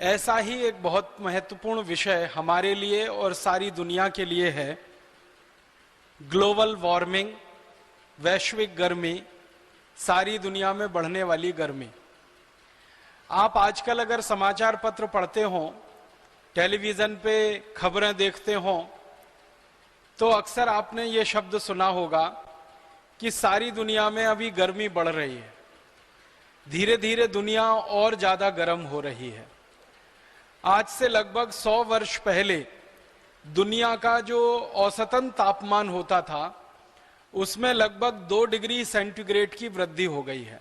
ऐसा ही एक बहुत महत्वपूर्ण विषय हमारे लिए और सारी दुनिया के लिए है ग्लोबल वार्मिंग, वैश्विक गर्मी, सारी दुनिया में बढ़ने वाली गर्मी। आप आजकल अगर समाचार पत्र पढ़ते हो, टेलीविजन पे खबरें देखते हो, तो अक्सर आपने ये शब्द सुना होगा कि सारी दुनिया में अभी गर्मी बढ़ रही है, धीरे धीरे दुनिया और ज्यादा गर्म हो रही है। आज से लगभग 100 वर्ष पहले दुनिया का जो औसतन तापमान होता था उसमें लगभग 2 डिग्री सेंटीग्रेड की वृद्धि हो गई है।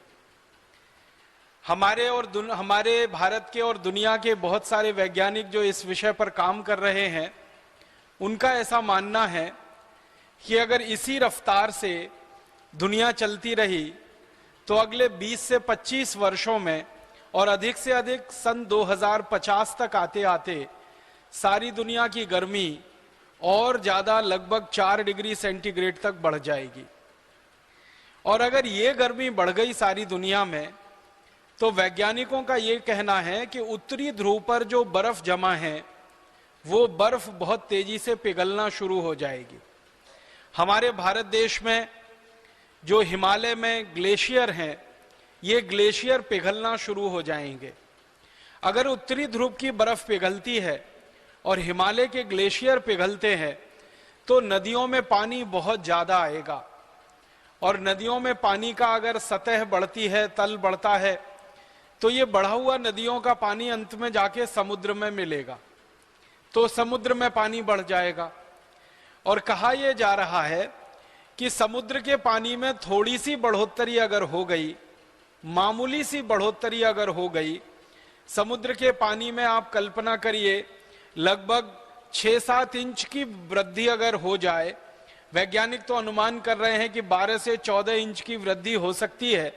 हमारे भारत के और दुनिया के बहुत सारे वैज्ञानिक जो इस विषय पर काम कर रहे हैं, उनका ऐसा मानना है कि अगर इसी रफ्तार से दुनिया चलती रही तो अगले 20 से 25 वर्षों में और अधिक से अधिक सन 2050 तक आते आते सारी दुनिया की गर्मी और ज्यादा लगभग 4 डिग्री सेंटीग्रेड तक बढ़ जाएगी। और अगर ये गर्मी बढ़ गई सारी दुनिया में, तो वैज्ञानिकों का ये कहना है कि उत्तरी ध्रुव पर जो बर्फ जमा है वो बर्फ बहुत तेजी से पिघलना शुरू हो जाएगी। हमारे भारत देश में जो हिमालय में ग्लेशियर हैं, ये ग्लेशियर पिघलना शुरू हो जाएंगे। अगर उत्तरी ध्रुव की बर्फ पिघलती है और हिमालय के ग्लेशियर पिघलते हैं तो नदियों में पानी बहुत ज्यादा आएगा, और नदियों में पानी का अगर सतह बढ़ती है, तल बढ़ता है, तो ये बढ़ा हुआ नदियों का पानी अंत में जाके समुद्र में मिलेगा, तो समुद्र में पानी बढ़ जाएगा। और कहा यह जा रहा है कि समुद्र के पानी में थोड़ी सी बढ़ोतरी अगर हो गई, मामूली सी बढ़ोतरी अगर हो गई, समुद्र के पानी में आप कल्पना करिए लगभग 6-7 इंच की वृद्धि अगर हो जाए, वैज्ञानिक तो अनुमान कर रहे हैं कि 12 से 14 इंच की वृद्धि हो सकती है,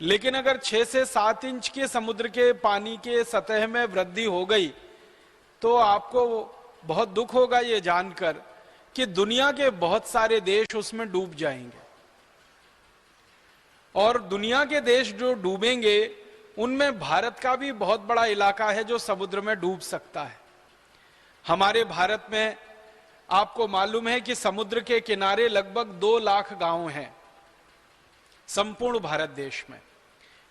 लेकिन अगर 6 से 7 इंच के समुद्र के पानी के सतह में वृद्धि हो गई तो आपको बहुत दुख होगा ये जानकर कि दुनिया के बहुत सारे देश उसमें डूब जाएंगे। और दुनिया के देश जो डूबेंगे उनमें भारत का भी बहुत बड़ा इलाका है जो समुद्र में डूब सकता है। हमारे भारत में आपको मालूम है कि समुद्र के किनारे लगभग 2 लाख गांव हैं संपूर्ण भारत देश में।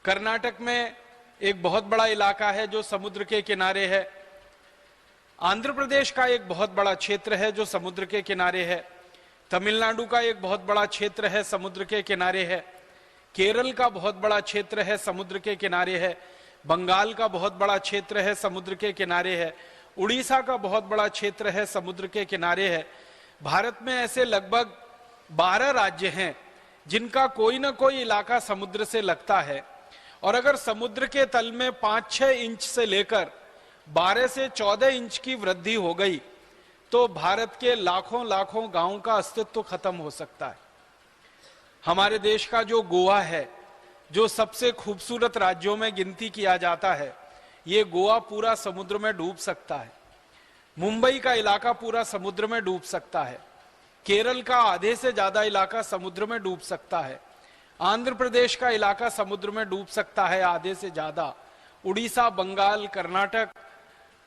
कर्नाटक में एक बहुत बड़ा इलाका है जो समुद्र के किनारे है। आंध्र प्रदेश का एक बहुत बड़ा क्षेत्र है जो समुद्र के किनारे है। तमिलनाडु का एक बहुत बड़ा क्षेत्र है, समुद्र के किनारे है। केरल का बहुत बड़ा क्षेत्र है, समुद्र के किनारे है। बंगाल का बहुत बड़ा क्षेत्र है, समुद्र के किनारे है। उड़ीसा का बहुत बड़ा क्षेत्र है, समुद्र के किनारे है। भारत में ऐसे लगभग 12 राज्य हैं जिनका कोई ना कोई इलाका समुद्र से लगता है। और अगर समुद्र के तल में 5-6 इंच से लेकर 12 से 14 इंच की वृद्धि हो गई तो भारत के लाखों लाखों गांवों का अस्तित्व खत्म हो सकता है। हमारे देश का जो गोवा है, जो सबसे खूबसूरत राज्यों में गिनती किया जाता है, ये गोवा पूरा समुद्र में डूब सकता है। मुंबई का इलाका पूरा समुद्र में डूब सकता है। केरल का आधे से ज्यादा इलाका समुद्र में डूब सकता है। आंध्र प्रदेश का इलाका समुद्र में डूब सकता है आधे से ज्यादा। उड़ीसा, बंगाल, कर्नाटक,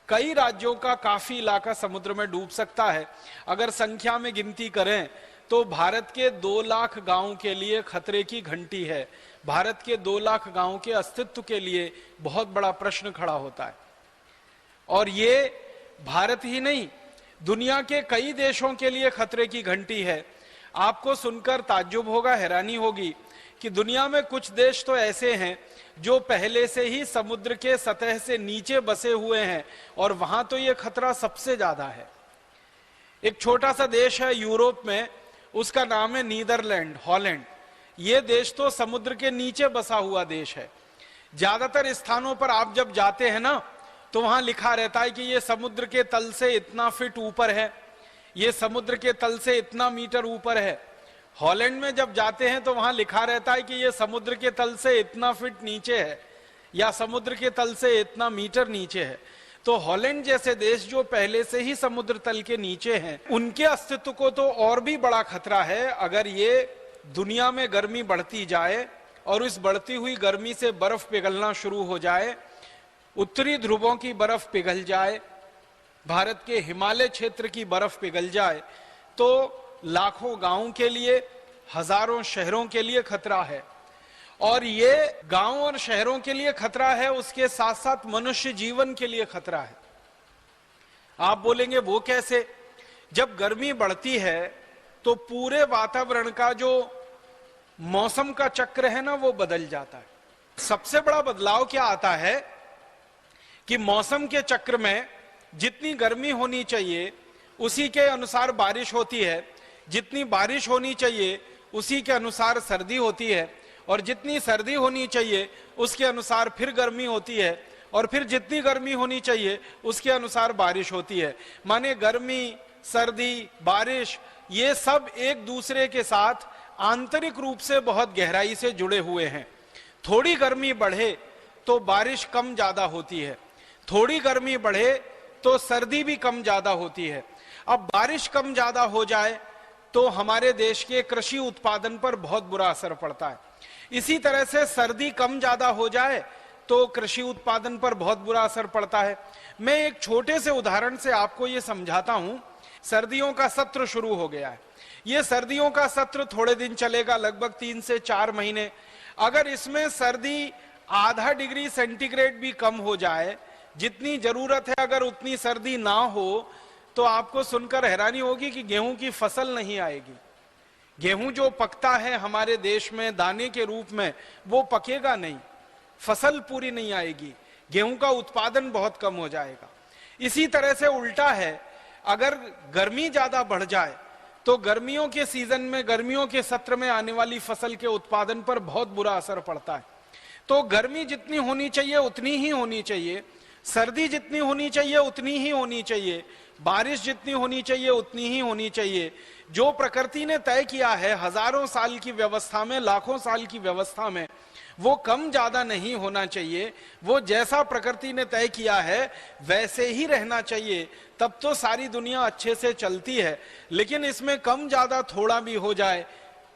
कई राज्यों का काफी इलाका समुद्र में डूब सकता है। अगर संख्या में गिनती करें तो भारत के 2 लाख गांवों के लिए खतरे की घंटी है। भारत के 2 लाख गांवों के अस्तित्व के लिए बहुत बड़ा प्रश्न खड़ा होता है। और ये भारत ही नहीं, दुनिया के कई देशों के लिए खतरे की घंटी है। आपको सुनकर ताज्जुब होगा, हैरानी होगी कि दुनिया में कुछ देश तो ऐसे हैं जो पहले से ही समुद्र के सतह से नीचे बसे हुए हैं, और वहां तो ये खतरा सबसे ज्यादा है। एक छोटा सा देश है यूरोप में, उसका नाम है नीदरलैंड, हॉलैंड। ये देश तो समुद्र के नीचे बसा हुआ देश है। ज्यादातर स्थानों पर आप जब जाते हैं ना, तो वहां लिखा रहता है कि ये समुद्र के तल से इतना फीट ऊपर है, ये समुद्र के तल से इतना मीटर ऊपर है। हॉलैंड में जब जाते हैं तो वहां लिखा रहता है कि ये समुद्र के तल से इतना फीट नीचे है या समुद्र के तल से इतना मीटर नीचे है। तो हॉलैंड जैसे देश जो पहले से ही समुद्र तल के नीचे हैं, उनके अस्तित्व को तो और भी बड़ा खतरा है। अगर ये दुनिया में गर्मी बढ़ती जाए और इस बढ़ती हुई गर्मी से बर्फ पिघलना शुरू हो जाए उत्तरी ध्रुवों की बर्फ पिघल जाए, भारत के हिमालय क्षेत्र की बर्फ पिघल जाए, तो लाखों गांवों के लिए, हजारों शहरों के लिए खतरा है। और ये गांव और शहरों के लिए खतरा है, उसके साथ साथ मनुष्य जीवन के लिए खतरा है। आप बोलेंगे वो कैसे? जब गर्मी बढ़ती है तो पूरे वातावरण का जो मौसम का चक्र है ना, वो बदल जाता है। सबसे बड़ा बदलाव क्या आता है कि मौसम के चक्र में जितनी गर्मी होनी चाहिए उसी के अनुसार बारिश होती है, जितनी बारिश होनी चाहिए उसी के अनुसार सर्दी होती है, और जितनी सर्दी होनी चाहिए उसके अनुसार फिर गर्मी होती है, और फिर जितनी गर्मी होनी चाहिए उसके अनुसार बारिश होती है। माने गर्मी, सर्दी, बारिश ये सब एक दूसरे के साथ आंतरिक रूप से बहुत गहराई से जुड़े हुए हैं। थोड़ी गर्मी बढ़े तो बारिश कम ज्यादा होती है, थोड़ी गर्मी बढ़े तो सर्दी भी कम ज्यादा होती है। अब बारिश कम ज्यादा हो जाए तो हमारे देश के कृषि उत्पादन पर बहुत बुरा असर पड़ता है। इसी तरह से सर्दी कम ज्यादा हो जाए तो कृषि उत्पादन पर बहुत बुरा असर पड़ता है। मैं एक छोटे से उदाहरण से आपको ये समझाता हूं। सर्दियों का सत्र शुरू हो गया है। ये सर्दियों का सत्र थोड़े दिन चलेगा, लगभग 3 से 4 महीने। अगर इसमें सर्दी आधा डिग्री सेंटीग्रेड भी कम हो जाए, जितनी जरूरत है अगर उतनी सर्दी ना हो, तो आपको सुनकर हैरानी होगी कि गेहूं की फसल नहीं आएगी। गेहूं जो पकता है हमारे देश में दाने के रूप में, वो पकेगा नहीं, फसल पूरी नहीं आएगी, गेहूं का उत्पादन बहुत कम हो जाएगा। इसी तरह से उल्टा है, अगर गर्मी ज्यादा बढ़ जाए तो गर्मियों के सीजन में, गर्मियों के सत्र में आने वाली फसल के उत्पादन पर बहुत बुरा असर पड़ता है। तो गर्मी जितनी होनी चाहिए उतनी ही होनी चाहिए, सर्दी जितनी होनी चाहिए उतनी ही होनी चाहिए, बारिश जितनी होनी चाहिए उतनी ही होनी चाहिए। जो प्रकृति ने तय किया है हजारों साल की व्यवस्था में, लाखों साल की व्यवस्था में, वो कम ज्यादा नहीं होना चाहिए। वो जैसा प्रकृति ने तय किया है वैसे ही रहना चाहिए, तब तो सारी दुनिया अच्छे से चलती है। लेकिन इसमें कम ज्यादा थोड़ा भी हो जाए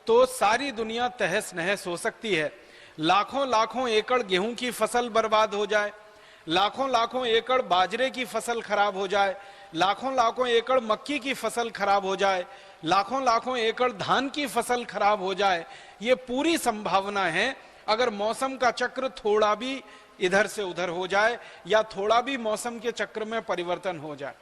तो सारी दुनिया तहस नहस हो सकती है। लाखों लाखों एकड़ गेहूं की फसल बर्बाद हो जाए, लाखों लाखों एकड़ बाजरे की फसल खराब हो जाए, लाखों लाखों एकड़ मक्की की फसल खराब हो जाए, लाखों लाखों एकड़ धान की फसल खराब हो जाए, ये पूरी संभावना है अगर मौसम का चक्र थोड़ा भी इधर से उधर हो जाए या थोड़ा भी मौसम के चक्र में परिवर्तन हो जाए।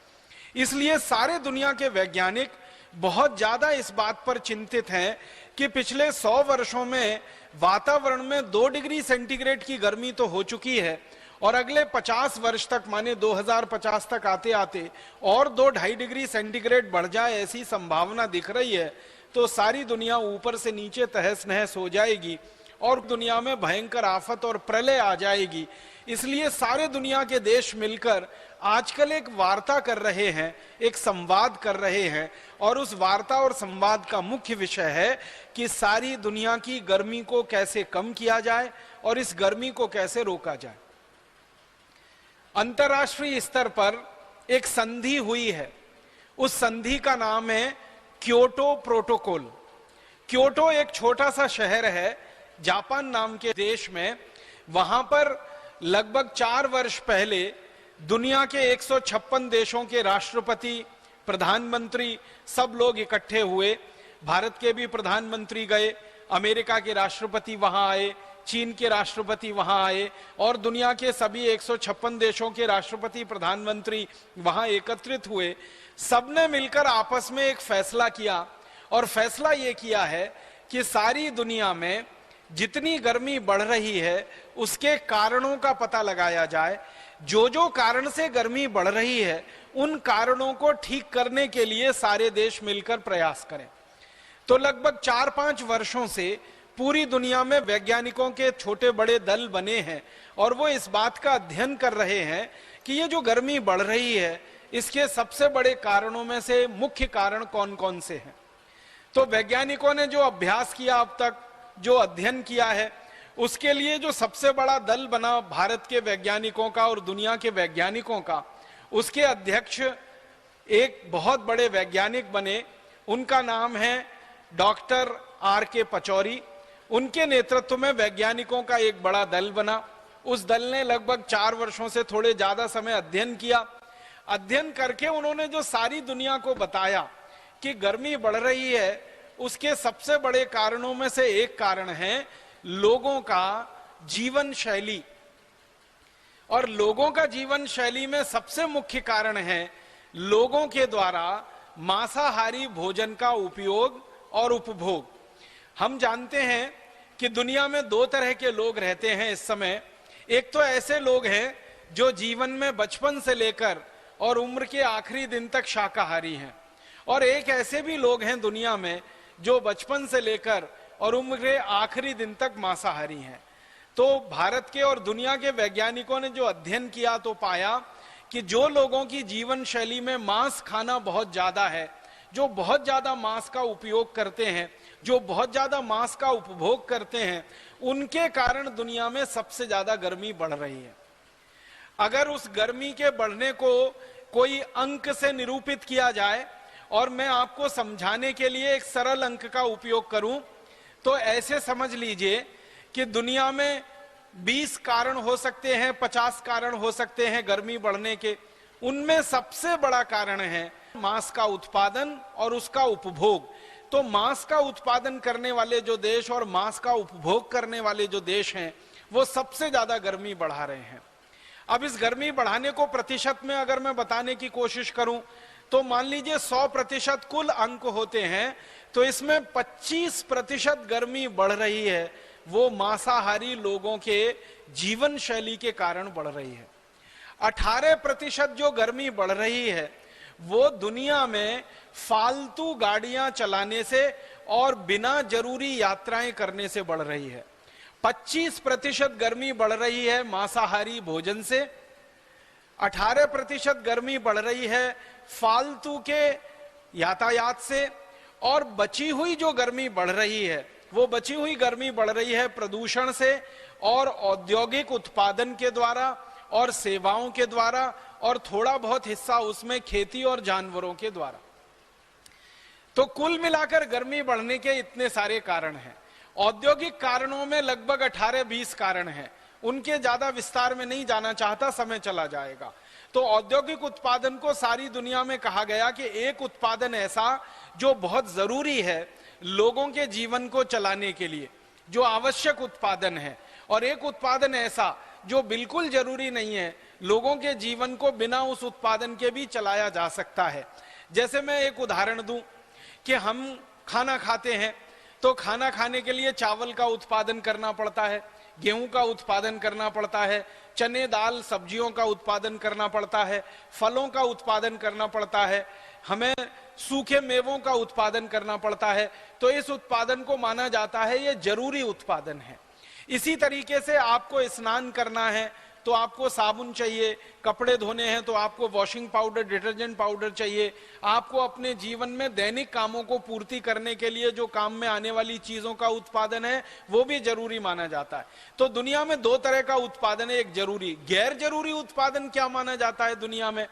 इसलिए सारे दुनिया के वैज्ञानिक बहुत ज्यादा इस बात पर चिंतित हैं कि पिछले 100 वर्षों में वातावरण में 2 डिग्री सेंटीग्रेड की गर्मी तो हो चुकी है, और अगले 50 वर्ष तक, माने 2050 तक आते आते और 2-2.5 डिग्री सेंटीग्रेड बढ़ जाए ऐसी संभावना दिख रही है। तो सारी दुनिया ऊपर से नीचे तहस नहस हो जाएगी और दुनिया में भयंकर आफत और प्रलय आ जाएगी। इसलिए सारे दुनिया के देश मिलकर आजकल एक वार्ता कर रहे हैं, एक संवाद कर रहे हैं, और उस वार्ता और संवाद का मुख्य विषय है कि सारी दुनिया की गर्मी को कैसे कम किया जाए और इस गर्मी को कैसे रोका जाए। अंतर्राष्ट्रीय स्तर पर एक संधि हुई है, उस संधि का नाम है क्योटो प्रोटोकॉल। क्योटो एक छोटा सा शहर है जापान नाम के देश में। वहां पर लगभग 4 वर्ष पहले दुनिया के 156 देशों के राष्ट्रपति, प्रधानमंत्री सब लोग इकट्ठे हुए। भारत के भी प्रधानमंत्री गए, अमेरिका के राष्ट्रपति वहां आए, चीन के राष्ट्रपति वहां आए, और दुनिया के सभी 156 देशों के राष्ट्रपति, प्रधानमंत्री वहां एकत्रित हुए। सबने मिलकर आपस में एक फैसला किया, और फैसला ये किया है कि सारी दुनिया में जितनी गर्मी बढ़ रही है उसके कारणों का पता लगाया जाए। जो जो कारण से गर्मी बढ़ रही है उन कारणों को ठीक करने के लिए सारे देश मिलकर प्रयास करें। तो लगभग 4-5 वर्षों से पूरी दुनिया में वैज्ञानिकों के छोटे बड़े दल बने हैं, और वो इस बात का अध्ययन कर रहे हैं कि ये जो गर्मी बढ़ रही है इसके सबसे बड़े कारणों में से मुख्य कारण कौन कौन से हैं। तो वैज्ञानिकों ने जो अभ्यास किया, अब तक जो अध्ययन किया है, उसके लिए जो सबसे बड़ा दल बना भारत के वैज्ञानिकों का और दुनिया के वैज्ञानिकों का, उसके अध्यक्ष एक बहुत बड़े वैज्ञानिक बने। उनका नाम है डॉक्टर R.K. पचौरी। उनके नेतृत्व में वैज्ञानिकों का एक बड़ा दल बना उस दल ने लगभग 4 वर्षों से थोड़े ज्यादा समय अध्ययन किया। अध्ययन करके उन्होंने जो सारी दुनिया को बताया कि गर्मी बढ़ रही है, उसके सबसे बड़े कारणों में से एक कारण है लोगों का जीवन शैली। और लोगों का जीवन शैली में सबसे मुख्य कारण है लोगों के द्वारा मांसाहारी भोजन का उपयोग और उपभोग। हम जानते हैं कि दुनिया में 2 तरह के लोग रहते हैं इस समय। एक तो ऐसे लोग हैं जो जीवन में बचपन से लेकर और उम्र के आखिरी दिन तक शाकाहारी हैं, और एक ऐसे भी लोग हैं दुनिया में जो बचपन से लेकर और उम्र के आखिरी दिन तक मांसाहारी हैं। तो भारत के और दुनिया के वैज्ञानिकों ने जो अध्ययन किया तो पाया कि जो लोगों की जीवन शैली में मांस खाना बहुत ज्यादा है, जो बहुत ज्यादा मांस का उपयोग करते हैं, जो बहुत ज्यादा मांस का उपभोग करते हैं, उनके कारण दुनिया में सबसे ज्यादा गर्मी बढ़ रही है। अगर उस गर्मी के बढ़ने को कोई अंक से निरूपित किया जाए और मैं आपको समझाने के लिए एक सरल अंक का उपयोग करूं तो ऐसे समझ लीजिए कि दुनिया में 20 कारण हो सकते हैं, 50 कारण हो सकते हैं गर्मी बढ़ने के। उनमें सबसे बड़ा कारण है मांस का उत्पादन और उसका उपभोग। तो मांस का उत्पादन करने वाले जो देश और मांस का उपभोग करने वाले जो देश हैं वो सबसे ज्यादा गर्मी बढ़ा रहे हैं। अब इस गर्मी बढ़ाने को प्रतिशत में अगर मैं बताने की कोशिश करूं तो मान लीजिए 100% कुल अंक होते हैं, तो इसमें 25% गर्मी बढ़ रही है वो मांसाहारी लोगों के जीवन शैली के कारण बढ़ रही है। 18% जो गर्मी बढ़ रही है वो दुनिया में फालतू गाड़ियां चलाने से और बिना जरूरी यात्राएं करने से बढ़ रही है। 25% गर्मी बढ़ रही है मांसाहारी भोजन से, 18% गर्मी बढ़ रही है फालतू के यातायात से, और बची हुई जो गर्मी बढ़ रही है वो बची हुई गर्मी बढ़ रही है प्रदूषण से और औद्योगिक उत्पादन के द्वारा और सेवाओं के द्वारा, और थोड़ा बहुत हिस्सा उसमें खेती और जानवरों के द्वारा। तो कुल मिलाकर गर्मी बढ़ने के इतने सारे कारण हैं। औद्योगिक कारणों में लगभग 18-20 कारण हैं, उनके ज्यादा विस्तार में नहीं जाना चाहता, समय चला जाएगा। तो औद्योगिक उत्पादन को सारी दुनिया में कहा गया कि एक उत्पादन ऐसा जो बहुत जरूरी है लोगों के जीवन को चलाने के लिए, जो आवश्यक उत्पादन है, और एक उत्पादन ऐसा जो बिल्कुल जरूरी नहीं है, लोगों के जीवन को बिना उस उत्पादन के भी चलाया जा सकता है। जैसे मैं एक उदाहरण दूं कि हम खाना खाते हैं तो खाना खाने के लिए चावल का उत्पादन करना पड़ता है, गेहूं का उत्पादन करना पड़ता है, चने दाल सब्जियों का उत्पादन करना पड़ता है, फलों का उत्पादन करना पड़ता है, हमें सूखे मेवों का उत्पादन करना पड़ता है। तो इस उत्पादन को माना जाता है ये जरूरी उत्पादन है। इसी तरीके से आपको स्नान करना है तो आपको साबुन चाहिए, कपड़े धोने हैं तो आपको वॉशिंग पाउडर, डिटर्जेंट पाउडर चाहिए, आपको अपने जीवन में दैनिक कामों को पूर्ति करने के लिए जो काम में आने वाली चीजों का उत्पादन है वो भी जरूरी माना जाता है। तो दुनिया में 2 तरह का उत्पादन है, एक जरूरी, गैर जरूरी उत्पादन क्या माना जाता है दुनिया में।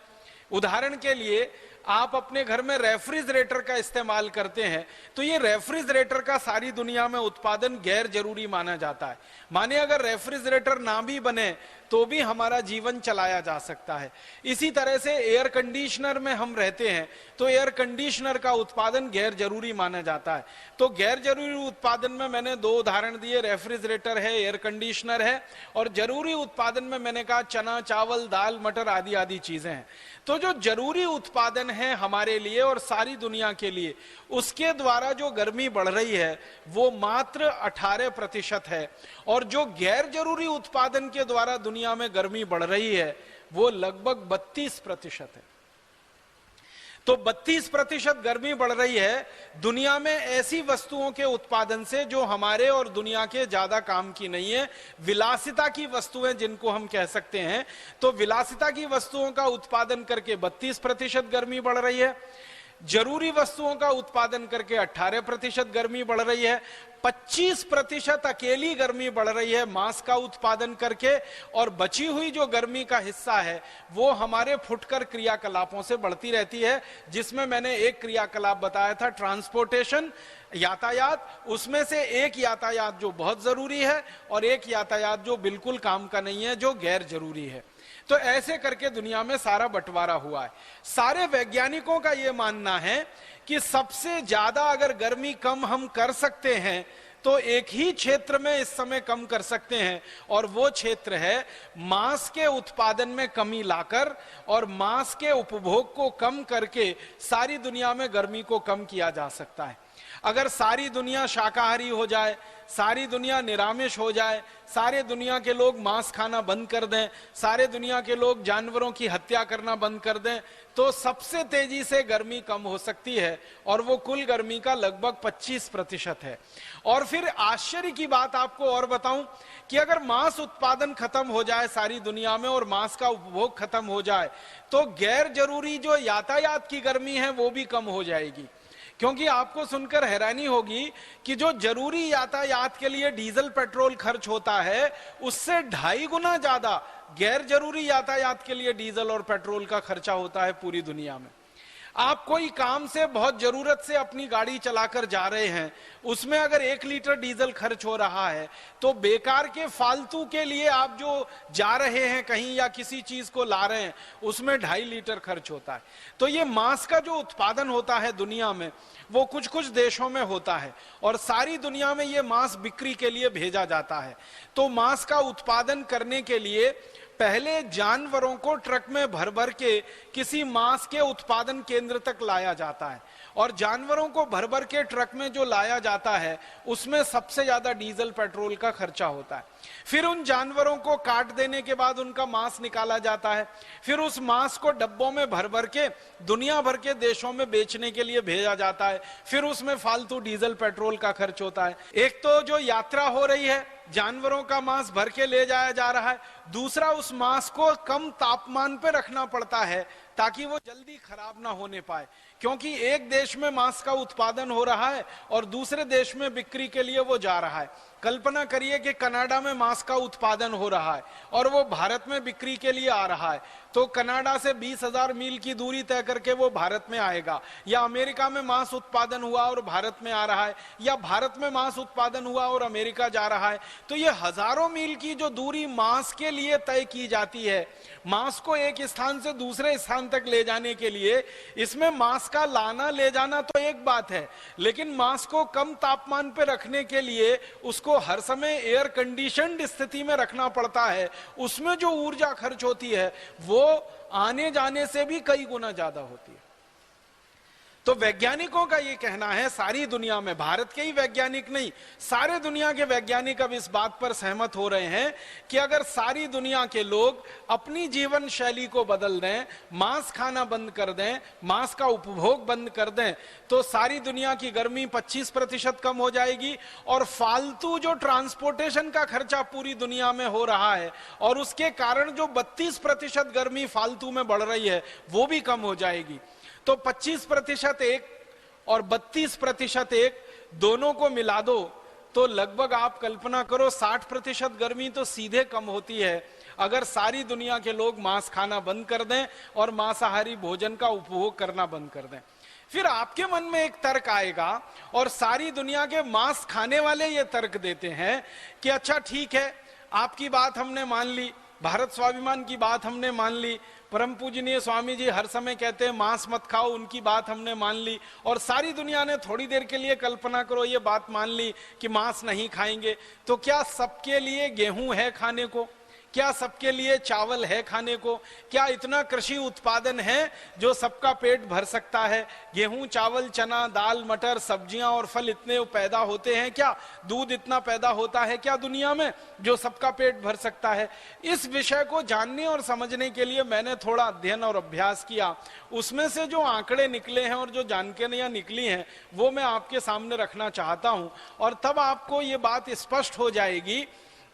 उदाहरण के लिए आप अपने घर में रेफ्रिजरेटर का इस्तेमाल करते हैं तो ये रेफ्रिजरेटर का सारी दुनिया में उत्पादन गैर जरूरी माना जाता है। माने अगर रेफ्रिजरेटर ना भी बने तो भी हमारा जीवन चलाया जा सकता है। इसी तरह से एयर कंडीशनर में हम रहते हैं तो एयर कंडीशनर का उत्पादन गैर जरूरी माना जाता है। तो गैर जरूरी उत्पादन में मैंने 2 उदाहरण दिए, रेफ्रिजरेटर है, एयर कंडीशनर है, और जरूरी उत्पादन में मैंने कहा चना, चावल, दाल, मटर आदि आदि चीजें हैं। तो जो जरूरी उत्पादन है हमारे लिए और सारी दुनिया के लिए, उसके द्वारा जो गर्मी बढ़ रही है वो मात्र 18% है, और जो गैर जरूरी उत्पादन के द्वारा दुनिया में गर्मी बढ़ रही है वो लगभग 32% है। तो 32% गर्मी बढ़ रही है दुनिया में ऐसी वस्तुओं के उत्पादन से जो हमारे और दुनिया के ज्यादा काम की नहीं है, विलासिता की वस्तुएं जिनको हम कह सकते हैं। तो विलासिता की वस्तुओं का उत्पादन करके 32% गर्मी बढ़ रही है। जरूरी वस्तुओं का उत्पादन करके 18% गर्मी बढ़ रही है, 25% अकेली गर्मी बढ़ रही है मांस का उत्पादन करके, और बची हुई जो गर्मी का हिस्सा है वो हमारे फुटकर क्रियाकलापों से बढ़ती रहती है, जिसमें मैंने एक क्रियाकलाप बताया था ट्रांसपोर्टेशन, यातायात। उसमें से एक यातायात जो बहुत जरूरी है और एक यातायात जो बिल्कुल काम का नहीं है, जो गैर जरूरी है। तो ऐसे करके दुनिया में सारा बंटवारा हुआ है। सारे वैज्ञानिकों का यह मानना है कि सबसे ज्यादा अगर गर्मी कम हम कर सकते हैं तो एक ही क्षेत्र में इस समय कम कर सकते हैं, और वो क्षेत्र है मांस के उत्पादन में कमी लाकर और मांस के उपभोग को कम करके सारी दुनिया में गर्मी को कम किया जा सकता है। अगर सारी दुनिया शाकाहारी हो जाए, सारी दुनिया निरामिष हो जाए, सारे दुनिया के लोग मांस खाना बंद कर दें, सारे दुनिया के लोग जानवरों की हत्या करना बंद कर दें, तो सबसे तेजी से गर्मी कम हो सकती है, और वो कुल गर्मी का लगभग 25% है। और फिर आश्चर्य की बात आपको और बताऊं कि अगर मांस उत्पादन खत्म हो जाए सारी दुनिया में और मांस का उपभोग खत्म हो जाए, तो गैर जरूरी जो यातायात की गर्मी है वो भी कम हो जाएगी। क्योंकि आपको सुनकर हैरानी होगी कि जो जरूरी यातायात के लिए डीजल पेट्रोल खर्च होता है, उससे 2.5 गुना ज्यादा गैर जरूरी यातायात के लिए डीजल और पेट्रोल का खर्चा होता है पूरी दुनिया में। आप कोई काम से बहुत जरूरत से अपनी गाड़ी चलाकर जा रहे हैं, उसमें अगर 1 लीटर डीजल खर्च हो रहा है, तो बेकार के फालतू के लिए आप जो जा रहे हैं कहीं या किसी चीज को ला रहे हैं, उसमें 2.5 लीटर खर्च होता है। तो ये मांस का जो उत्पादन होता है दुनिया में, वो कुछ कुछ देशों में होता है, और सारी दुनिया में ये मांस बिक्री के लिए भेजा जाता है। तो मांस का उत्पादन करने के लिए पहले जानवरों को ट्रक में भर भर के किसी मांस के उत्पादन केंद्र तक लाया जाता है, और जानवरों को भर भर के ट्रक में जो लाया जाता है उसमें सबसे ज्यादा डीजल पेट्रोल का खर्चा होता है। फिर उन जानवरों को काट देने के बाद उनका मांस निकाला जाता है, फिर उस मांस को डब्बों में भर भर के दुनिया भर के देशों में बेचने के लिए भेजा जाता है, फिर उसमें फालतू डीजल पेट्रोल का खर्च होता है। एक तो जो यात्रा हो रही है, जानवरों का मांस भर के ले जाया जा रहा है, दूसरा उस मांस को कम तापमान पे रखना पड़ता है ताकि वो जल्दी खराब ना होने पाए, क्योंकि एक देश में मांस का उत्पादन हो रहा है और दूसरे देश में बिक्री के लिए वो जा रहा है। कल्पना करिए कि कनाडा में मांस का उत्पादन हो रहा है और वो भारत में बिक्री के लिए आ रहा है, तो कनाडा से 20,000 मील की दूरी तय करके वो भारत में आएगा, या अमेरिका में मांस उत्पादन हुआ और भारत में आ रहा है, या भारत में मांस उत्पादन हुआ और अमेरिका जा रहा है। तो ये हजारों मील की जो दूरी मांस के लिए तय की जाती है, मांस को एक स्थान से दूसरे स्थान तक ले जाने के लिए, इसमें मांस का लाना ले जाना तो एक बात है, लेकिन मांस को कम तापमान पर रखने के लिए उसको हर समय एयर कंडीशनड स्थिति में रखना पड़ता है। उसमें जो ऊर्जा खर्च होती है वो आने जाने से भी कई गुना ज्यादा होती है। तो वैज्ञानिकों का यह कहना है, सारी दुनिया में, भारत के ही वैज्ञानिक नहीं, सारे दुनिया के वैज्ञानिक अब इस बात पर सहमत हो रहे हैं कि अगर सारी दुनिया के लोग अपनी जीवन शैली को बदल दें, मांस खाना बंद कर दें, मांस का उपभोग बंद कर दें, तो सारी दुनिया की गर्मी 25% कम हो जाएगी, और फालतू जो ट्रांसपोर्टेशन का खर्चा पूरी दुनिया में हो रहा है और उसके कारण जो 32% गर्मी फालतू में बढ़ रही है वो भी कम हो जाएगी। तो 25% एक और 32% एक, दोनों को मिला दो तो लगभग आप कल्पना करो 60% गर्मी तो सीधे कम होती है अगर सारी दुनिया के लोग मांस खाना बंद कर दें और मांसाहारी भोजन का उपभोग करना बंद कर दें। फिर आपके मन में एक तर्क आएगा, और सारी दुनिया के मांस खाने वाले ये तर्क देते हैं कि अच्छा ठीक है, आपकी बात हमने मान ली, भारत स्वाभिमान की बात हमने मान ली, परम पूजनीय स्वामी जी हर समय कहते हैं मांस मत खाओ, उनकी बात हमने मान ली, और सारी दुनिया ने थोड़ी देर के लिए, कल्पना करो, ये बात मान ली कि मांस नहीं खाएंगे। तो क्या सबके लिए गेहूं है खाने को? क्या सबके लिए चावल है खाने को? क्या इतना कृषि उत्पादन है जो सबका पेट भर सकता है? गेहूं, चावल, चना, दाल, मटर, सब्जियां और फल इतने पैदा होते हैं क्या? दूध इतना पैदा होता है क्या दुनिया में जो सबका पेट भर सकता है? इस विषय को जानने और समझने के लिए मैंने थोड़ा अध्ययन और अभ्यास किया। उसमें से जो आंकड़े निकले हैं और जो जानकारियां निकली हैं वो मैं आपके सामने रखना चाहता हूं, और तब आपको ये बात स्पष्ट हो जाएगी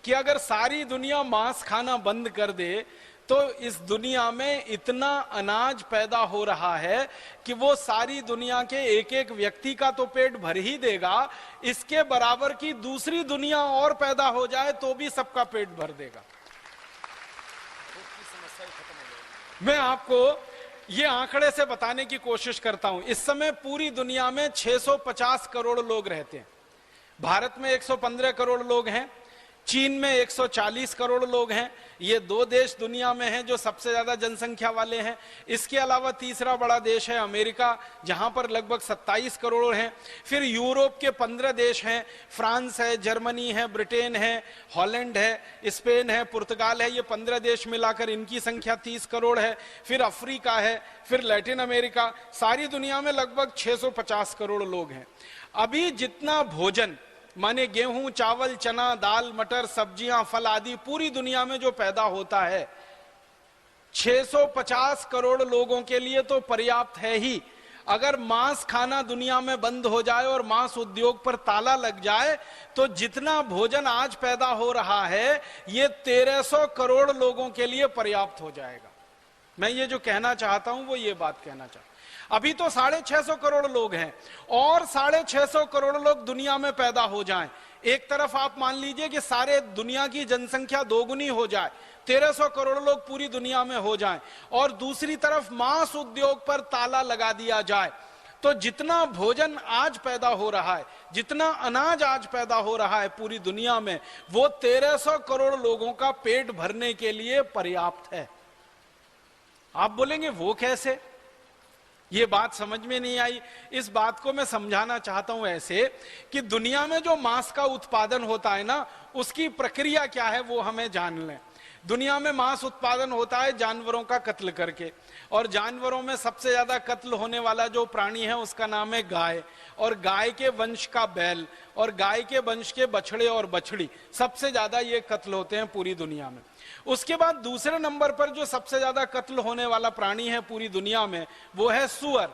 कि अगर सारी दुनिया मांस खाना बंद कर दे तो इस दुनिया में इतना अनाज पैदा हो रहा है कि वो सारी दुनिया के एक एक व्यक्ति का तो पेट भर ही देगा, इसके बराबर की दूसरी दुनिया और पैदा हो जाए तो भी सबका पेट भर देगा। मैं आपको ये आंकड़े से बताने की कोशिश करता हूं। इस समय पूरी दुनिया में 650 करोड़ लोग रहते हैं। भारत में 115 करोड़ लोग हैं, चीन में 140 करोड़ लोग हैं। ये दो देश दुनिया में हैं जो सबसे ज्यादा जनसंख्या वाले हैं। इसके अलावा तीसरा बड़ा देश है अमेरिका, जहां पर लगभग 27 करोड़ हैं। फिर यूरोप के 15 देश हैं, फ्रांस है, जर्मनी है, ब्रिटेन है, हॉलैंड है, स्पेन है, पुर्तगाल है। ये 15 देश मिलाकर इनकी संख्या 30 करोड़ है। फिर अफ्रीका है, फिर लैटिन अमेरिका। सारी दुनिया में लगभग 650 करोड़ लोग हैं। अभी जितना भोजन माने गेहूं, चावल, चना, दाल, मटर, सब्जियां, फल आदि पूरी दुनिया में जो पैदा होता है 650 करोड़ लोगों के लिए तो पर्याप्त है ही। अगर मांस खाना दुनिया में बंद हो जाए और मांस उद्योग पर ताला लग जाए तो जितना भोजन आज पैदा हो रहा है ये 1300 करोड़ लोगों के लिए पर्याप्त हो जाएगा। मैं ये जो कहना चाहता हूं वो ये बात कहना चाहता हूं। अभी तो 650 करोड़ लोग हैं और 650 करोड़ लोग दुनिया में पैदा हो जाएं। एक तरफ आप मान लीजिए कि सारे दुनिया की जनसंख्या दोगुनी हो जाए, 1300 करोड़ लोग पूरी दुनिया में हो जाएं, और दूसरी तरफ मांस उद्योग पर ताला लगा दिया जाए, तो जितना भोजन आज पैदा हो रहा है, जितना अनाज आज पैदा हो रहा है पूरी दुनिया में, वो 1300 करोड़ लोगों का पेट भरने के लिए पर्याप्त है। आप बोलेंगे वो कैसे? ये बात समझ में नहीं आई। इस बात को मैं समझाना चाहता हूं ऐसे कि दुनिया में जो मांस का उत्पादन होता है ना, उसकी प्रक्रिया क्या है वो हमें जान लें। दुनिया में मांस उत्पादन होता है जानवरों का कत्ल करके, और जानवरों में सबसे ज्यादा कत्ल होने वाला जो प्राणी है उसका नाम है गाय, और गाय के वंश का बैल, और गाय के वंश के बछड़े और बछड़ी, सबसे ज्यादा ये कत्ल होते हैं पूरी दुनिया में। उसके बाद दूसरे नंबर पर जो सबसे ज्यादा कत्ल होने वाला प्राणी है पूरी दुनिया में वो है सूअर,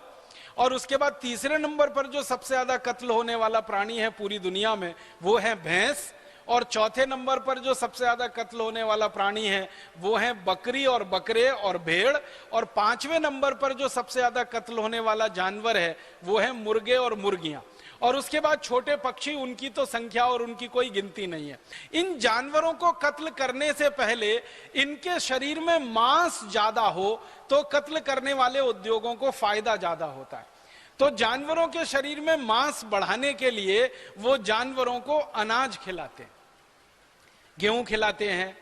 और उसके बाद तीसरे नंबर पर जो सबसे ज्यादा कत्ल होने वाला प्राणी है पूरी दुनिया में वो है भैंस, और चौथे नंबर पर जो सबसे ज्यादा कत्ल होने वाला प्राणी है वो है बकरी और बकरे और भेड़, और पांचवें नंबर पर जो सबसे ज्यादा कत्ल होने वाला जानवर है वो है मुर्गे और मुर्गियां, और उसके बाद छोटे पक्षी, उनकी तो संख्या और उनकी कोई गिनती नहीं है। इन जानवरों को कत्ल करने से पहले इनके शरीर में मांस ज्यादा हो तो कत्ल करने वाले उद्योगों को फायदा ज्यादा होता है। तो जानवरों के शरीर में मांस बढ़ाने के लिए वो जानवरों को अनाज खिलाते हैं, गेहूं खिलाते हैं,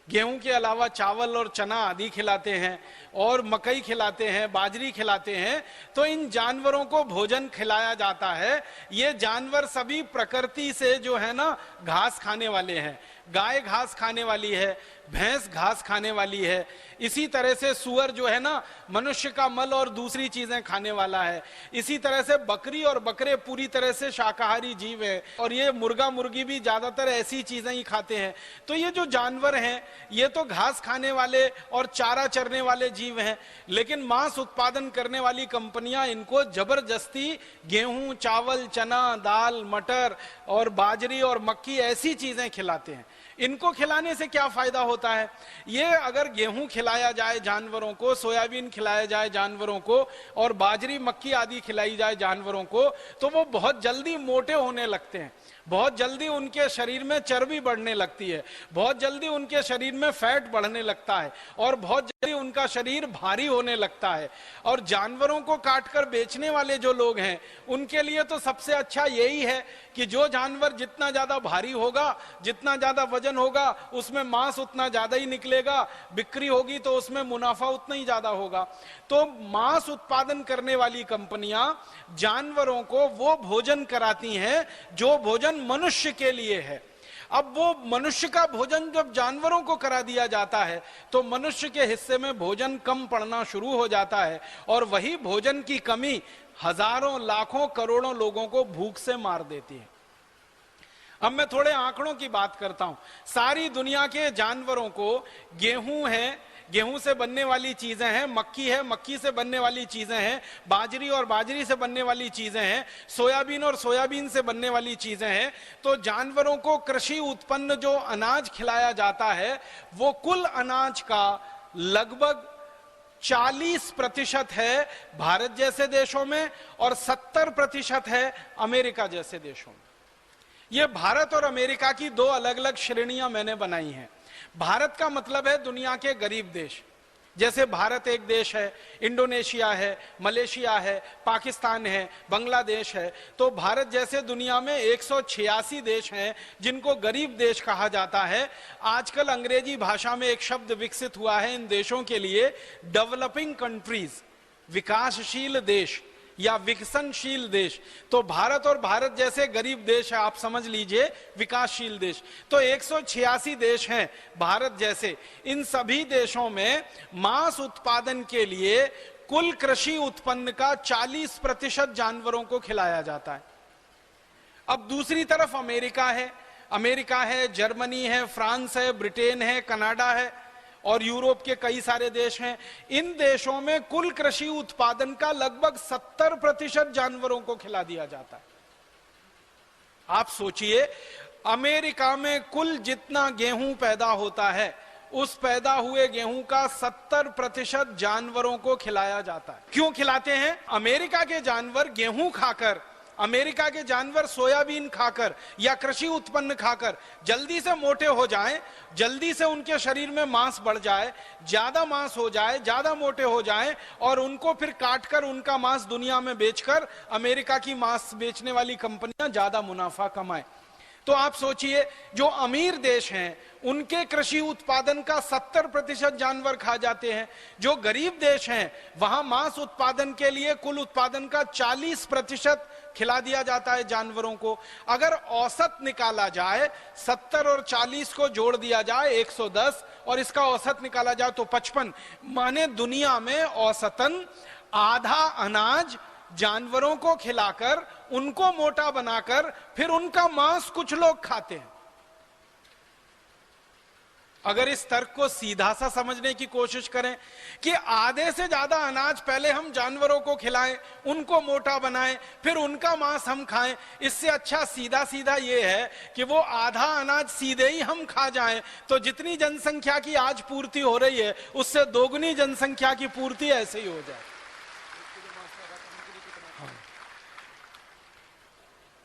गेहूं के अलावा चावल और चना आदि खिलाते हैं, और मकई खिलाते हैं, बाजरी खिलाते हैं। तो इन जानवरों को भोजन खिलाया जाता है। ये जानवर सभी प्रकृति से जो है ना घास खाने वाले हैं। गाय घास खाने वाली है, भैंस घास खाने वाली है, इसी तरह से सूअर जो है ना मनुष्य का मल और दूसरी चीजें खाने वाला है, इसी तरह से बकरी और बकरे पूरी तरह से शाकाहारी जीव है, और ये मुर्गा मुर्गी भी ज्यादातर ऐसी चीजें ही खाते हैं। तो ये जो जानवर हैं ये तो घास खाने वाले और चारा चरने वाले जीव हैं, लेकिन मांस उत्पादन करने वाली कंपनियां इनको जबरदस्ती गेहूं, चावल, चना, दाल, मटर और बाजरी और मक्की ऐसी चीजें खिलाते हैं। इनको खिलाने से क्या फायदा होता है? ये अगर गेहूं खिलाया जाए जानवरों को, सोयाबीन खिलाया जाए जानवरों को, और बाजरी, मक्की आदि खिलाई जाए जानवरों को, तो वो बहुत जल्दी मोटे होने लगते हैं, बहुत जल्दी उनके शरीर में चर्बी बढ़ने लगती है, बहुत जल्दी उनके शरीर में फैट बढ़ने लगता है, और बहुत जल्दी उनका शरीर भारी होने लगता है। और जानवरों को काटकर बेचने वाले जो लोग हैं उनके लिए तो सबसे अच्छा यही है कि जो जानवर जितना ज्यादा भारी होगा, जितना ज्यादा वजन होगा, उसमें मांस उतना ज्यादा ही निकलेगा, बिक्री होगी तो उसमें मुनाफा उतना ही ज्यादा होगा। तो मांस उत्पादन करने वाली कंपनियां जानवरों को वो भोजन कराती हैं जो भोजन मनुष्य के लिए है। अब वो मनुष्य का भोजन जब जानवरों को करा दिया जाता है तो मनुष्य के हिस्से में भोजन कम पड़ना शुरू हो जाता है, और वही भोजन की कमी हजारों, लाखों, करोड़ों लोगों को भूख से मार देती है। अब मैं थोड़े आंकड़ों की बात करता हूं। सारी दुनिया के जानवरों को गेहूं है, गेहूं से बनने वाली चीजें हैं, मक्की है, मक्की से बनने वाली चीजें हैं, बाजरी और बाजरी से बनने वाली चीजें हैं, सोयाबीन और सोयाबीन से बनने वाली चीजें हैं। तो जानवरों को कृषि उत्पन्न जो अनाज खिलाया जाता है वो कुल अनाज का लगभग 40% है भारत जैसे देशों में और 70% है अमेरिका जैसे देशों में। ये भारत और अमेरिका की दो अलग अलग श्रेणियां मैंने बनाई हैं। भारत का मतलब है दुनिया के गरीब देश, जैसे भारत एक देश है, इंडोनेशिया है, मलेशिया है, पाकिस्तान है, बांग्लादेश है। तो भारत जैसे दुनिया में 186 देश हैं जिनको गरीब देश कहा जाता है। आजकल अंग्रेजी भाषा में एक शब्द विकसित हुआ है इन देशों के लिए, डेवलपिंग कंट्रीज, विकासशील देश या विकसनशील देश। तो भारत और भारत जैसे गरीब देश है, आप समझ लीजिए विकासशील देश। तो 186 देश हैं भारत जैसे। इन सभी देशों में मांस उत्पादन के लिए कुल कृषि उत्पन्न का 40% जानवरों को खिलाया जाता है। अब दूसरी तरफ अमेरिका है, जर्मनी है, फ्रांस है, ब्रिटेन है, कनाडा है और यूरोप के कई सारे देश हैं। इन देशों में कुल कृषि उत्पादन का लगभग 70% जानवरों को खिला दिया जाता है। आप सोचिए, अमेरिका में कुल जितना गेहूं पैदा होता है उस पैदा हुए गेहूं का 70% जानवरों को खिलाया जाता है। क्यों खिलाते हैं? अमेरिका के जानवर गेहूं खाकर, अमेरिका के जानवर सोयाबीन खाकर या कृषि उत्पन्न खाकर जल्दी से मोटे हो जाएं, जल्दी से उनके शरीर में मांस बढ़ जाए, ज्यादा मांस हो जाए, ज्यादा मोटे हो जाएं और उनको फिर काटकर उनका मांस दुनिया में बेचकर अमेरिका की मांस बेचने वाली कंपनियां ज्यादा मुनाफा कमाएं। तो आप सोचिए, जो अमीर देश हैं उनके कृषि उत्पादन का 70% जानवर खा जाते हैं। जो गरीब देश हैं वहां मांस उत्पादन के लिए कुल उत्पादन का 40% खिला दिया जाता है जानवरों को। अगर औसत निकाला जाए, 70 और 40 को जोड़ दिया जाए 110 और इसका औसत निकाला जाए तो 55, माने दुनिया में औसतन आधा अनाज जानवरों को खिलाकर उनको मोटा बनाकर फिर उनका मांस कुछ लोग खाते हैं। अगर इस तर्क को सीधा सा समझने की कोशिश करें कि आधे से ज्यादा अनाज पहले हम जानवरों को खिलाएं, उनको मोटा बनाएं, फिर उनका मांस हम खाएं, इससे अच्छा सीधा सीधा यह है कि वो आधा अनाज सीधे ही हम खा जाएं, तो जितनी जनसंख्या की आज पूर्ति हो रही है उससे दोगुनी जनसंख्या की पूर्ति ऐसे ही हो जाए।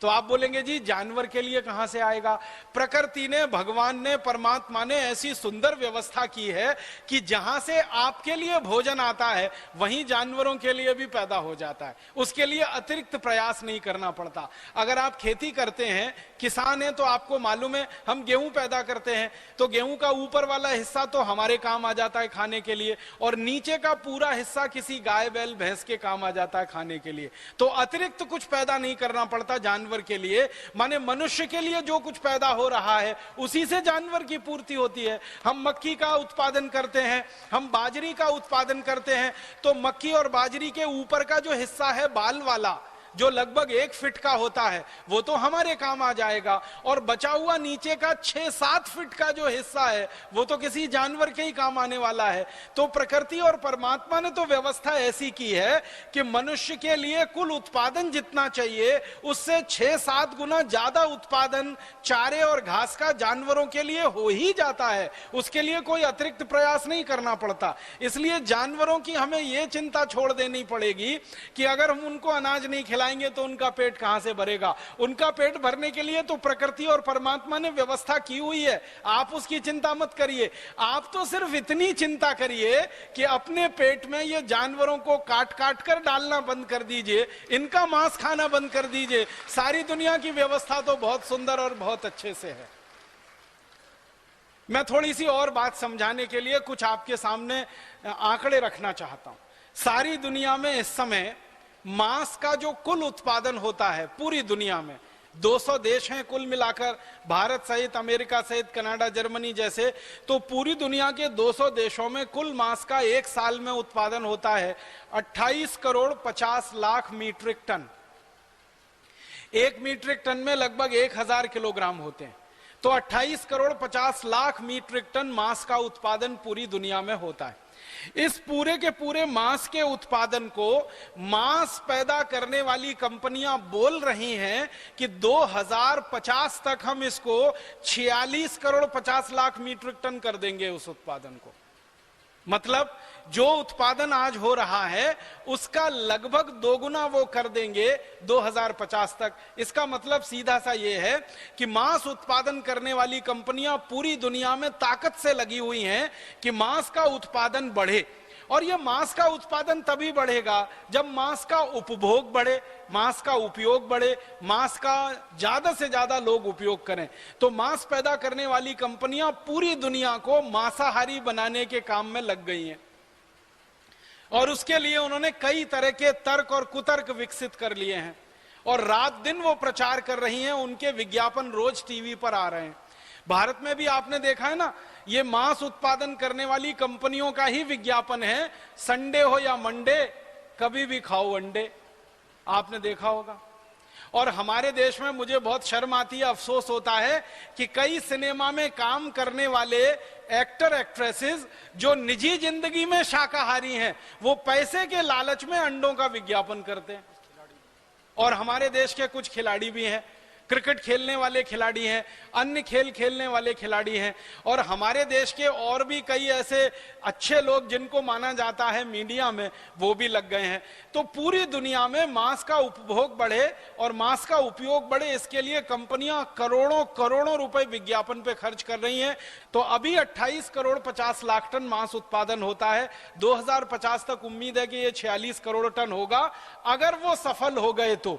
तो आप बोलेंगे जी जानवर के लिए कहां से आएगा? प्रकृति ने, भगवान ने, परमात्मा ने ऐसी सुंदर व्यवस्था की है कि जहां से आपके लिए भोजन आता है वहीं जानवरों के लिए भी पैदा हो जाता है। उसके लिए अतिरिक्त प्रयास नहीं करना पड़ता। अगर आप खेती करते हैं, किसान हैं, तो आपको मालूम है हम गेहूं पैदा करते हैं तो गेहूं का ऊपर वाला हिस्सा तो हमारे काम आ जाता है खाने के लिए और नीचे का पूरा हिस्सा किसी गाय बैल भैंस के काम आ जाता है खाने के लिए। तो अतिरिक्त कुछ पैदा नहीं करना पड़ता जानवर के लिए। माने मनुष्य के लिए जो कुछ पैदा हो रहा है उसी से जानवर की पूर्ति होती है। हम मक्की का उत्पादन करते हैं, हम बाजरी का उत्पादन करते हैं, तो मक्की और बाजरी के ऊपर का जो हिस्सा है बाल वाला, जो लगभग 1 फीट का होता है, वो तो हमारे काम आ जाएगा और बचा हुआ नीचे का 6-7 फीट का जो हिस्सा है वो तो किसी जानवर के ही काम आने वाला है। तो प्रकृति और परमात्मा ने तो व्यवस्था ऐसी की है कि मनुष्य के लिए कुल उत्पादन जितना चाहिए उससे 6-7 गुना ज्यादा उत्पादन चारे और घास का जानवरों के लिए हो ही जाता है। उसके लिए कोई अतिरिक्त प्रयास नहीं करना पड़ता। इसलिए जानवरों की हमें यह चिंता छोड़ देनी पड़ेगी कि अगर हम उनको अनाज नहीं खिलाएंगे तो उनका पेट कहां से भरेगा। उनका पेट भरने के लिए तो प्रकृति और परमात्मा ने व्यवस्था की हुई है, आप उसकी चिंता मत करिए। आप तो सिर्फ इतनी चिंता करिए कि अपने पेट में ये जानवरों को काट काट कर डालना बंद कर दीजिए, इनका मांस खाना बंद कर दीजिए। सारी दुनिया की व्यवस्था तो बहुत सुंदर और बहुत अच्छे से है। मैं थोड़ी सी और बात समझाने के लिए कुछ आपके सामने आंकड़े रखना चाहता हूं। सारी दुनिया में इस समय मांस का जो कुल उत्पादन होता है पूरी दुनिया में, 200 देश हैं कुल मिलाकर, भारत सहित, अमेरिका सहित, कनाडा, जर्मनी जैसे, तो पूरी दुनिया के 200 देशों में कुल मांस का एक साल में उत्पादन होता है 28 crore 50 lakh metric ton. 1 metric ton में लगभग 1000 किलोग्राम होते हैं। तो 28 करोड़ 50 लाख मीट्रिक टन मांस का उत्पादन पूरी दुनिया में होता है। इस पूरे के पूरे मांस के उत्पादन को मांस पैदा करने वाली कंपनियां बोल रही हैं कि 2050 तक हम इसको 46 करोड़ 50 लाख मीट्रिक टन कर देंगे उस उत्पादन को। मतलब जो उत्पादन आज हो रहा है उसका लगभग दोगुना वो कर देंगे 2050 तक। इसका मतलब सीधा सा ये है कि मांस उत्पादन करने वाली कंपनियां पूरी दुनिया में ताकत से लगी हुई हैं कि मांस का उत्पादन बढ़े। और ये मांस का उत्पादन तभी बढ़ेगा जब मांस का उपभोग बढ़े, मांस का उपयोग बढ़े, मांस का ज्यादा से ज्यादा लोग उपयोग करें। तो मांस पैदा करने वाली कंपनियां पूरी दुनिया को मांसाहारी बनाने के काम में लग गई हैं और उसके लिए उन्होंने कई तरह के तर्क और कुतर्क विकसित कर लिए हैं और रात दिन वो प्रचार कर रही हैं। उनके विज्ञापन रोज टीवी पर आ रहे हैं। भारत में भी आपने देखा है ना, ये मांस उत्पादन करने वाली कंपनियों का ही विज्ञापन है, संडे हो या मंडे कभी भी खाओ अंडे, आपने देखा होगा। और हमारे देश में मुझे बहुत शर्म आती है, अफसोस होता है कि कई सिनेमा में काम करने वाले एक्टर एक्ट्रेसेस जो निजी जिंदगी में शाकाहारी हैं, वो पैसे के लालच में अंडों का विज्ञापन करते हैं। और हमारे देश के कुछ खिलाड़ी भी हैं, क्रिकेट खेलने वाले खिलाड़ी हैं, अन्य खेल खेलने वाले खिलाड़ी हैं, और हमारे देश के और भी कई ऐसे अच्छे लोग जिनको माना जाता है मीडिया में, वो भी लग गए हैं। तो पूरी दुनिया में मांस का उपभोग बढ़े और मांस का उपयोग बढ़े, इसके लिए कंपनियां करोड़ों करोड़ों रुपए विज्ञापन पे खर्च कर रही हैं। तो अभी 28 करोड़ 50 लाख टन मांस उत्पादन होता है। 2050 तक उम्मीद है कि ये 46 करोड़ टन होगा, अगर वो सफल हो गए तो।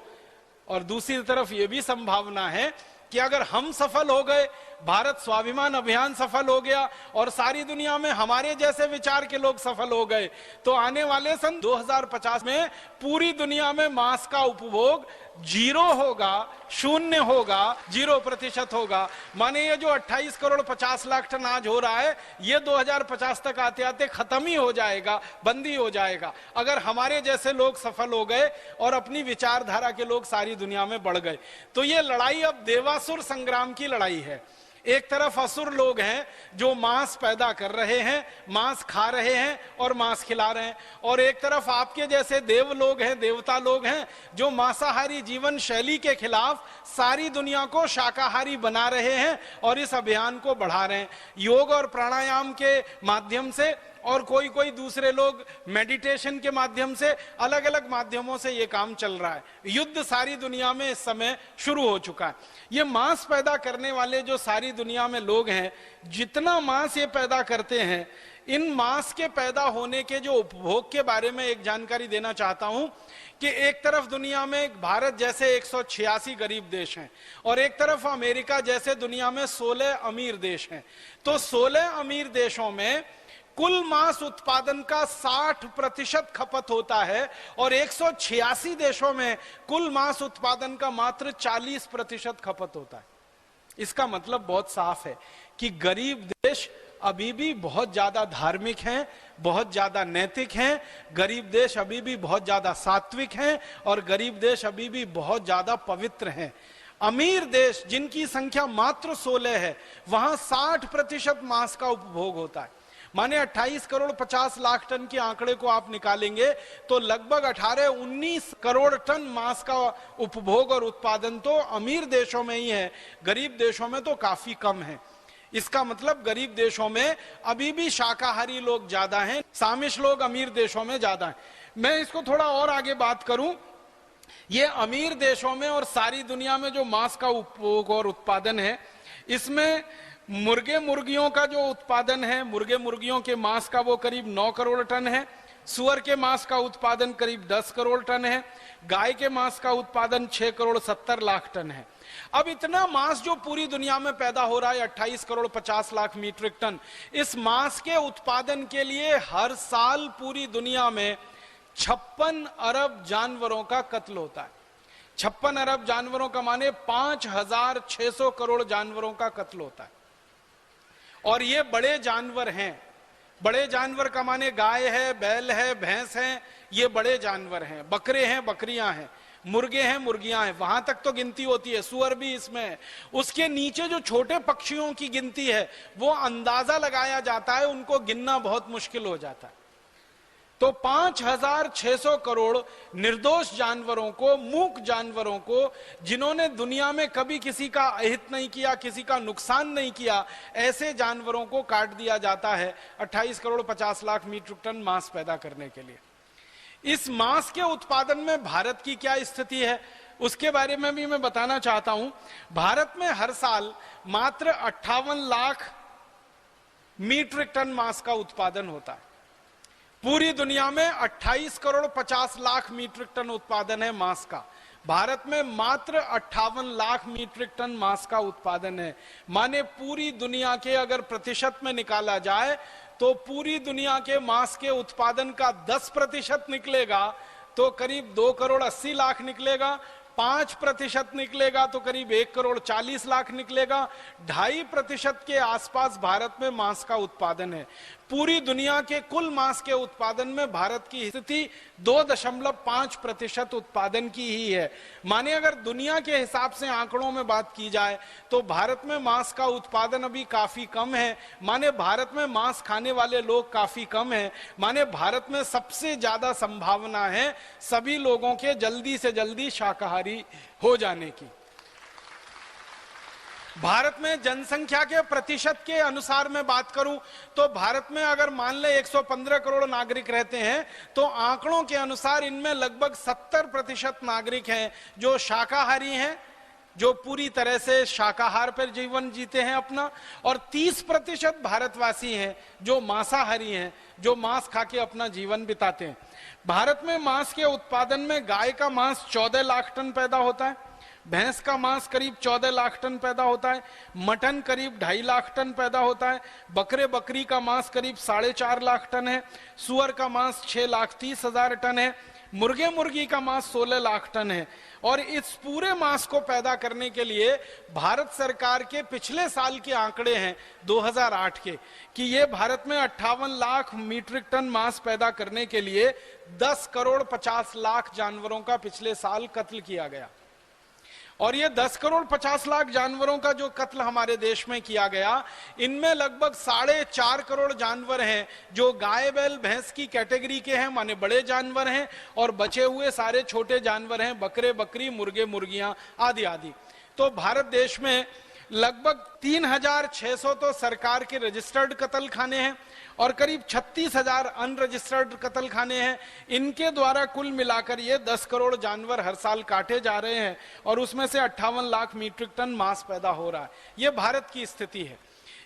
और दूसरी तरफ यह भी संभावना है कि अगर हम सफल हो गए, भारत स्वाभिमान अभियान सफल हो गया और सारी दुनिया में हमारे जैसे विचार के लोग सफल हो गए, तो आने वाले सन 2050 में पूरी दुनिया में मांस का उपभोग 0 होगा, 0 होगा, 0% होगा। माने ये जो 28 करोड़ 50 लाख टन आज हो रहा है, ये 2050 तक आते आते खत्म ही हो जाएगा, बंदी हो जाएगा, अगर हमारे जैसे लोग सफल हो गए और अपनी विचारधारा के लोग सारी दुनिया में बढ़ गए। तो ये लड़ाई अब देवासुर संग्राम की लड़ाई है। एक तरफ असुर लोग हैं जो मांस पैदा कर रहे हैं, मांस खा रहे हैं और मांस खिला रहे हैं, और एक तरफ आपके जैसे देव लोग हैं, देवता लोग हैं, जो मांसाहारी जीवन शैली के खिलाफ सारी दुनिया को शाकाहारी बना रहे हैं और इस अभियान को बढ़ा रहे हैं योग और प्राणायाम के माध्यम से, और कोई कोई दूसरे लोग मेडिटेशन के माध्यम से, अलग अलग माध्यमों से ये काम चल रहा है। युद्ध सारी दुनिया में इस समय शुरू हो चुका है। ये मांस पैदा करने वाले जो सारी दुनिया में लोग हैं, जितना मांस ये पैदा करते हैं, इन मांस के पैदा होने के जो उपभोग के बारे में एक जानकारी देना चाहता हूं कि एक तरफ दुनिया में भारत जैसे 186 गरीब देश हैं और एक तरफ अमेरिका जैसे दुनिया में 16 अमीर देश हैं। तो 16 अमीर देशों में कुल मांस उत्पादन का 60% खपत होता है और 186 देशों में कुल मांस उत्पादन का मात्र 40% खपत होता है। इसका मतलब बहुत साफ है कि गरीब देश अभी भी बहुत ज्यादा धार्मिक हैं, बहुत ज्यादा नैतिक हैं, गरीब देश अभी भी बहुत ज्यादा सात्विक हैं और गरीब देश अभी भी बहुत ज्यादा पवित्र हैं। अमीर देश जिनकी संख्या मात्र 16 है, वहां 60% मांस का उपभोग होता है। माने 28 करोड़ 50 लाख टन के आंकड़े को आप निकालेंगे तो लगभग 18-19 करोड़ टन मांस का उपभोग और उत्पादन तो अमीर देशों में ही है, गरीब देशों में तो काफी कम है। इसका मतलब गरीब देशों में अभी भी शाकाहारी लोग ज्यादा हैं, सामिश लोग अमीर देशों में ज्यादा हैं। मैं इसको थोड़ा और आगे बात करूं, ये अमीर देशों में और सारी दुनिया में जो मांस का उपभोग और उत्पादन है, इसमें मुर्गे मुर्गियों का जो उत्पादन है, मुर्गे मुर्गियों के मांस का वो करीब 9 करोड़ टन है, सुअर के मांस का उत्पादन करीब 10 करोड़ टन है, गाय के मांस का उत्पादन 6 करोड़ 70 लाख टन है। अब इतना मांस जो पूरी दुनिया में पैदा हो रहा है, 28 करोड़ 50 लाख मीट्रिक टन, इस मांस के उत्पादन के लिए हर साल पूरी दुनिया में 56 अरब जानवरों का कत्ल होता है। 56 अरब जानवरों का माने 5600 करोड़ जानवरों का कत्ल होता है। और ये बड़े जानवर हैं, बड़े जानवर का माने गाय है, बैल है, भैंस है, ये बड़े जानवर हैं, बकरे हैं, बकरियां हैं, मुर्गे हैं, मुर्गियां हैं, वहां तक तो गिनती होती है, सुअर भी इसमें है। उसके नीचे जो छोटे पक्षियों की गिनती है वो अंदाजा लगाया जाता है, उनको गिनना बहुत मुश्किल हो जाता है। तो 5,600 करोड़ निर्दोष जानवरों को, मूक जानवरों को, जिन्होंने दुनिया में कभी किसी का अहित नहीं किया, किसी का नुकसान नहीं किया, ऐसे जानवरों को काट दिया जाता है 28 करोड़ 50 लाख मीट्रिक टन मांस पैदा करने के लिए। इस मांस के उत्पादन में भारत की क्या स्थिति है उसके बारे में भी मैं बताना चाहता हूं। भारत में हर साल मात्र 58 लाख मीट्रिक टन मांस का उत्पादन होता है। पूरी दुनिया में 28 करोड़ 50 लाख मीट्रिक टन उत्पादन है मांस का। भारत में मात्र 58 लाख मीट्रिक टन मांस का उत्पादन है। माने पूरी दुनिया के अगर प्रतिशत में निकाला जाए तो पूरी दुनिया के मांस के उत्पादन का 10% निकलेगा तो करीब 2 करोड़ 80 लाख निकलेगा, 5% निकलेगा तो करीब 1 करोड़ 40 लाख निकलेगा। 2.5% के आसपास भारत में मांस का उत्पादन है। पूरी दुनिया के कुल मांस के उत्पादन में भारत की स्थिति 2.5% उत्पादन की ही है। माने अगर दुनिया के हिसाब से आंकड़ों में बात की जाए तो भारत में मांस का उत्पादन अभी काफी कम है। माने भारत में मांस खाने वाले लोग काफी कम हैं। माने भारत में सबसे ज्यादा संभावना है सभी लोगों के जल्दी से जल्दी शाकाहारी हो जाने की। भारत में जनसंख्या के प्रतिशत के अनुसार मैं बात करूं तो भारत में अगर मान ले 115 करोड़ नागरिक रहते हैं तो आंकड़ों के अनुसार इनमें लगभग 70% नागरिक हैं जो शाकाहारी हैं, जो पूरी तरह से शाकाहार पर जीवन जीते हैं अपना, और 30% भारतवासी हैं जो मांसाहारी हैं, जो मांस खा के अपना जीवन बिताते हैं। भारत में मांस के उत्पादन में गाय का मांस 14 लाख टन पैदा होता है, भैंस का मांस करीब 14 लाख टन पैदा होता है, मटन करीब 2.5 लाख टन पैदा होता है, बकरे बकरी का मांस करीब 4.5 लाख टन है, सुअर का मांस 6,30,000 टन है, मुर्गे मुर्गी का मांस 16 लाख टन है। और इस पूरे मांस को पैदा करने के लिए भारत सरकार के पिछले साल के आंकड़े हैं 2008 के कि ये भारत में 58 लाख मीट्रिक टन मांस पैदा करने के लिए 10 करोड़ 50 लाख जानवरों का पिछले साल कत्ल किया गया। और ये 10 करोड़ 50 लाख जानवरों का जो कत्ल हमारे देश में किया गया, इनमें लगभग 4.5 करोड़ जानवर हैं जो गाय बैल भैंस की कैटेगरी के हैं, माने बड़े जानवर हैं, और बचे हुए सारे छोटे जानवर हैं, बकरे बकरी मुर्गे मुर्गियां आदि आदि। तो भारत देश में लगभग 3,600 तो सरकार के रजिस्टर्ड कत्ल खाने हैं और करीब 36,000 अनरजिस्टर्ड कत्ल खाने हैं। इनके द्वारा कुल मिलाकर ये 10 करोड़ जानवर हर साल काटे जा रहे हैं और उसमें से 58 लाख मीट्रिक टन मांस पैदा हो रहा है। ये भारत की स्थिति है।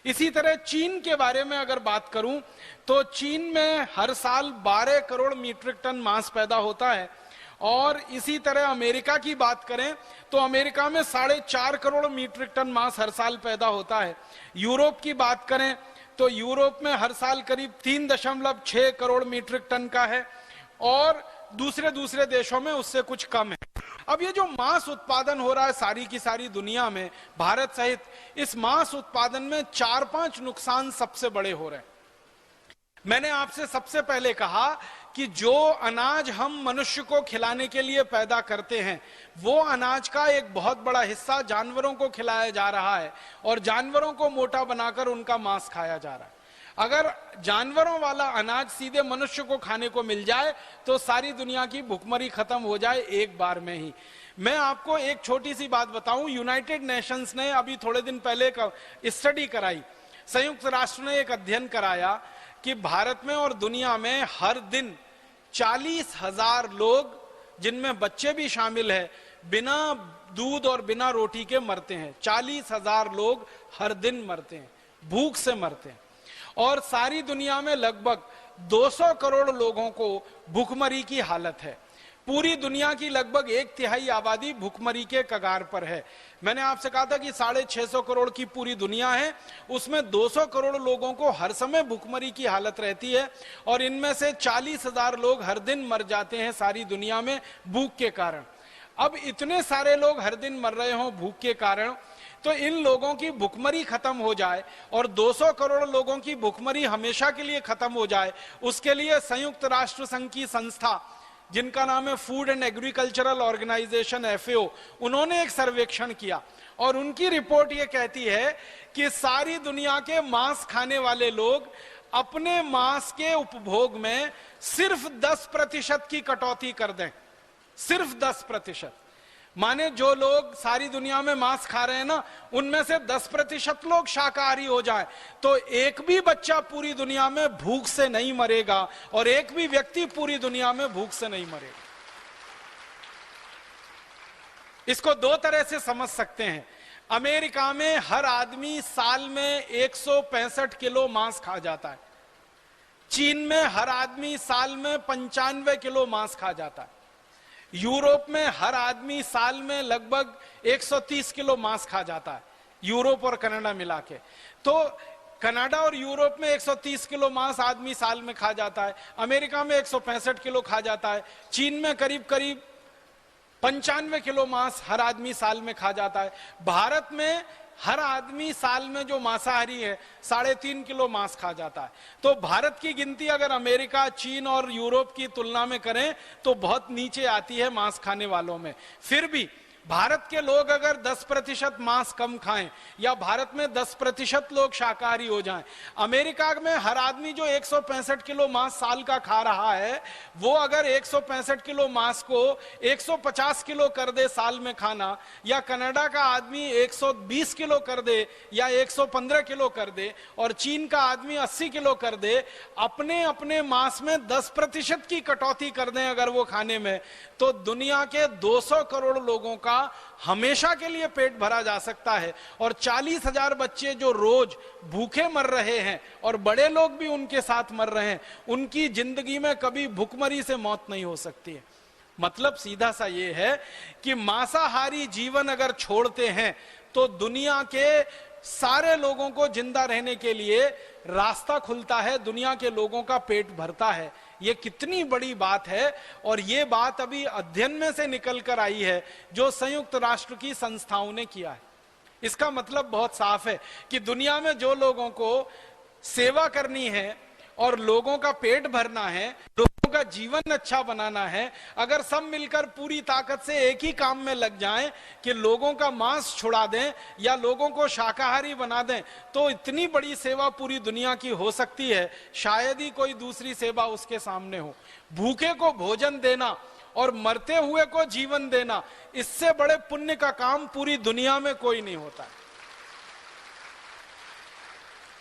इसी तरह चीन के बारे में अगर बात करूं तो चीन में हर साल 12 करोड़ मीट्रिक टन मांस पैदा होता है। और इसी तरह अमेरिका की बात करें तो अमेरिका में 4.5 करोड़ मीट्रिक टन मांस हर साल पैदा होता है। यूरोप की बात करें तो यूरोप में हर साल करीब 3.6 करोड़ मीट्रिक टन का है और दूसरे देशों में उससे कुछ कम है। अब ये जो मांस उत्पादन हो रहा है सारी की सारी दुनिया में, भारत सहित, इस मांस उत्पादन में 4-5 नुकसान सबसे बड़े हो रहे हैं। मैंने आपसे सबसे पहले कहा कि जो अनाज हम मनुष्य को खिलाने के लिए पैदा करते हैं वो अनाज का एक बहुत बड़ा हिस्सा जानवरों को खिलाया जा रहा है और जानवरों को मोटा बनाकर उनका मांस खाया जा रहा है। अगर जानवरों वाला अनाज सीधे मनुष्य को खाने को मिल जाए तो सारी दुनिया की भुखमरी खत्म हो जाए एक बार में ही। मैं आपको एक छोटी सी बात बताऊं, यूनाइटेड नेशंस ने अभी थोड़े दिन पहले स्टडी कराई, संयुक्त राष्ट्र ने एक अध्ययन कराया कि भारत में और दुनिया में हर दिन 40,000 लोग, जिनमें बच्चे भी शामिल हैं, बिना दूध और बिना रोटी के मरते हैं। 40,000 लोग हर दिन मरते हैं, भूख से मरते हैं। और सारी दुनिया में लगभग 200 करोड़ लोगों को भूखमरी की हालत है। पूरी दुनिया की लगभग 1/3 आबादी भूखमरी के कगार पर है। मैंने आपसे कहा था कि 650 करोड़ की पूरी दुनिया है, उसमें 200 करोड़ लोगों को हर समय भूखमरी की हालत रहती है और इनमें से 40,000 लोग हर दिन मर जाते हैं सारी दुनिया में भूख के कारण। अब इतने सारे लोग हर दिन मर रहे हों भूख के कारण, तो इन लोगों की भूखमरी खत्म हो जाए और 200 करोड़ लोगों की भूखमरी हमेशा के लिए खत्म हो जाए, उसके लिए संयुक्त राष्ट्र संघ की संस्था जिनका नाम है food and agricultural organisation FAO, उन्होंने एक सर्वेक्षण किया और उनकी रिपोर्ट ये कहती है कि सारी दुनिया के मांस खाने वाले लोग अपने मांस के उपभोग में सिर्फ 10% की कटौती कर दें, सिर्फ 10%। माने जो लोग सारी दुनिया में मांस खा रहे हैं ना, उनमें से 10% लोग शाकाहारी हो जाएं, तो एक भी बच्चा पूरी दुनिया में भूख से नहीं मरेगा और एक भी व्यक्ति पूरी दुनिया में भूख से नहीं मरेगा। इसको दो तरह से समझ सकते हैं। अमेरिका में हर आदमी साल में 165 किलो मांस खा जाता है। चीन में हर आदमी साल में 95 किलो मांस खा जाता है। यूरोप में हर आदमी साल में लगभग 130 किलो मांस खा जाता है, यूरोप और कनाडा मिला के। तो कनाडा और यूरोप में 130 किलो मांस आदमी साल में खा जाता है, अमेरिका में 165 किलो खा जाता है, चीन में करीब करीब 95 किलो मांस हर आदमी साल में खा जाता है। भारत में हर आदमी साल में जो मांसाहारी है 3.5 किलो मांस खा जाता है। तो भारत की गिनती अगर अमेरिका, चीन और यूरोप की तुलना में करें तो बहुत नीचे आती है मांस खाने वालों में। फिर भी भारत के लोग अगर 10% मांस कम खाएं या भारत में 10% लोग शाकाहारी हो जाएं, अमेरिका में हर आदमी जो 165 किलो मांस साल का खा रहा है, वो अगर 165 किलो मांस को 150 किलो कर दे साल में खाना, या कनाडा का आदमी 120 किलो कर दे या 115 किलो कर दे और चीन का आदमी 80 किलो कर दे, अपने अपने मांस में 10% की कटौती कर दें अगर वो खाने में, तो दुनिया के 200 करोड़ लोगों का हमेशा के लिए पेट भरा जा सकता है। और 40,000 बच्चे जो रोज भूखे मर रहे हैं और बड़े लोग भी उनके साथ मर रहे हैं, उनकी जिंदगी में कभी भूखमरी से मौत नहीं हो सकती है। मतलब सीधा सा ये है कि मांसाहारी जीवन अगर छोड़ते हैं तो दुनिया के सारे लोगों को जिंदा रहने के लिए रास्ता खुलता है, दुनिया के लोगों का पेट भरता है। ये कितनी बड़ी बात है। और ये बात अभी अध्ययन में से निकल कर आई है जो संयुक्त राष्ट्र की संस्थाओं ने किया है। इसका मतलब बहुत साफ है कि दुनिया में जो लोगों को सेवा करनी है और लोगों का पेट भरना है, लोगों का जीवन अच्छा बनाना है, अगर सब मिलकर पूरी ताकत से एक ही काम में लग जाएं कि लोगों का मांस छुड़ा दें या लोगों को शाकाहारी बना दें, तो इतनी बड़ी सेवा पूरी दुनिया की हो सकती है, शायद ही कोई दूसरी सेवा उसके सामने हो। भूखे को भोजन देना और मरते हुए को जीवन देना, इससे बड़े पुण्य का काम पूरी दुनिया में कोई नहीं होता।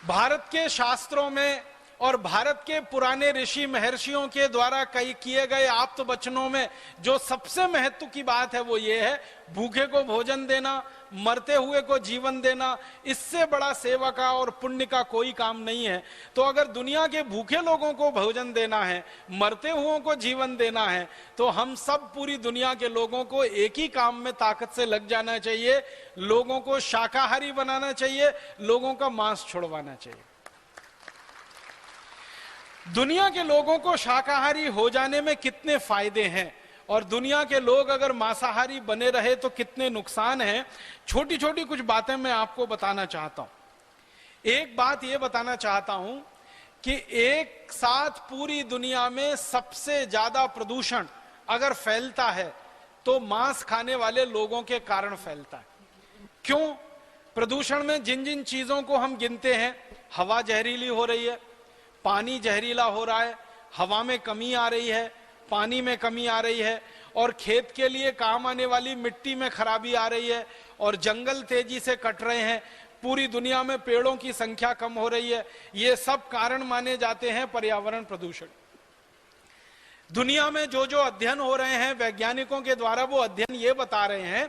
भारत के शास्त्रों में और भारत के पुराने ऋषि महर्षियों के द्वारा कई किए गए आप्त वचनों में जो सबसे महत्व की बात है वो ये है, भूखे को भोजन देना, मरते हुए को जीवन देना, इससे बड़ा सेवा का और पुण्य का कोई काम नहीं है। तो अगर दुनिया के भूखे लोगों को भोजन देना है, मरते हुओं को जीवन देना है, तो हम सब पूरी दुनिया के लोगों को एक ही काम में ताकत से लग जाना चाहिए, लोगों को शाकाहारी बनाना चाहिए, लोगों का मांस छुड़वाना चाहिए। दुनिया के लोगों को शाकाहारी हो जाने में कितने फायदे हैं और दुनिया के लोग अगर मांसाहारी बने रहे तो कितने नुकसान हैं, छोटी छोटी कुछ बातें मैं आपको बताना चाहता हूं। एक बात यह बताना चाहता हूं कि एक साथ पूरी दुनिया में सबसे ज्यादा प्रदूषण अगर फैलता है तो मांस खाने वाले लोगों के कारण फैलता है। क्यों? प्रदूषण में जिन जिन चीजों को हम गिनते हैं, हवा जहरीली हो रही है, पानी जहरीला हो रहा है, हवा में कमी आ रही है, पानी में कमी आ रही है, और खेत के लिए काम आने वाली मिट्टी में खराबी आ रही है, और जंगल तेजी से कट रहे हैं, पूरी दुनिया में पेड़ों की संख्या कम हो रही है। ये सब कारण माने जाते हैं पर्यावरण प्रदूषण। दुनिया में जो जो अध्ययन हो रहे हैं वैज्ञानिकों के द्वारा, वो अध्ययन ये बता रहे हैं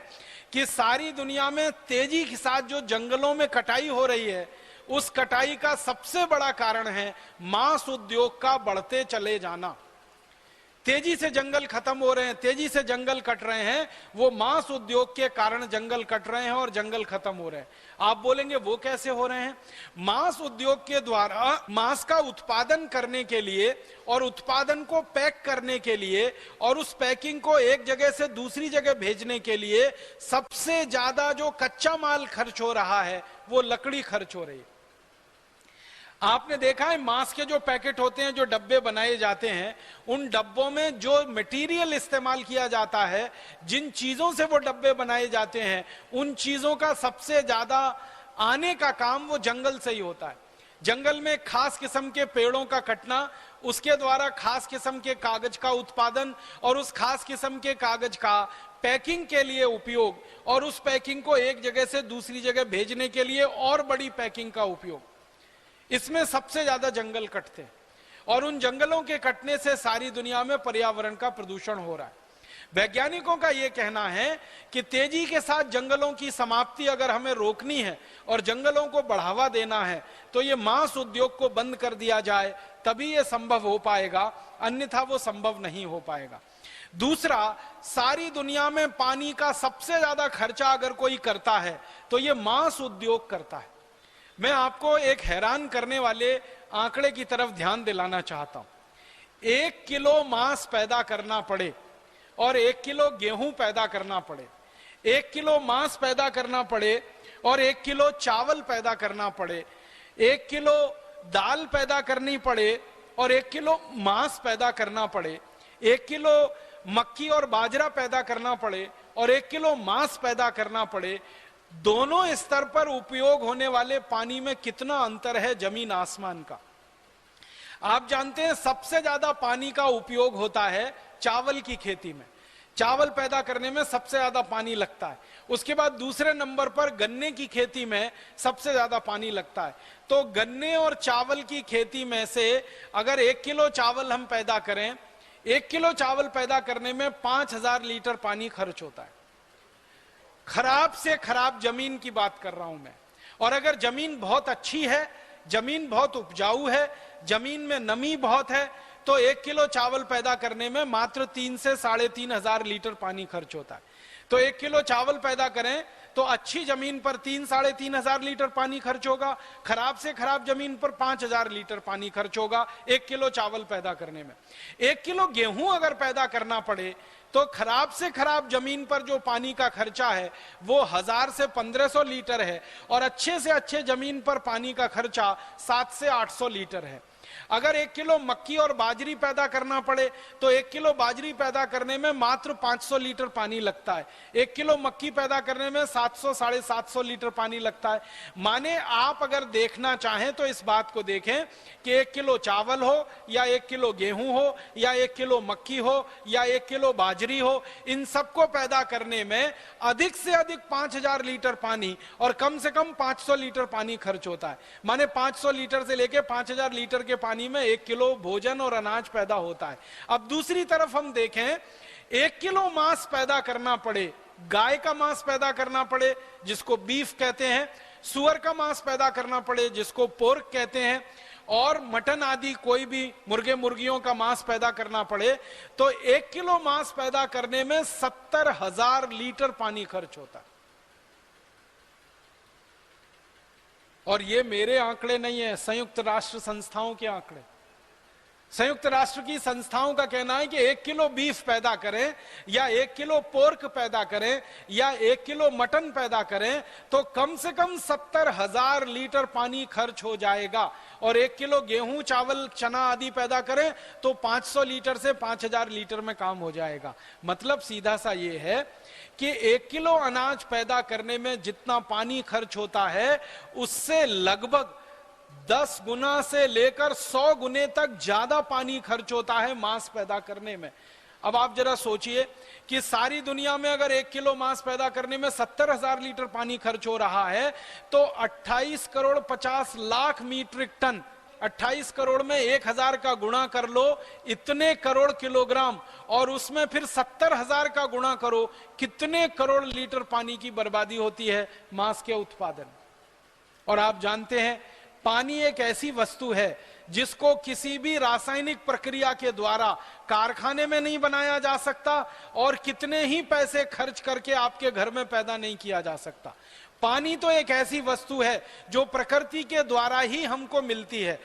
कि सारी दुनिया में तेजी के साथ जो जंगलों में कटाई हो रही है, उस कटाई का सबसे बड़ा कारण है मांस उद्योग का बढ़ते चले जाना। तेजी से जंगल खत्म हो रहे हैं, तेजी से जंगल कट रहे हैं, वो मांस उद्योग के कारण जंगल कट रहे हैं और जंगल खत्म हो रहे हैं। आप बोलेंगे वो कैसे हो रहे हैं? मांस उद्योग के द्वारा मांस का उत्पादन करने के लिए और उत्पादन को पैक करने के लिए और उस पैकिंग को एक जगह से दूसरी जगह भेजने के लिए सबसे ज्यादा जो कच्चा माल खर्च हो रहा है वो लकड़ी खर्च हो रही है। आपने देखा है मांस के जो पैकेट होते हैं, जो डब्बे बनाए जाते हैं, उन डब्बों में जो मटेरियल इस्तेमाल किया जाता है, जिन चीजों से वो डब्बे बनाए जाते हैं, उन चीजों का सबसे ज्यादा आने का काम वो जंगल से ही होता है। जंगल में खास किस्म के पेड़ों का कटना, उसके द्वारा खास किस्म के कागज का उत्पादन और उस खास किस्म के कागज का पैकिंग के लिए उपयोग और उस पैकिंग को एक जगह से दूसरी जगह भेजने के लिए और बड़ी पैकिंग का उपयोग, इसमें सबसे ज्यादा जंगल कटते हैं और उन जंगलों के कटने से सारी दुनिया में पर्यावरण का प्रदूषण हो रहा है। वैज्ञानिकों का यह कहना है कि तेजी के साथ जंगलों की समाप्ति अगर हमें रोकनी है और जंगलों को बढ़ावा देना है तो ये मांस उद्योग को बंद कर दिया जाए, तभी यह संभव हो पाएगा, अन्यथा वो संभव नहीं हो पाएगा। दूसरा, सारी दुनिया में पानी का सबसे ज्यादा खर्चा अगर कोई करता है तो ये मांस उद्योग करता है। मैं आपको एक हैरान करने वाले आंकड़े की तरफ ध्यान दिलाना चाहता हूं। 1 किलो मांस पैदा करना पड़े और 1 किलो गेहूं पैदा करना पड़े, 1 किलो मांस पैदा करना पड़े और 1 किलो चावल पैदा करना पड़े, 1 किलो दाल पैदा करनी पड़े और 1 किलो मांस पैदा करना पड़े, 1 किलो मक्की और बाजरा पैदा करना पड़े और 1 किलो मांस पैदा करना पड़े, दोनों स्तर पर उपयोग होने वाले पानी में कितना अंतर है जमीन आसमान का। आप जानते हैं सबसे ज्यादा पानी का उपयोग होता है चावल की खेती में, चावल पैदा करने में सबसे ज्यादा पानी लगता है। उसके बाद दूसरे नंबर पर गन्ने की खेती में सबसे ज्यादा पानी लगता है। तो गन्ने और चावल की खेती में से अगर 1 किलो चावल हम पैदा करें, 1 किलो चावल पैदा करने में 5000 लीटर पानी खर्च होता है। खराब से खराब जमीन की बात कर रहा हूं मैं। और अगर जमीन बहुत अच्छी है, जमीन बहुत उपजाऊ है, जमीन में नमी बहुत है, तो 1 किलो चावल पैदा करने में मात्र 3 से 3500 लीटर पानी खर्च होता है। तो 1 किलो चावल पैदा करें तो अच्छी जमीन पर 3-3500 लीटर पानी खर्च होगा, खराब से खराब जमीन पर 5000 लीटर पानी खर्च होगा 1 किलो चावल पैदा करने में। 1 किलो गेहूं अगर पैदा करना पड़े तो खराब से खराब जमीन पर जो पानी का खर्चा है वो 1000 से 1500 लीटर है और अच्छे से अच्छे जमीन पर पानी का खर्चा 7 से 800 लीटर है। अगर 1 किलो मक्की और बाजरी पैदा करना पड़े तो 1 किलो बाजरी पैदा करने में मात्र 500 लीटर पानी लगता है, 1 किलो मक्की पैदा करने में 700-750 लीटर पानी लगता है। माने आप अगर देखना चाहें तो इस बात को देखें कि 1 किलो चावल हो या 1 किलो गेहूं हो या 1 किलो मक्की हो या 1 किलो बाजरी हो, इन सबको पैदा करने में अधिक से अधिक 5000 लीटर पानी और कम से कम 500 लीटर पानी खर्च होता है। माने 500 लीटर से लेके 5000 लीटर के पानी में 1 किलो भोजन और अनाज पैदा होता है। अब दूसरी तरफ हम देखें, 1 किलो मांस पैदा करना पड़े, गाय का मांस पैदा करना पड़े जिसको बीफ कहते हैं, सुअर का मांस पैदा करना पड़े जिसको पोर्क कहते हैं, और मटन आदि कोई भी मुर्गे मुर्गियों का मांस पैदा करना पड़े तो 1 किलो मांस पैदा करने में 70,000 लीटर पानी खर्च होता है। और ये मेरे आंकड़े नहीं है, संयुक्त राष्ट्र संस्थाओं के आंकड़े। संयुक्त राष्ट्र की संस्थाओं का कहना है कि 1 किलो बीफ पैदा करें या 1 किलो पोर्क पैदा करें या 1 किलो मटन पैदा करें तो कम से कम 70,000 लीटर पानी खर्च हो जाएगा। और 1 किलो गेहूं, चावल, चना आदि पैदा करें तो 500 लीटर से 5000 लीटर में काम हो जाएगा। मतलब सीधा सा ये है कि 1 किलो अनाज पैदा करने में जितना पानी खर्च होता है उससे लगभग 10 गुना से लेकर 100 गुने तक ज्यादा पानी खर्च होता है मांस पैदा करने में। अब आप जरा सोचिए कि सारी दुनिया में अगर 1 किलो मांस पैदा करने में 70,000 लीटर पानी खर्च हो रहा है तो 28 करोड़ 50 लाख मीट्रिक टन, 28 करोड़ में 1000 का गुणा कर लो, इतने करोड़ किलोग्राम, और उसमें फिर 70,000 का गुणा करो, कितने करोड़ लीटर पानी की बर्बादी होती है मांस के उत्पादन। और आप जानते हैं पानी एक ऐसी वस्तु है जिसको किसी भी रासायनिक प्रक्रिया के द्वारा कारखाने में नहीं बनाया जा सकता और कितने ही पैसे खर्च करके आपके घर में पैदा नहीं किया जा सकता। पानी तो एक ऐसी वस्तु है जो प्रकृति के द्वारा ही हमको मिलती है।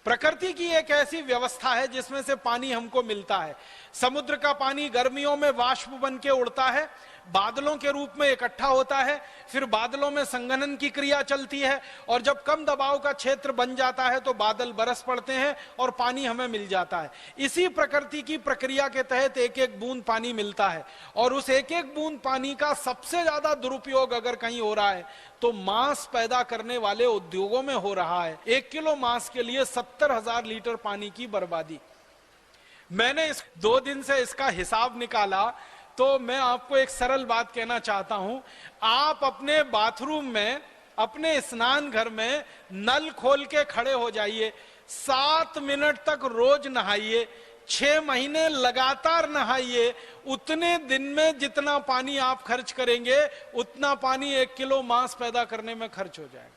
प्रकृति की एक ऐसी व्यवस्था है जिसमें से पानी हमको मिलता है। समुद्र का पानी गर्मियों में वाष्प बन के उड़ता है, बादलों के रूप में इकट्ठा होता है, फिर बादलों में संघनन की क्रिया चलती है, और जब कम दबाव का क्षेत्र बन जाता है तो बादल बरस पड़ते हैं और पानी हमें मिल जाता है। इसी प्रकृति की प्रक्रिया के तहत एक एक बूंद पानी मिलता है, और उस एक एक बूंद पानी का सबसे ज्यादा दुरुपयोग अगर कहीं हो रहा है तो मांस पैदा करने वाले उद्योगों में हो रहा है। 1 किलो मांस के लिए 70,000 लीटर पानी की बर्बादी। मैंने इस 2 दिन से इसका हिसाब निकाला, तो मैं आपको एक सरल बात कहना चाहता हूं। आप अपने बाथरूम में, अपने स्नान घर में नल खोल के खड़े हो जाइए, 7 मिनट तक रोज नहाइए, 6 महीने लगातार नहाइए, उतने दिन में जितना पानी आप खर्च करेंगे उतना पानी 1 किलो मांस पैदा करने में खर्च हो जाएगा।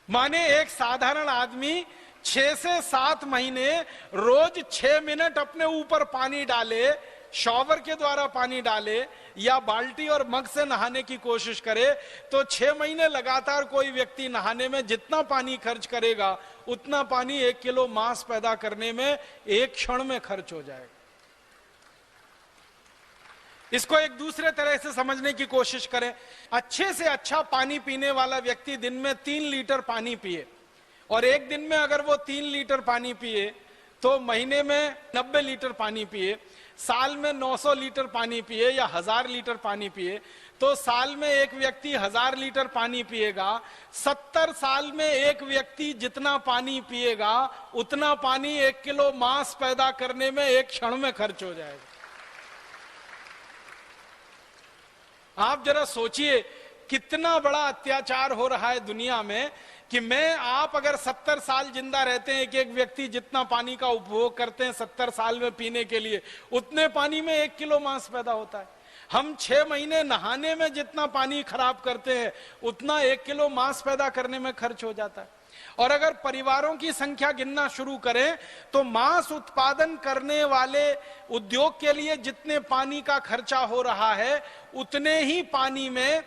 माने एक साधारण आदमी 6 से 7 महीने रोज 6 मिनट अपने ऊपर पानी डाले, शॉवर के द्वारा पानी डाले या बाल्टी और मग से नहाने की कोशिश करे, तो 6 महीने लगातार कोई व्यक्ति नहाने में जितना पानी खर्च करेगा उतना पानी 1 किलो मांस पैदा करने में एक क्षण में खर्च हो जाएगा। इसको एक दूसरे तरह से समझने की कोशिश करें। अच्छे से अच्छा पानी पीने वाला व्यक्ति दिन में 3 लीटर पानी पिए, और एक दिन में अगर वो 3 लीटर पानी पिए तो महीने में 90 लीटर पानी पिए, साल में 900 लीटर पानी पिए या 1000 लीटर पानी पिए, तो साल में एक व्यक्ति 1000 लीटर पानी पिएगा। 70 साल में एक व्यक्ति जितना पानी पिएगा उतना पानी 1 किलो मांस पैदा करने में एक क्षण में खर्च हो जाएगा। आप जरा सोचिए कितना बड़ा अत्याचार हो रहा है दुनिया में कि आप अगर 70 साल जिंदा रहते हैं, एक व्यक्ति जितना पानी का उपभोग करते हैं 70 साल में पीने के लिए, उतने पानी में 1 किलो मांस पैदा होता है। हम 6 महीने नहाने में जितना पानी खराब करते हैं उतना 1 किलो मांस पैदा करने में खर्च हो जाता है। और अगर परिवारों की संख्या गिनना शुरू करें तो मांस उत्पादन करने वाले उद्योग के लिए जितने पानी का खर्चा हो रहा है उतने ही पानी में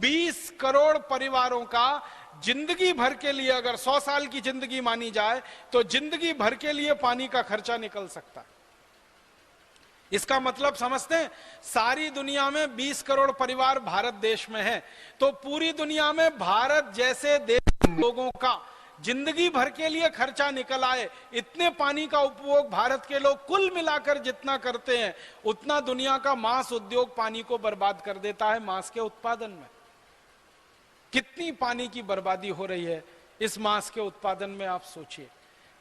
20 करोड़ परिवारों का जिंदगी भर के लिए, अगर 100 साल की जिंदगी मानी जाए तो जिंदगी भर के लिए पानी का खर्चा निकल सकता है। इसका मतलब समझते हैं, सारी दुनिया में 20 करोड़ परिवार भारत देश में है, तो पूरी दुनिया में भारत जैसे देश लोगों का जिंदगी भर के लिए खर्चा निकल आए, इतने पानी का उपभोग भारत के लोग कुल मिलाकर जितना करते हैं उतना दुनिया का मांस उद्योग पानी को बर्बाद कर देता है। मांस के उत्पादन में कितनी पानी की बर्बादी हो रही है इस मांस के उत्पादन में, आप सोचिए।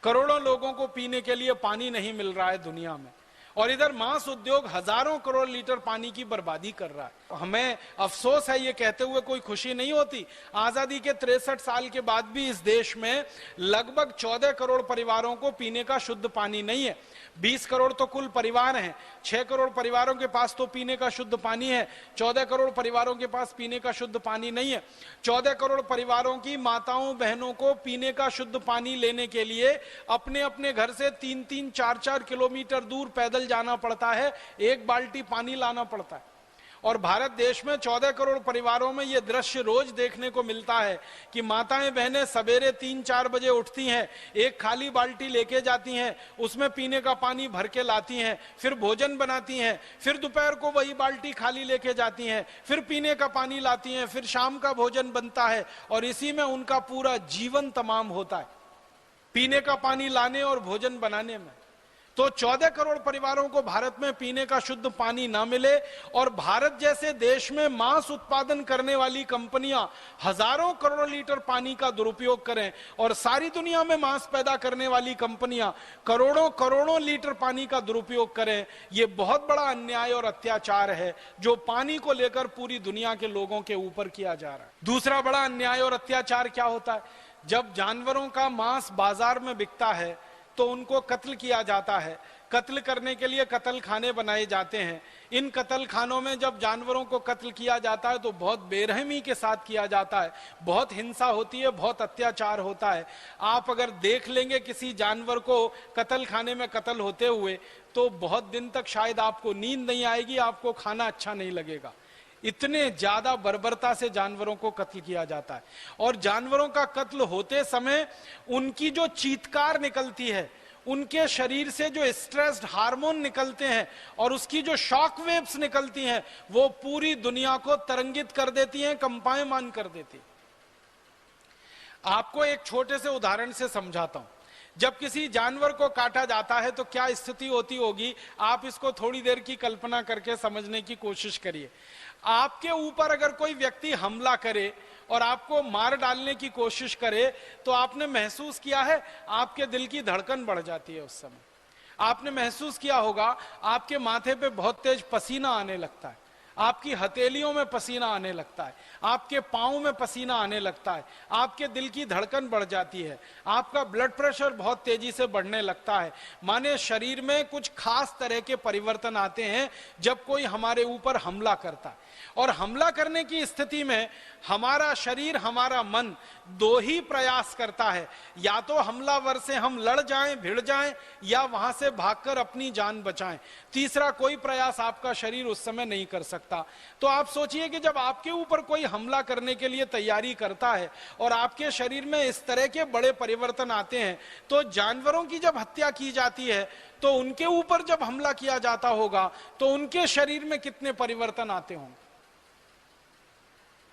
करोड़ों लोगों को पीने के लिए पानी नहीं मिल रहा है दुनिया में, और इधर मांस उद्योग हजारों करोड़ लीटर पानी की बर्बादी कर रहा है। हमें अफसोस है, ये कहते हुए कोई खुशी नहीं होती, आजादी के 63 साल के बाद भी इस देश में लगभग 14 करोड़ परिवारों को पीने का शुद्ध पानी नहीं है। 20 करोड़ तो कुल परिवार हैं, 6 करोड़ परिवारों के पास तो पीने का शुद्ध पानी है, 14 करोड़ परिवारों के पास पीने का शुद्ध पानी नहीं है। 14 करोड़ परिवारों की माताओं बहनों को पीने का शुद्ध पानी लेने के लिए अपने अपने घर से 3-3, 4-4 किलोमीटर दूर पैदल जाना पड़ता है, 1 बाल्टी पानी लाना पड़ता है। और भारत देश में 14 करोड़ परिवारों में यह दृश्य रोज देखने को मिलता है कि माताएं बहनें सवेरे 3-4 बजे उठती हैं, एक खाली बाल्टी लेके जाती हैं, उसमें पीने का पानी भर के लाती हैं, फिर भोजन बनाती हैं, फिर दोपहर को वही बाल्टी खाली लेके जाती हैं, फिर पीने का पानी लाती हैं, फिर शाम का भोजन बनता है, और इसी में उनका पूरा जीवन तमाम होता है, पीने का पानी लाने और भोजन बनाने में। तो 14 करोड़ परिवारों को भारत में पीने का शुद्ध पानी ना मिले, और भारत जैसे देश में मांस उत्पादन करने वाली कंपनियां हजारों करोड़ लीटर पानी का दुरुपयोग करें, और सारी दुनिया में मांस पैदा करने वाली कंपनियां करोड़ों करोड़ों लीटर पानी का दुरुपयोग करें, यह बहुत बड़ा अन्याय और अत्याचार है जो पानी को लेकर पूरी दुनिया के लोगों के ऊपर किया जा रहा है। दूसरा बड़ा अन्याय और अत्याचार क्या होता है, जब जानवरों का मांस बाजार में बिकता है तो उनको कत्ल किया जाता है। कत्ल करने के लिए कत्ल खाने बनाए जाते हैं। इन कत्ल खानों में जब जानवरों को कत्ल किया जाता है तो बहुत बेरहमी के साथ किया जाता है, बहुत हिंसा होती है, बहुत अत्याचार होता है। आप अगर देख लेंगे किसी जानवर को कत्ल खाने में कत्ल होते हुए तो बहुत दिन तक शायद आपको नींद नहीं आएगी, आपको खाना अच्छा नहीं लगेगा। इतने ज्यादा बर्बरता से जानवरों को कत्ल किया जाता है, और जानवरों का कत्ल होते समय उनकी जो चीत्कार निकलती है, उनके शरीर से जो स्ट्रेस्ड हार्मोन निकलते हैं और उसकी जो शॉक वेव्स निकलती हैं वो पूरी दुनिया को तरंगित कर देती हैं, कंपायमान कर देती। आपको एक छोटे से उदाहरण से समझाता हूं। जब किसी जानवर को काटा जाता है तो क्या स्थिति होती होगी, आप इसको थोड़ी देर की कल्पना करके समझने की कोशिश करिए। आपके ऊपर अगर कोई व्यक्ति हमला करे और आपको मार डालने की कोशिश करे तो आपने महसूस किया है आपके दिल की धड़कन बढ़ जाती है। उस समय आपने महसूस किया होगा आपके माथे पे बहुत तेज पसीना आने लगता है, आपकी हथेलियों में पसीना आने लगता है, आपके पांव में पसीना आने लगता है, आपके दिल की धड़कन बढ़ जाती है, आपका ब्लड प्रेशर बहुत तेजी से बढ़ने लगता है। माने शरीर में कुछ खास तरह के परिवर्तन आते हैं जब कोई हमारे ऊपर हमला करता है। और हमला करने की स्थिति में हमारा शरीर, हमारा मन दो ही प्रयास करता है, या तो हमलावर से हम लड़ जाएं, भिड़ जाएं, या वहां से भागकर अपनी जान बचाएं। तीसरा कोई प्रयास आपका शरीर उस समय नहीं कर सकता। तो आप सोचिए कि जब आपके ऊपर कोई हमला करने के लिए तैयारी करता है और आपके शरीर में इस तरह के बड़े परिवर्तन आते हैं, तो जानवरों की जब हत्या की जाती है तो उनके ऊपर जब हमला किया जाता होगा तो उनके शरीर में कितने परिवर्तन आते होंगे।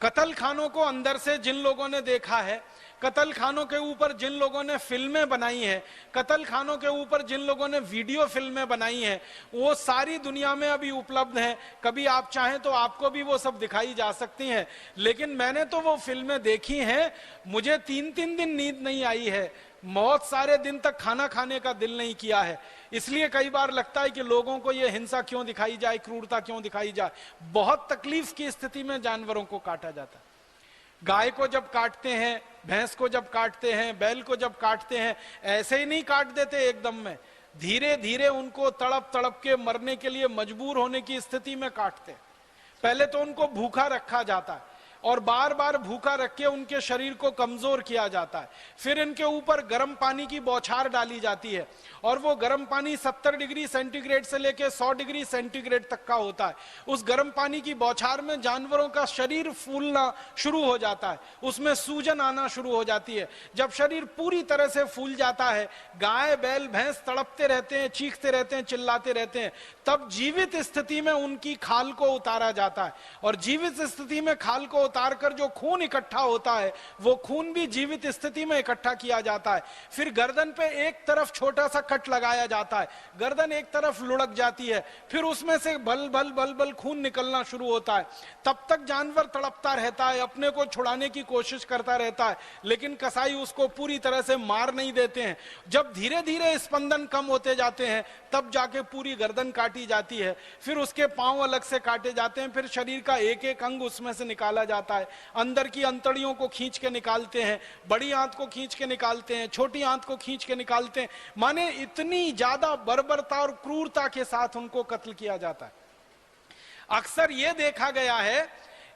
कत्ल खानों को अंदर से जिन लोगों ने देखा है, कत्ल खानों के ऊपर जिन लोगों ने फिल्में बनाई हैं, कत्ल खानों के ऊपर जिन लोगों ने वीडियो फिल्में बनाई हैं, वो सारी दुनिया में अभी उपलब्ध हैं। कभी आप चाहें तो आपको भी वो सब दिखाई जा सकती हैं। लेकिन मैंने तो वो फिल्में देखी हैं, मुझे 3-3 दिन नींद नहीं आई है, बहुत सारे दिन तक खाना खाने का दिल नहीं किया है। इसलिए कई बार लगता है कि लोगों को ये हिंसा क्यों दिखाई जाए, क्रूरता क्यों दिखाई जाए। बहुत तकलीफ की स्थिति में जानवरों को काटा जाता है। गाय को जब काटते हैं, भैंस को जब काटते हैं, बैल को जब काटते हैं, ऐसे ही नहीं काट देते एकदम में, धीरे धीरे उनको तड़प तड़प के मरने के लिए मजबूर होने की स्थिति में काटते हैं। पहले तो उनको भूखा रखा जाता है और बार बार भूखा रख के उनके शरीर को कमजोर किया जाता है। फिर इनके ऊपर गर्म पानी की बौछार डाली जाती है और वो गर्म पानी 70 डिग्री सेंटीग्रेड से लेकर 100 डिग्री सेंटीग्रेड तक का होता है। उस गर्म पानी की बौछार में जानवरों का शरीर फूलना शुरू हो जाता है, उसमें सूजन आना शुरू हो जाती है। जब शरीर पूरी तरह से फूल जाता है, गाय बैल भैंस तड़पते रहते हैं, चीखते रहते हैं, चिल्लाते रहते हैं, तब जीवित स्थिति में उनकी खाल को उतारा जाता है। और जीवित स्थिति में खाल को उतार कर जो खून इकट्ठा होता है वो खून भी जीवित स्थिति में इकट्ठा किया जाता है। फिर गर्दन पे एक तरफ छोटा सा कट लगाया जाता है, गर्दन एक तरफ लुढ़क जाती है, फिर उसमें से बल बल बल बल खून निकलना शुरू होता है। तब तक जानवर तड़पता रहता है, अपने को छुड़ाने की कोशिश करता रहता है, लेकिन कसाई उसको पूरी तरह से मार नहीं देते हैं। जब धीरे धीरे स्पंदन कम होते जाते हैं तब जाके पूरी गर्दन काटी जाती है। फिर उसके पांव अलग से काटे जाते हैं, फिर शरीर का एक एक अंग उसमें से निकाला जाता है। अंदर की अंतड़ियों को खींच के निकालते हैं, बड़ी आंत को खींच के निकालते हैं, छोटी आंत को खींच के निकालते हैं। माने इतनी ज्यादा बर्बरता और क्रूरता के साथ उनको कत्ल किया जाता है। अक्सर यह देखा गया है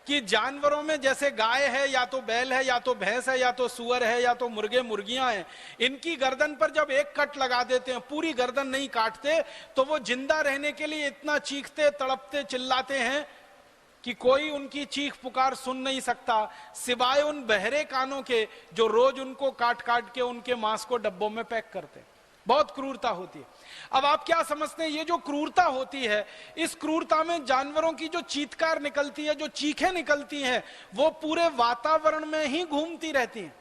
कि जानवरों में जैसे गाय है या तो बैल है या तो भैंस है या तो सुअर है या तो मुर्गे मुर्गियां हैं, इनकी गर्दन पर जब एक कट लगा देते हैं, पूरी गर्दन नहीं काटते, तो वो जिंदा रहने के लिए इतना चीखते तड़पते चिल्लाते हैं कि कोई उनकी चीख पुकार सुन नहीं सकता, सिवाय उन बहरे कानों के जो रोज उनको काट काट के उनके मांस को डब्बों में पैक करते। बहुत क्रूरता होती है। अब आप क्या समझते हैं, ये जो क्रूरता होती है, इस क्रूरता में जानवरों की जो चीत्कार निकलती है, जो चीखें निकलती हैं, वो पूरे वातावरण में ही घूमती रहती हैं।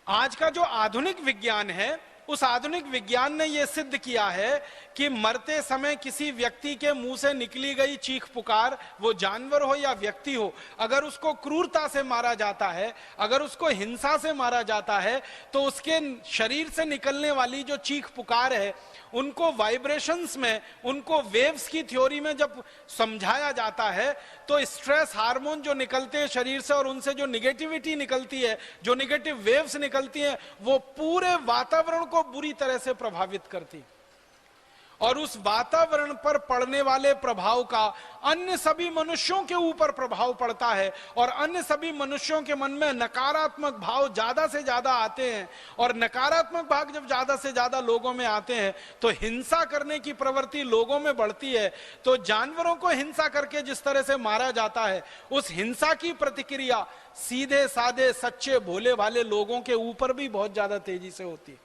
आज का जो आधुनिक विज्ञान है, उस आधुनिक विज्ञान ने यह सिद्ध किया है कि मरते समय किसी व्यक्ति के मुंह से निकली गई चीख पुकार, वो जानवर हो या व्यक्ति हो, अगर उसको क्रूरता से मारा जाता है, अगर उसको हिंसा से मारा जाता है, तो उसके शरीर से निकलने वाली जो चीख पुकार है, उनको वाइब्रेशंस में, उनको वेव्स की थ्योरी में जब समझाया जाता है, तो स्ट्रेस हार्मोन जो निकलते हैं शरीर से और उनसे जो निगेटिविटी निकलती है, जो निगेटिव वेव्स निकलती हैं, वो पूरे वातावरण को बुरी तरह से प्रभावित करती है। और उस वातावरण पर पड़ने वाले प्रभाव का अन्य सभी मनुष्यों के ऊपर प्रभाव पड़ता है और अन्य सभी मनुष्यों के मन में नकारात्मक भाव ज्यादा से ज्यादा आते हैं। और नकारात्मक भाव जब ज्यादा से ज्यादा लोगों में आते हैं तो हिंसा करने की प्रवृत्ति लोगों में बढ़ती है। तो जानवरों को हिंसा करके जिस तरह से मारा जाता है, उस हिंसा की प्रतिक्रिया सीधे साधे सच्चे भोले भाले लोगों के ऊपर भी बहुत ज्यादा तेजी से होती है।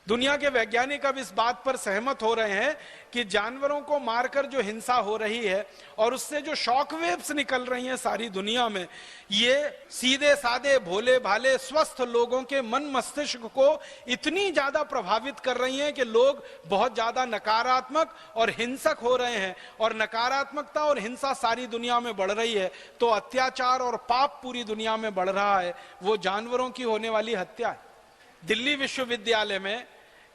दुनिया के वैज्ञानिक अब इस बात पर सहमत हो रहे हैं कि जानवरों को मारकर जो हिंसा हो रही है और उससे जो शॉक वेव्स निकल रही हैं सारी दुनिया में, ये सीधे साधे भोले भाले स्वस्थ लोगों के मन मस्तिष्क को इतनी ज्यादा प्रभावित कर रही हैं कि लोग बहुत ज्यादा नकारात्मक और हिंसक हो रहे हैं। और नकारात्मकता और हिंसा सारी दुनिया में बढ़ रही है तो अत्याचार और पाप पूरी दुनिया में बढ़ रहा है, वो जानवरों की होने वाली हत्या है। दिल्ली विश्वविद्यालय में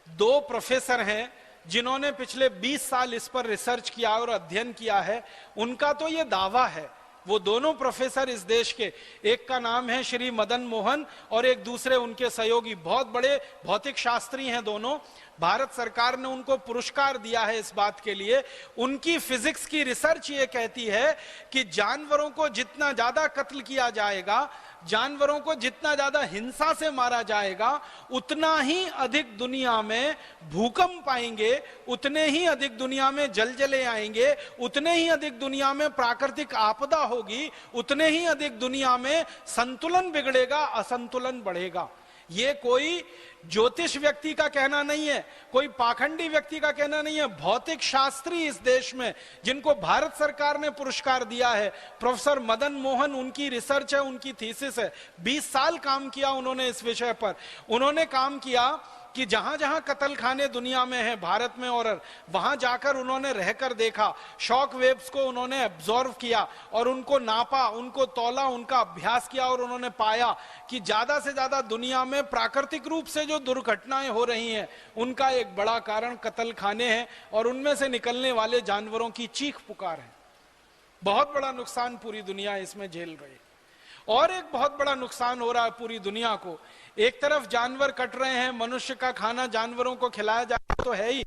2 प्रोफेसर हैं जिन्होंने पिछले 20 साल इस पर रिसर्च किया और अध्ययन किया है। उनका तो ये दावा है, वो दोनों प्रोफेसर इस देश के, एक का नाम है श्री मदन मोहन और एक दूसरे उनके सहयोगी, बहुत बड़े भौतिक शास्त्री हैं दोनों। भारत सरकार ने उनको पुरस्कार दिया है इस बात के लिए। उनकी फिजिक्स की रिसर्च ये कहती है कि जानवरों को जितना ज्यादा कत्ल किया जाएगा, जानवरों को जितना ज्यादा हिंसा से मारा जाएगा, उतना ही अधिक दुनिया में भूकंप आएंगे, उतने ही अधिक दुनिया में जलजले आएंगे, उतने ही अधिक दुनिया में प्राकृतिक आपदा होगी, उतने ही अधिक दुनिया में संतुलन बिगड़ेगा, असंतुलन बढ़ेगा। ये कोई ज्योतिष व्यक्ति का कहना नहीं है, कोई पाखंडी व्यक्ति का कहना नहीं है। भौतिक शास्त्री इस देश में जिनको भारत सरकार ने पुरस्कार दिया है, प्रोफेसर मदन मोहन, उनकी रिसर्च है, उनकी थीसिस है। 20 साल काम किया उन्होंने इस विषय पर। उन्होंने काम किया कि जहां जहां कत्ल खाने दुनिया में हैं, भारत में और वहां जाकर उन्होंने रहकर देखा, शॉक वेव्स को उन्होंने एब्जॉर्व किया और उनको नापा, उनको तौला, उनका अभ्यास किया और उन्होंने पाया कि ज्यादा से ज्यादा दुनिया में प्राकृतिक रूप से जो दुर्घटनाएं हो रही हैं उनका एक बड़ा कारण कत्ल खाने हैं और उनमें से निकलने वाले जानवरों की चीख पुकार है। बहुत बड़ा नुकसान पूरी दुनिया इसमें झेल रही है। और एक बहुत बड़ा नुकसान हो रहा है पूरी दुनिया को। एक तरफ जानवर कट रहे हैं, मनुष्य का खाना जानवरों को खिलाया जाता तो है ही,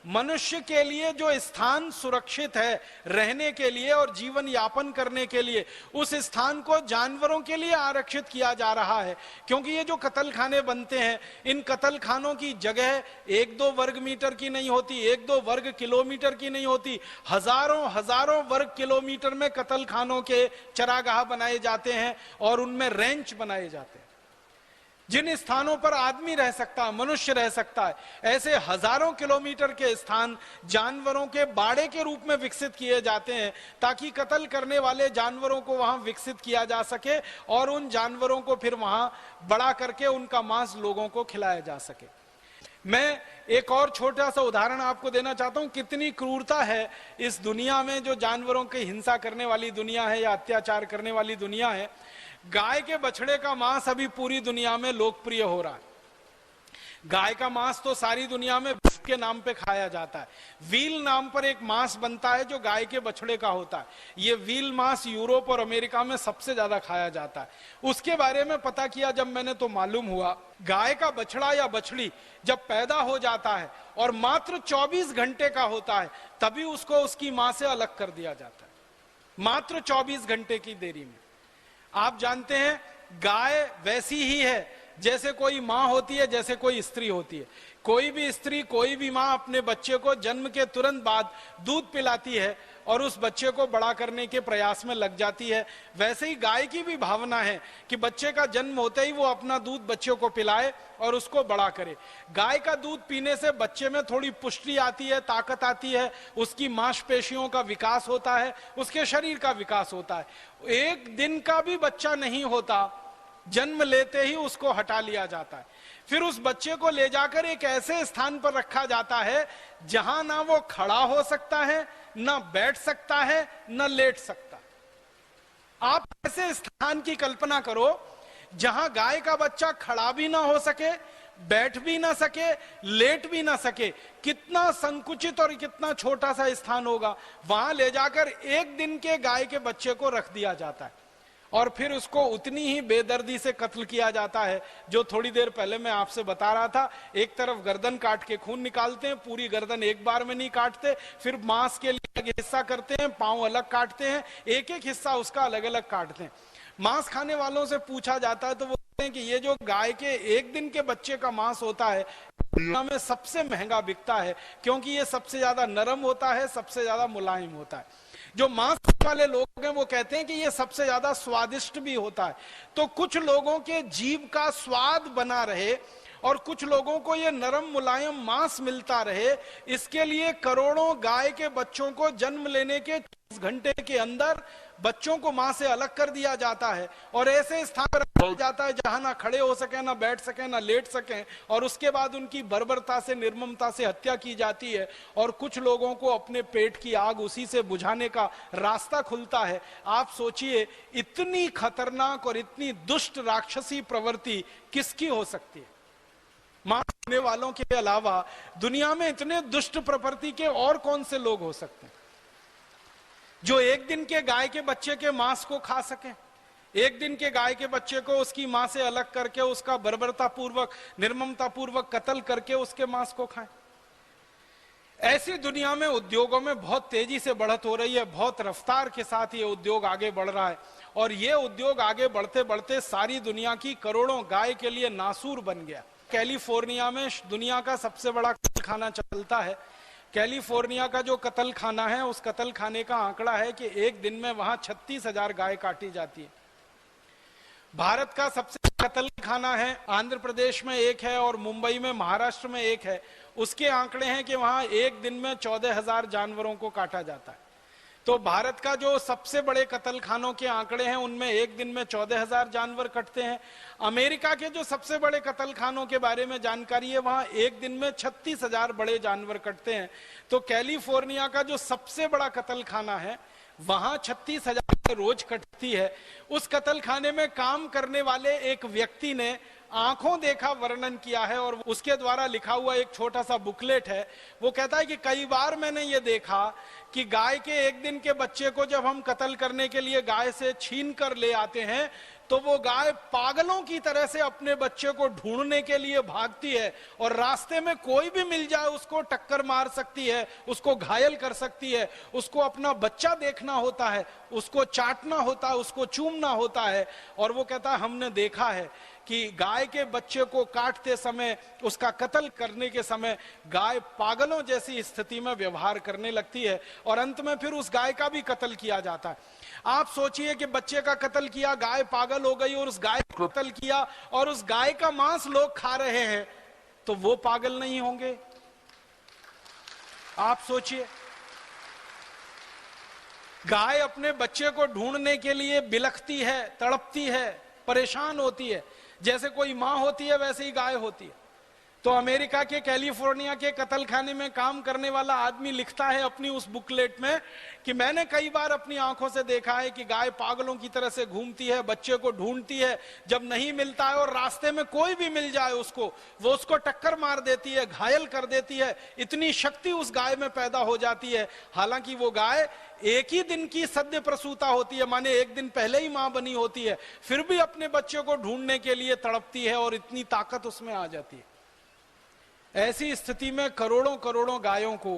मनुष्य के लिए जो स्थान सुरक्षित है रहने के लिए और जीवन यापन करने के लिए, उस स्थान को जानवरों के लिए आरक्षित किया जा रहा है। क्योंकि ये जो कत्ल खाने बनते हैं, इन कत्ल खानों की जगह 1-2 वर्ग मीटर की नहीं होती, 1-2 वर्ग किलोमीटर की नहीं होती, हजारों वर्ग किलोमीटर में कत्ल खानों के चरागाह बनाए जाते हैं और उनमें रेंच बनाए जाते हैं। जिन स्थानों पर आदमी रह सकता है, मनुष्य रह सकता है, ऐसे हजारों किलोमीटर के स्थान जानवरों के बाड़े के रूप में विकसित किए जाते हैं ताकि कत्ल करने वाले जानवरों को वहां विकसित किया जा सके और उन जानवरों को फिर वहां बड़ा करके उनका मांस लोगों को खिलाया जा सके। मैं एक और छोटा सा उदाहरण आपको देना चाहता हूं, कितनी क्रूरता है इस दुनिया में, जो जानवरों की हिंसा करने वाली दुनिया है या अत्याचार करने वाली दुनिया है। गाय के बछड़े का मांस अभी पूरी दुनिया में लोकप्रिय हो रहा है। गाय का मांस तो सारी दुनिया में बीफ के नाम पे खाया जाता है। व्हील नाम पर एक मांस बनता है जो गाय के बछड़े का होता है। ये व्हील मांस यूरोप और अमेरिका में सबसे ज्यादा खाया जाता है। उसके बारे में पता किया जब मैंने तो मालूम हुआ, गाय का बछड़ा या बछड़ी जब पैदा हो जाता है और मात्र 24 घंटे का होता है, तभी उसको उसकी मां से अलग कर दिया जाता है, मात्र 24 घंटे की देरी में। आप जानते हैं गाय वैसी ही है जैसे कोई मां होती है, जैसे कोई स्त्री होती है। कोई भी स्त्री, कोई भी मां अपने बच्चे को जन्म के तुरंत बाद दूध पिलाती है और उस बच्चे को बड़ा करने के प्रयास में लग जाती है। वैसे ही गाय की भी भावना है कि बच्चे का जन्म होते ही वो अपना दूध बच्चे को पिलाए और उसको बड़ा करे। गाय का दूध पीने से बच्चे में थोड़ी पुष्टि आती है, ताकत आती है, उसकी मांसपेशियों का विकास होता है, उसके शरीर का विकास होता है। 1 दिन का भी बच्चा नहीं होता, जन्म लेते ही उसको हटा लिया जाता है। फिर उस बच्चे को ले जाकर एक ऐसे स्थान पर रखा जाता है जहां ना वो खड़ा हो सकता है, ना बैठ सकता है, ना लेट सकता। आप ऐसे स्थान की कल्पना करो जहां गाय का बच्चा खड़ा भी ना हो सके, बैठ भी ना सके, लेट भी ना सके। कितना संकुचित और कितना छोटा सा स्थान होगा। वहां ले जाकर 1 दिन के गाय के बच्चे को रख दिया जाता है और फिर उसको उतनी ही बेदर्दी से कत्ल किया जाता है जो थोड़ी देर पहले मैं आपसे बता रहा था। एक तरफ गर्दन काट के खून निकालते हैं, पूरी गर्दन एक बार में नहीं काटते, फिर मांस के लिए अलग हिस्सा करते हैं, पांव अलग काटते हैं, एक एक हिस्सा उसका अलग अलग काटते हैं। मांस खाने वालों से पूछा जाता है तो वो कहते हैं कि ये जो गाय के 1 दिन के बच्चे का मांस होता है दुनिया में सबसे महंगा बिकता है, क्योंकि ये सबसे ज्यादा नरम होता है, सबसे ज्यादा मुलायम होता है। जो मांस वाले लोग हैं वो कहते हैं कि ये सबसे ज्यादा स्वादिष्ट भी होता है। तो कुछ लोगों के जीभ का स्वाद बना रहे और कुछ लोगों को ये नरम मुलायम मांस मिलता रहे, इसके लिए करोड़ों गाय के बच्चों को जन्म लेने के 24 घंटे के अंदर बच्चों को मां से अलग कर दिया जाता है और ऐसे स्थान पर रखा जाता है जहां ना खड़े हो सके, ना बैठ सके, ना लेट सके, और उसके बाद उनकी बर्बरता से, निर्ममता से हत्या की जाती है और कुछ लोगों को अपने पेट की आग उसी से बुझाने का रास्ता खुलता है। आप सोचिए, इतनी खतरनाक और इतनी दुष्ट राक्षसी प्रवृत्ति किसकी हो सकती है? मांस खाने वालों के अलावा दुनिया में इतने दुष्ट प्रवृत्ति के और कौन से लोग हो सकते हैं जो एक दिन के गाय के बच्चे के मांस को खा सके, एक दिन के गाय के बच्चे को उसकी मां से अलग करके उसका बर्बरता पूर्वक, निर्ममता पूर्वक कत्ल करके उसके मांस को खाएं। ऐसी दुनिया में उद्योगों में बहुत तेजी से बढ़त हो रही है, बहुत रफ्तार के साथ ये उद्योग आगे बढ़ रहा है और ये उद्योग आगे बढ़ते बढ़ते सारी दुनिया की करोड़ों गाय के लिए नासूर बन गया। कैलिफोर्निया में दुनिया का सबसे बड़ा कत्लखाना चलता है। कैलिफोर्निया का जो कत्ल खाना है, उस कत्ल खाने का आंकड़ा है कि एक दिन में वहां 36,000 गाय काटी जाती है। भारत का सबसे कत्ल खाना है आंध्र प्रदेश में एक है और मुंबई में, महाराष्ट्र में एक है। उसके आंकड़े हैं कि वहां एक दिन में 14,000 जानवरों को काटा जाता है। तो भारत का जो सबसे बड़े कत्ल खानों के आंकड़े हैं उनमें एक दिन में 14,000 जानवर कटते हैं। अमेरिका के जो सबसे बड़े कत्ल खानों के बारे में जानकारी है, वहां एक दिन में 36,000 बड़े जानवर कटते हैं। तो कैलिफोर्निया का जो सबसे बड़ा कत्ल खाना है, वहां 36,000 रोज कटती है। उस कत्ल खाने में काम करने वाले एक व्यक्ति ने आंखों देखा वर्णन किया है और उसके द्वारा लिखा हुआ एक छोटा सा बुकलेट है। वो कहता है कि कई बार मैंने ये देखा कि गाय के एक दिन के बच्चे को जब हम कत्ल करने के लिए गाय से छीन कर ले आते हैं तो वो गाय पागलों की तरह से अपने बच्चे को ढूंढने के लिए भागती है और रास्ते में कोई भी मिल जाए उसको टक्कर मार सकती है, उसको घायल कर सकती है। उसको अपना बच्चा देखना होता है, उसको चाटना होता है, उसको चूमना होता है। और वो कहता है हमने देखा है कि गाय के बच्चे को काटते समय, उसका कत्ल करने के समय गाय पागलों जैसी स्थिति में व्यवहार करने लगती है और अंत में फिर उस गाय का भी कत्ल किया जाता है। आप सोचिए कि बच्चे का कत्ल किया, गाय पागल हो गई और उस गाय का कत्ल किया और उस गाय का मांस लोग खा रहे हैं, तो वो पागल नहीं होंगे? आप सोचिए, गाय अपने बच्चे को ढूंढने के लिए बिलखती है, तड़पती है, परेशान होती है। जैसे कोई मां होती है वैसे ही गाय होती है। तो अमेरिका के कैलिफोर्निया के कत्ल खाने में काम करने वाला आदमी लिखता है अपनी उस बुकलेट में कि मैंने कई बार अपनी आंखों से देखा है कि गाय पागलों की तरह से घूमती है, बच्चे को ढूंढती है, जब नहीं मिलता है और रास्ते में कोई भी मिल जाए उसको, वो उसको टक्कर मार देती है, घायल कर देती है। इतनी शक्ति उस गाय में पैदा हो जाती है। हालांकि वो गाय एक ही दिन की सद्य प्रसूता होती है, माने एक दिन पहले ही मां बनी होती है, फिर भी अपने बच्चे को ढूंढने के लिए तड़पती है और इतनी ताकत उसमें आ जाती है। ऐसी स्थिति में करोड़ों करोड़ों गायों को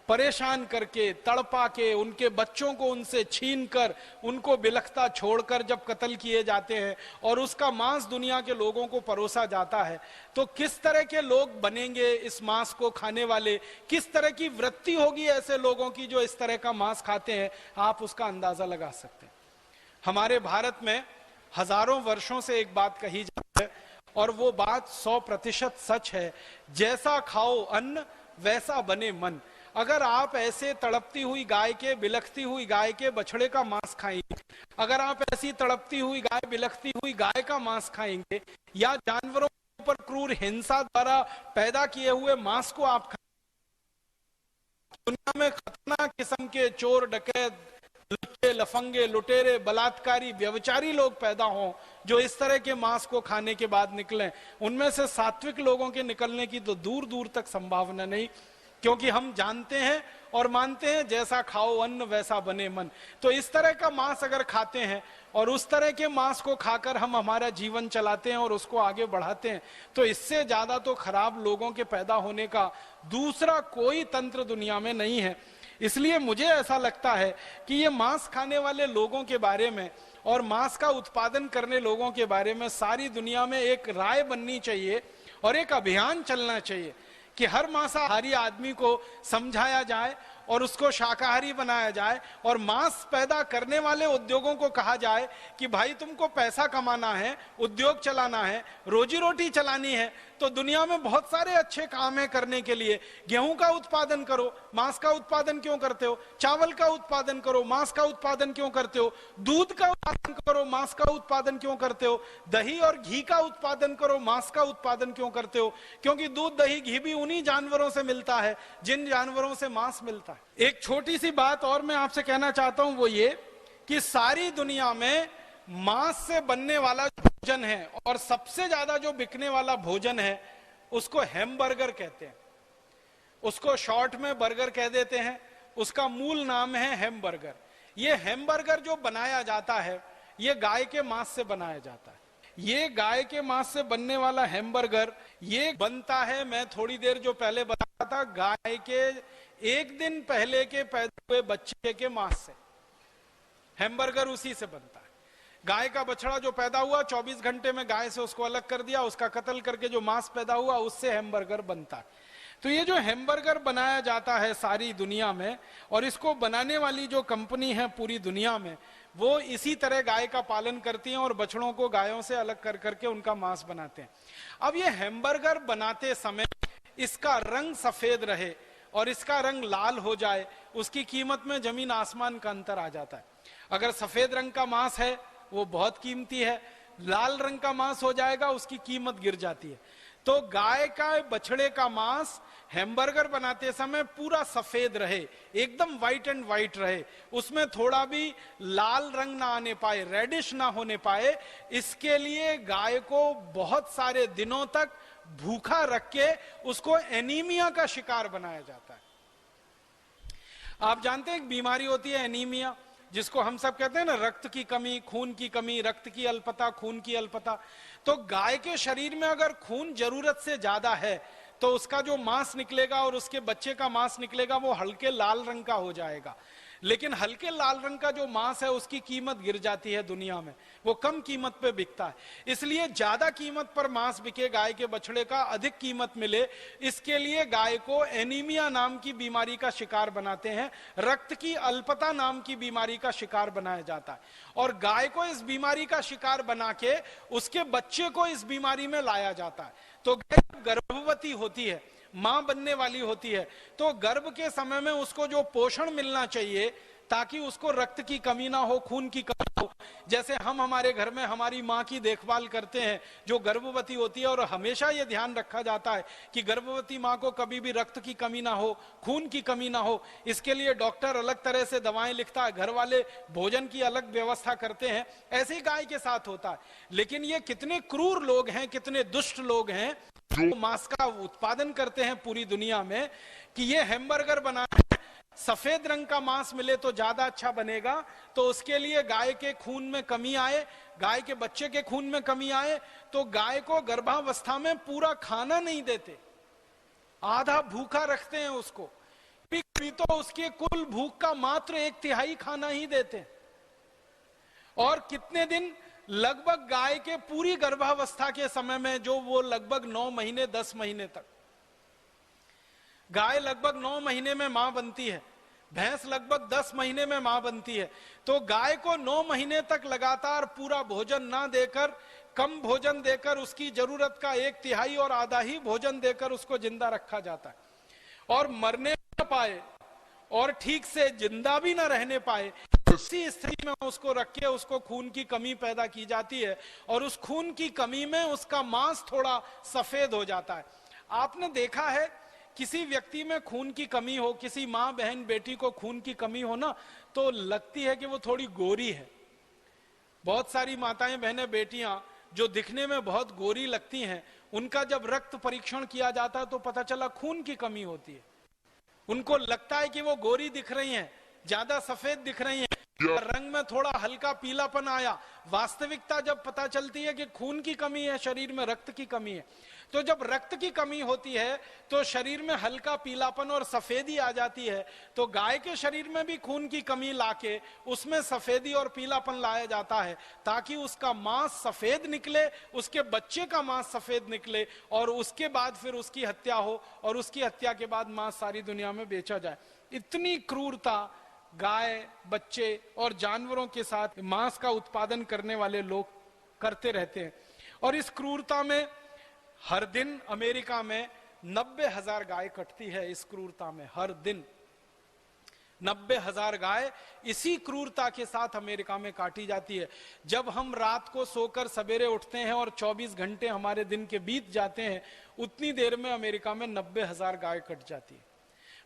परेशान करके, तड़पा के, उनके बच्चों को उनसे छीन कर, उनको बिलखता छोड़कर जब कत्ल किए जाते हैं और उसका मांस दुनिया के लोगों को परोसा जाता है, तो किस तरह के लोग बनेंगे इस मांस को खाने वाले? किस तरह की वृत्ति होगी ऐसे लोगों की जो इस तरह का मांस खाते हैं? आप उसका अंदाजा लगा सकते हैं। हमारे भारत में हजारों वर्षों से एक बात कही जाती है और वो बात 100% सच है, जैसा खाओ अन्न वैसा बने मन। अगर आप ऐसे तड़पती हुई गाय के, बिलखती हुई गाय के बछड़े का मांस खाएंगे, अगर आप ऐसी तड़पती हुई गाय, बिलखती हुई गाय का मांस खाएंगे, या जानवरों पर क्रूर हिंसा द्वारा पैदा किए हुए मांस को आप खाएंगे, दुनिया में खतरनाक किस्म के चोर, डकैत, लुच्चे, लफंगे, लुटेरे, बलात्कारी, व्यभिचारी लोग पैदा हों जो इस तरह के मांस को खाने के बाद निकलें, उनमें से सात्विक लोगों के निकलने की तो दूर दूर तक संभावना नहीं, क्योंकि हम जानते हैं और मानते हैं जैसा खाओ अन्न वैसा बने मन। तो इस तरह का मांस अगर खाते हैं और उस तरह के मांस को खाकर हम हमारा जीवन चलाते हैं और उसको आगे बढ़ाते हैं, तो इससे ज्यादा तो खराब लोगों के पैदा होने का दूसरा कोई तंत्र दुनिया में नहीं है। इसलिए मुझे ऐसा लगता है कि ये मांस खाने वाले लोगों के बारे में और मांस का उत्पादन करने लोगों के बारे में सारी दुनिया में एक राय बननी चाहिए और एक अभियान चलना चाहिए कि हर मांसाहारी आदमी को समझाया जाए और उसको शाकाहारी बनाया जाए और मांस पैदा करने वाले उद्योगों को कहा जाए कि भाई तुमको पैसा कमाना है, उद्योग चलाना है, रोजी रोटी चलानी है, तो दुनिया में बहुत सारे अच्छे काम है करने के लिए। गेहूं का उत्पादन करो, मांस का उत्पादन क्यों करते हो? चावल का उत्पादन करो, मांस का उत्पादन क्यों करते हो? दूध का उत्पादन करो, मांस का उत्पादन क्यों करते हो? दही और घी का उत्पादन करो, मांस का उत्पादन क्यों करते हो? क्योंकि दूध, दही, घी भी उन्हीं जानवरों से मिलता है जिन जानवरों से मांस मिलता है। एक छोटी सी बात और मैं आपसे कहना चाहता हूं, वो ये कि सारी दुनिया में मांस से बनने वाला भोजन है और सबसे ज्यादा जो बिकने वाला भोजन है उसको हैमबर्गर कहते हैं। उसको शॉर्ट में बर्गर कह देते हैं, उसका मूल नाम है हैमबर्गर। ये हैमबर्गर जो बनाया जाता है ये गाय के मांस से बनाया जाता है। ये गाय के मांस से बनने वाला हैमबर्गर ये बनता है, मैं थोड़ी देर जो पहले बताया था, गाय के एक दिन पहले के पैदा हुए बच्चे के मांस से हैमबर्गर उसी से बनता है। गाय का बछड़ा जो पैदा हुआ 24 घंटे में गाय से उसको अलग कर दिया, उसका कत्ल करके जो मांस पैदा हुआ उससे हैमबर्गर बनता है। तो ये जो हैमबर्गर बनाया जाता है सारी दुनिया में, और इसको बनाने वाली जो कंपनी है पूरी दुनिया में, वो इसी तरह गाय का पालन करती हैं और बछड़ों को गायों से अलग कर करके उनका मांस बनाते हैं। अब ये हैमबर्गर बनाते समय इसका रंग सफेद रहे और इसका रंग लाल हो जाए, उसकी कीमत में जमीन आसमान का अंतर आ जाता है। अगर सफेद रंग का मांस है वो बहुत कीमती है, लाल रंग का मांस हो जाएगा उसकी कीमत गिर जाती है। तो गाय का बछड़े का मांस हैमबर्गर बनाते समय पूरा सफेद रहे, एकदम व्हाइट एंड व्हाइट रहे, उसमें थोड़ा भी लाल रंग ना आने पाए, रेडिश ना होने पाए, इसके लिए गाय को बहुत सारे दिनों तक भूखा रख के उसको एनीमिया का शिकार बनाया जाता है। आप जानते हैं एक बीमारी होती है एनीमिया, जिसको हम सब कहते हैं ना, रक्त की कमी, खून की कमी, रक्त की अल्पता, खून की अल्पता। तो गाय के शरीर में अगर खून जरूरत से ज्यादा है तो उसका जो मांस निकलेगा और उसके बच्चे का मांस निकलेगा वो हल्के लाल रंग का हो जाएगा। लेकिन हल्के लाल रंग का जो मांस है उसकी कीमत गिर जाती है दुनिया में, वो कम कीमत पे बिकता है। इसलिए ज्यादा कीमत पर मांस बिके, गाय के बछड़े का अधिक कीमत मिले, इसके लिए गाय को एनीमिया नाम की बीमारी का शिकार बनाते हैं, रक्त की अल्पता नाम की बीमारी का शिकार बनाया जाता है। और गाय को इस बीमारी का शिकार बना के उसके बच्चे को इस बीमारी में लाया जाता है। तो गाय गर्भवती होती है, मां बनने वाली होती है, तो गर्भ के समय में उसको जो पोषण मिलना चाहिए ताकि उसको रक्त की कमी ना हो, खून की कमी हो, जैसे हम हमारे घर में हमारी मां की देखभाल करते हैं जो गर्भवती होती है, और हमेशा ये ध्यान रखा जाता है कि गर्भवती मां को कभी भी रक्त की कमी ना हो, खून की कमी ना हो। इसके लिए डॉक्टर अलग तरह से दवाएं लिखता है, घर वाले भोजन की अलग व्यवस्था करते हैं। ऐसे ही गाय के साथ होता है। लेकिन ये कितने क्रूर लोग हैं, कितने दुष्ट लोग हैं जो मांस का उत्पादन करते हैं पूरी दुनिया में, कि ये हैमबर्गर बनाना है, सफेद रंग का मांस मिले तो ज्यादा अच्छा बनेगा, तो उसके लिए गाय के खून में कमी आए, गाय के बच्चे के खून में कमी आए, तो गाय को गर्भावस्था में पूरा खाना नहीं देते, आधा भूखा रखते हैं उसको, भी तो उसके कुल भूख का मात्र 1/3 खाना ही देते हैं। और कितने दिन, लगभग गाय के पूरी गर्भावस्था के समय में, जो वो लगभग 9 महीने 10 महीने तक, गाय लगभग 9 महीने में मां बनती है, भैंस लगभग 10 महीने में मां बनती है। तो गाय को 9 महीने तक लगातार पूरा भोजन ना देकर, कम भोजन देकर, उसकी जरूरत का 1/3 और आधा ही भोजन देकर उसको जिंदा रखा जाता है। और मरने न पाए और ठीक से जिंदा भी ना रहने पाए, उसी स्थिति में उसको रख के उसको खून की कमी पैदा की जाती है, और उस खून की कमी में उसका मांस थोड़ा सफेद हो जाता है। आपने देखा है किसी व्यक्ति में खून की कमी हो, किसी माँ बहन बेटी को खून की कमी हो ना, तो लगती है कि वो थोड़ी गोरी है। बहुत सारी माताएं बहनें बेटियां जो दिखने में बहुत गोरी लगती हैं, उनका जब रक्त परीक्षण किया जाता तो पता चला खून की कमी होती है। उनको लगता है कि वो गोरी दिख रही हैं, ज्यादा सफेद दिख रही हैं, रंग में थोड़ा हल्का पीलापन आया। वास्तविकता जब पता चलती है कि खून की कमी है, शरीर में रक्त की कमी है। तो जब रक्त की कमी होती है तो शरीर में हल्का पीलापन और सफेदी आ जाती है। तो गाय के शरीर में भी खून की कमी लाके उसमें सफेदी और पीलापन लाया जाता है, ताकि उसका मांस सफेद निकले, उसके बच्चे का मांस सफेद निकले, और उसके बाद फिर उसकी हत्या हो, और उसकी हत्या के बाद मांस सारी दुनिया में बेचा जाए। इतनी क्रूरता गाय, बच्चे और जानवरों के साथ मांस का उत्पादन करने वाले लोग करते रहते हैं। और इस क्रूरता में हर दिन अमेरिका में 90,000 गाय कटती है इस क्रूरता में। हर दिन 90,000 गाय इसी क्रूरता के साथ अमेरिका में काटी जाती है। जब हम रात को सोकर सवेरे उठते हैं और 24 घंटे हमारे दिन के बीत जाते हैं, उतनी देर में अमेरिका में 90,000 गाय कट जाती है।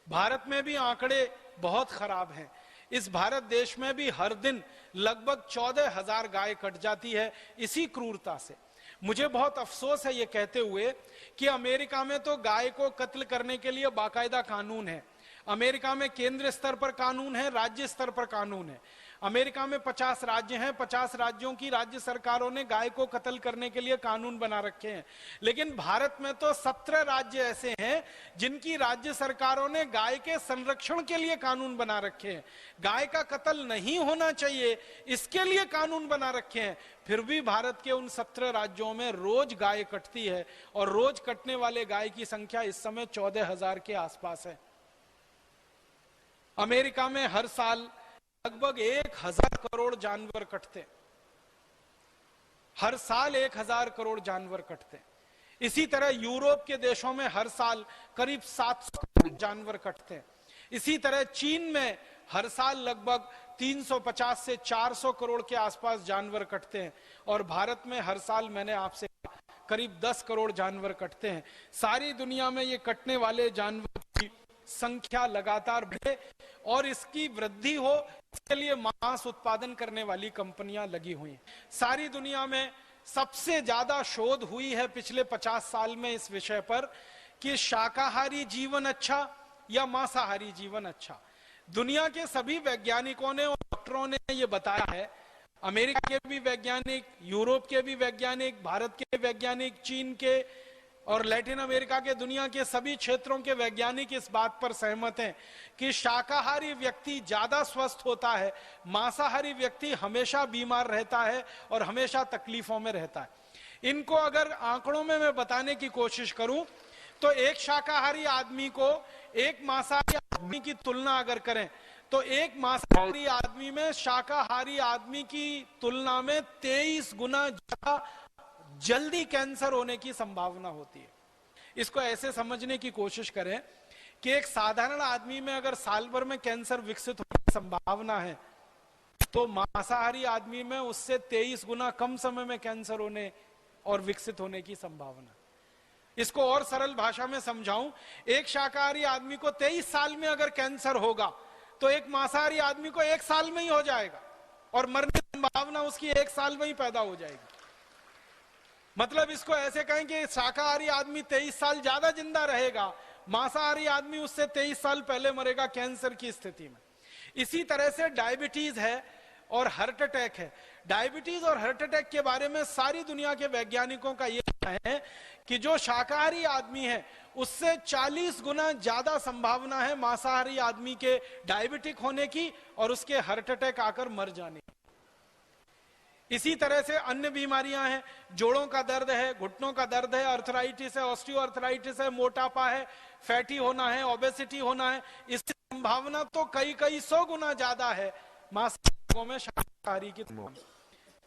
भारत में भी आंकड़े बहुत खराब हैं। इस भारत देश में भी हर दिन लगभग 14,000 गाय कट जाती है इसी क्रूरता से। मुझे बहुत अफसोस है ये कहते हुए कि अमेरिका में तो गाय को कत्ल करने के लिए बाकायदा कानून है। अमेरिका में केंद्र स्तर पर कानून है, राज्य स्तर पर कानून है। अमेरिका में 50 राज्य हैं, 50 राज्यों की राज्य सरकारों ने गाय को कत्ल करने के लिए कानून बना रखे हैं। लेकिन भारत में तो 17 राज्य ऐसे हैं जिनकी राज्य सरकारों ने गाय के संरक्षण के लिए कानून बना रखे हैं। गाय का कत्ल नहीं होना चाहिए, इसके लिए कानून बना रखे हैं। फिर भी भारत के उन 17 राज्यों में रोज गाय कटती है और रोज कटने वाले गाय की संख्या इस समय 14,000 के आसपास है। अमेरिका में हर साल लगभग 1,000 करोड़ जानवर कटते। हर साल 1,000 करोड़ जानवर कटते। इसी तरह यूरोप के देशों में हर साल करीब 700 करोड़ जानवर कटते। इसी तरह चीन में हर साल लगभग 350 से 400 करोड़ के आसपास जानवर कटते हैं। और भारत में हर साल मैंने आपसे करीब 10 करोड़ जानवर कटते हैं। सारी दुनिया में ये कटने वाले जानवर की संख्या लगातार बढ़े और इसकी वृद्धि हो, इसके लिए मांस उत्पादन करने वाली कंपनियां लगी हुई हैं। सारी दुनिया में सबसे ज्यादा शोध हुई है पिछले 50 साल में इस विषय पर कि शाकाहारी जीवन अच्छा या मांसाहारी जीवन अच्छा। दुनिया के सभी वैज्ञानिकों ने और डॉक्टरों ने यह बताया है, अमेरिका के भी वैज्ञानिक, यूरोप के भी वैज्ञानिक, भारत के वैज्ञानिक, चीन के और लैटिन अमेरिका के दुनिया के सभी क्षेत्रों के वैज्ञानिक इस बात पर सहमत हैं कि शाकाहारी व्यक्ति ज्यादा स्वस्थ होता है, मांसाहारी व्यक्ति हमेशा बीमार रहता है और हमेशा तकलीफों में रहता है। इनको अगर आंकड़ों में मैं बताने की कोशिश करूं तो एक शाकाहारी आदमी को एक मांसाहारी आदमी की तुलना अगर करें तो एक मांसाहारी आदमी में शाकाहारी आदमी की तुलना में 23 गुना ज्यादा जल्दी कैंसर होने की संभावना होती है। इसको ऐसे समझने की कोशिश करें कि एक साधारण आदमी में अगर साल भर में कैंसर विकसित होने की संभावना है तो मांसाहारी आदमी में उससे 23 गुना कम समय में कैंसर होने और विकसित होने की संभावना। इसको और सरल भाषा में समझाऊं, एक शाकाहारी आदमी को 23 साल में अगर कैंसर होगा तो एक मांसाहारी आदमी को 1 साल में ही हो जाएगा और मरने की संभावना उसकी 1 साल में ही पैदा हो जाएगी। मतलब इसको ऐसे कहें कि शाकाहारी आदमी 23 साल ज्यादा जिंदा रहेगा, मांसाहारी आदमी उससे 23 साल पहले मरेगा कैंसर की स्थिति में। इसी तरह से डायबिटीज है और हार्ट अटैक है। डायबिटीज और हार्ट अटैक के बारे में सारी दुनिया के वैज्ञानिकों का यह कहना है कि जो शाकाहारी आदमी है उससे 40 गुना ज्यादा संभावना है मांसाहारी आदमी के डायबिटिक होने की और उसके हार्ट अटैक आकर मर जाने की। इसी तरह से अन्य बीमारियां हैं, जोड़ों का दर्द है, घुटनों का दर्द है, अर्थराइटिस है, ऑस्टियोआर्थराइटिस है, मोटापा है, फैटी होना है, ओबेसिटी होना है। इसकी संभावना तो कई 100 गुना ज्यादा है मांसाहारी में शाकाहारी की।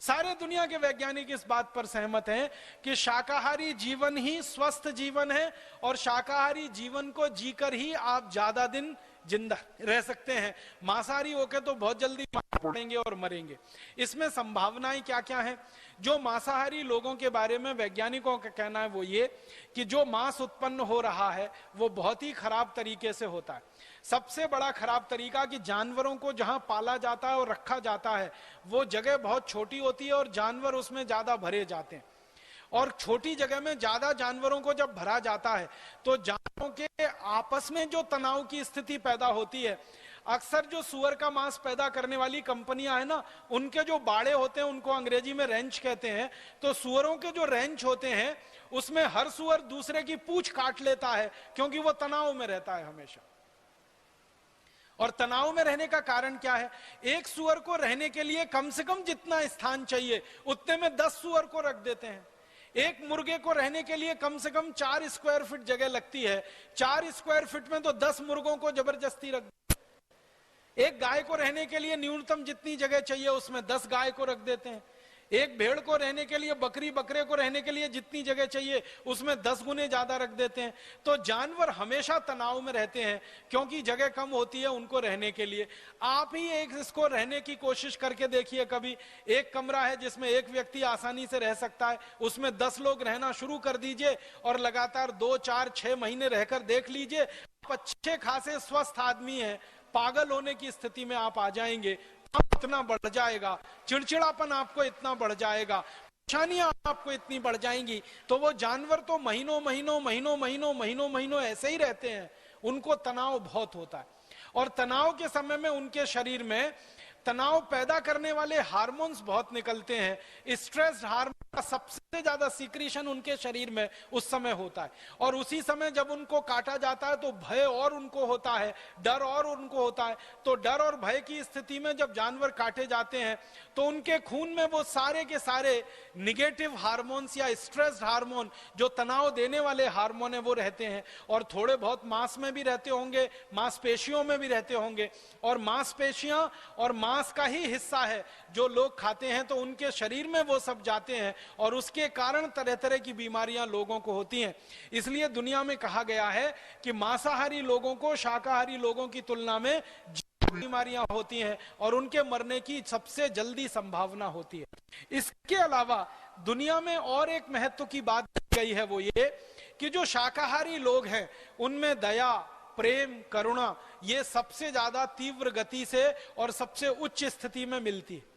सारे दुनिया के वैज्ञानिक इस बात पर सहमत हैं कि शाकाहारी जीवन ही स्वस्थ जीवन है और शाकाहारी जीवन को जीकर ही आप ज्यादा दिन जिंदा रह सकते हैं। मांसाहारी होकर तो बहुत जल्दी पड़ेंगे और मरेंगे। इसमें संभावनाएं क्या क्या हैं? जो मांसाहारी लोगों के बारे में वैज्ञानिकों का कहना है वो ये कि जो मांस उत्पन्न हो रहा है वो बहुत ही खराब तरीके से होता है। सबसे बड़ा खराब तरीका कि जानवरों को जहां पाला जाता है और रखा जाता है वो जगह बहुत छोटी होती है और जानवर उसमें ज्यादा भरे जाते हैं। और छोटी जगह में ज्यादा जानवरों को जब भरा जाता है तो जानवरों के आपस में जो तनाव की स्थिति पैदा होती है, अक्सर जो सुअर का मांस पैदा करने वाली कंपनियां है ना, उनके जो बाड़े होते हैं उनको अंग्रेजी में रेंच कहते हैं। तो सुअरों के जो रेंच होते हैं उसमें हर सुअर दूसरे की पूंछ काट लेता है क्योंकि वो तनाव में रहता है हमेशा। और तनाव में रहने का कारण क्या है? एक सुअर को रहने के लिए कम से कम जितना स्थान चाहिए उतने में 10 सुअर को रख देते हैं। एक मुर्गे को रहने के लिए कम से कम 4 स्क्वायर फीट जगह लगती है। 4 स्क्वायर फीट में तो 10 मुर्गों को जबरदस्ती रख देते। एक गाय को रहने के लिए न्यूनतम जितनी जगह चाहिए उसमें 10 गाय को रख देते हैं। एक भेड़ को रहने के लिए, बकरी बकरे को रहने के लिए जितनी जगह चाहिए उसमें 10 गुने ज्यादा रख देते हैं। तो जानवर हमेशा तनाव में रहते हैं क्योंकि जगह कम होती है उनको रहने के लिए। आप ही एक इसको रहने की कोशिश करके देखिए कभी। एक कमरा है जिसमें एक व्यक्ति आसानी से रह सकता है, उसमें 10 लोग रहना शुरू कर दीजिए और लगातार 2, 4, 6 महीने रहकर देख लीजिए, आप अच्छे खासे स्वस्थ आदमी हैं, पागल होने की स्थिति में आप आ जाएंगे। इतना बढ़ जाएगा, चिड़चिड़ापन आपको इतना बढ़ जाएगा, परेशानियां आपको इतनी बढ़ जाएंगी। तो वो जानवर तो महीनों महीनों महीनों महीनों महीनों महीनों ऐसे ही रहते हैं, उनको तनाव बहुत होता है। और तनाव के समय में उनके शरीर में तनाव पैदा करने वाले हार्मोन्स बहुत निकलते हैं। स्ट्रेस हार्मोन का सबसे ज्यादा सीक्रेशन उनके शरीर में उस समय होता है। और उसी समय जब उनको काटा जाता है तो भय और उनको होता है, डर और उनको होता है। तो डर और भय की स्थिति में जब जानवर काटे जाते हैं तो उनके खून में वो सारे के सारे निगेटिव हार्मोन्स या स्ट्रेस हार्मोन, जो तनाव देने वाले हार्मोन है, वो रहते हैं। और थोड़े बहुत मांस में भी रहते होंगे, मांसपेशियों में भी रहते होंगे। और मांसपेशियां और मांस का ही हिस्सा है जो लोग खाते हैं, तो उनके शरीर में वो सब जाते हैं और उसके कारण तरह तरह की बीमारियां लोगों को होती हैं। इसलिए दुनिया में कहा गया है कि मांसाहारी लोगों को शाकाहारी लोगों की तुलना में बीमारियां होती हैं और उनके मरने की सबसे जल्दी संभावना होती है। इसके अलावा दुनिया में और एक महत्व की बात कही है, वो ये कि जो शाकाहारी लोग हैं उनमें दया, प्रेम, करुणा ये सबसे ज्यादा तीव्र गति से और सबसे उच्च स्थिति में मिलती है।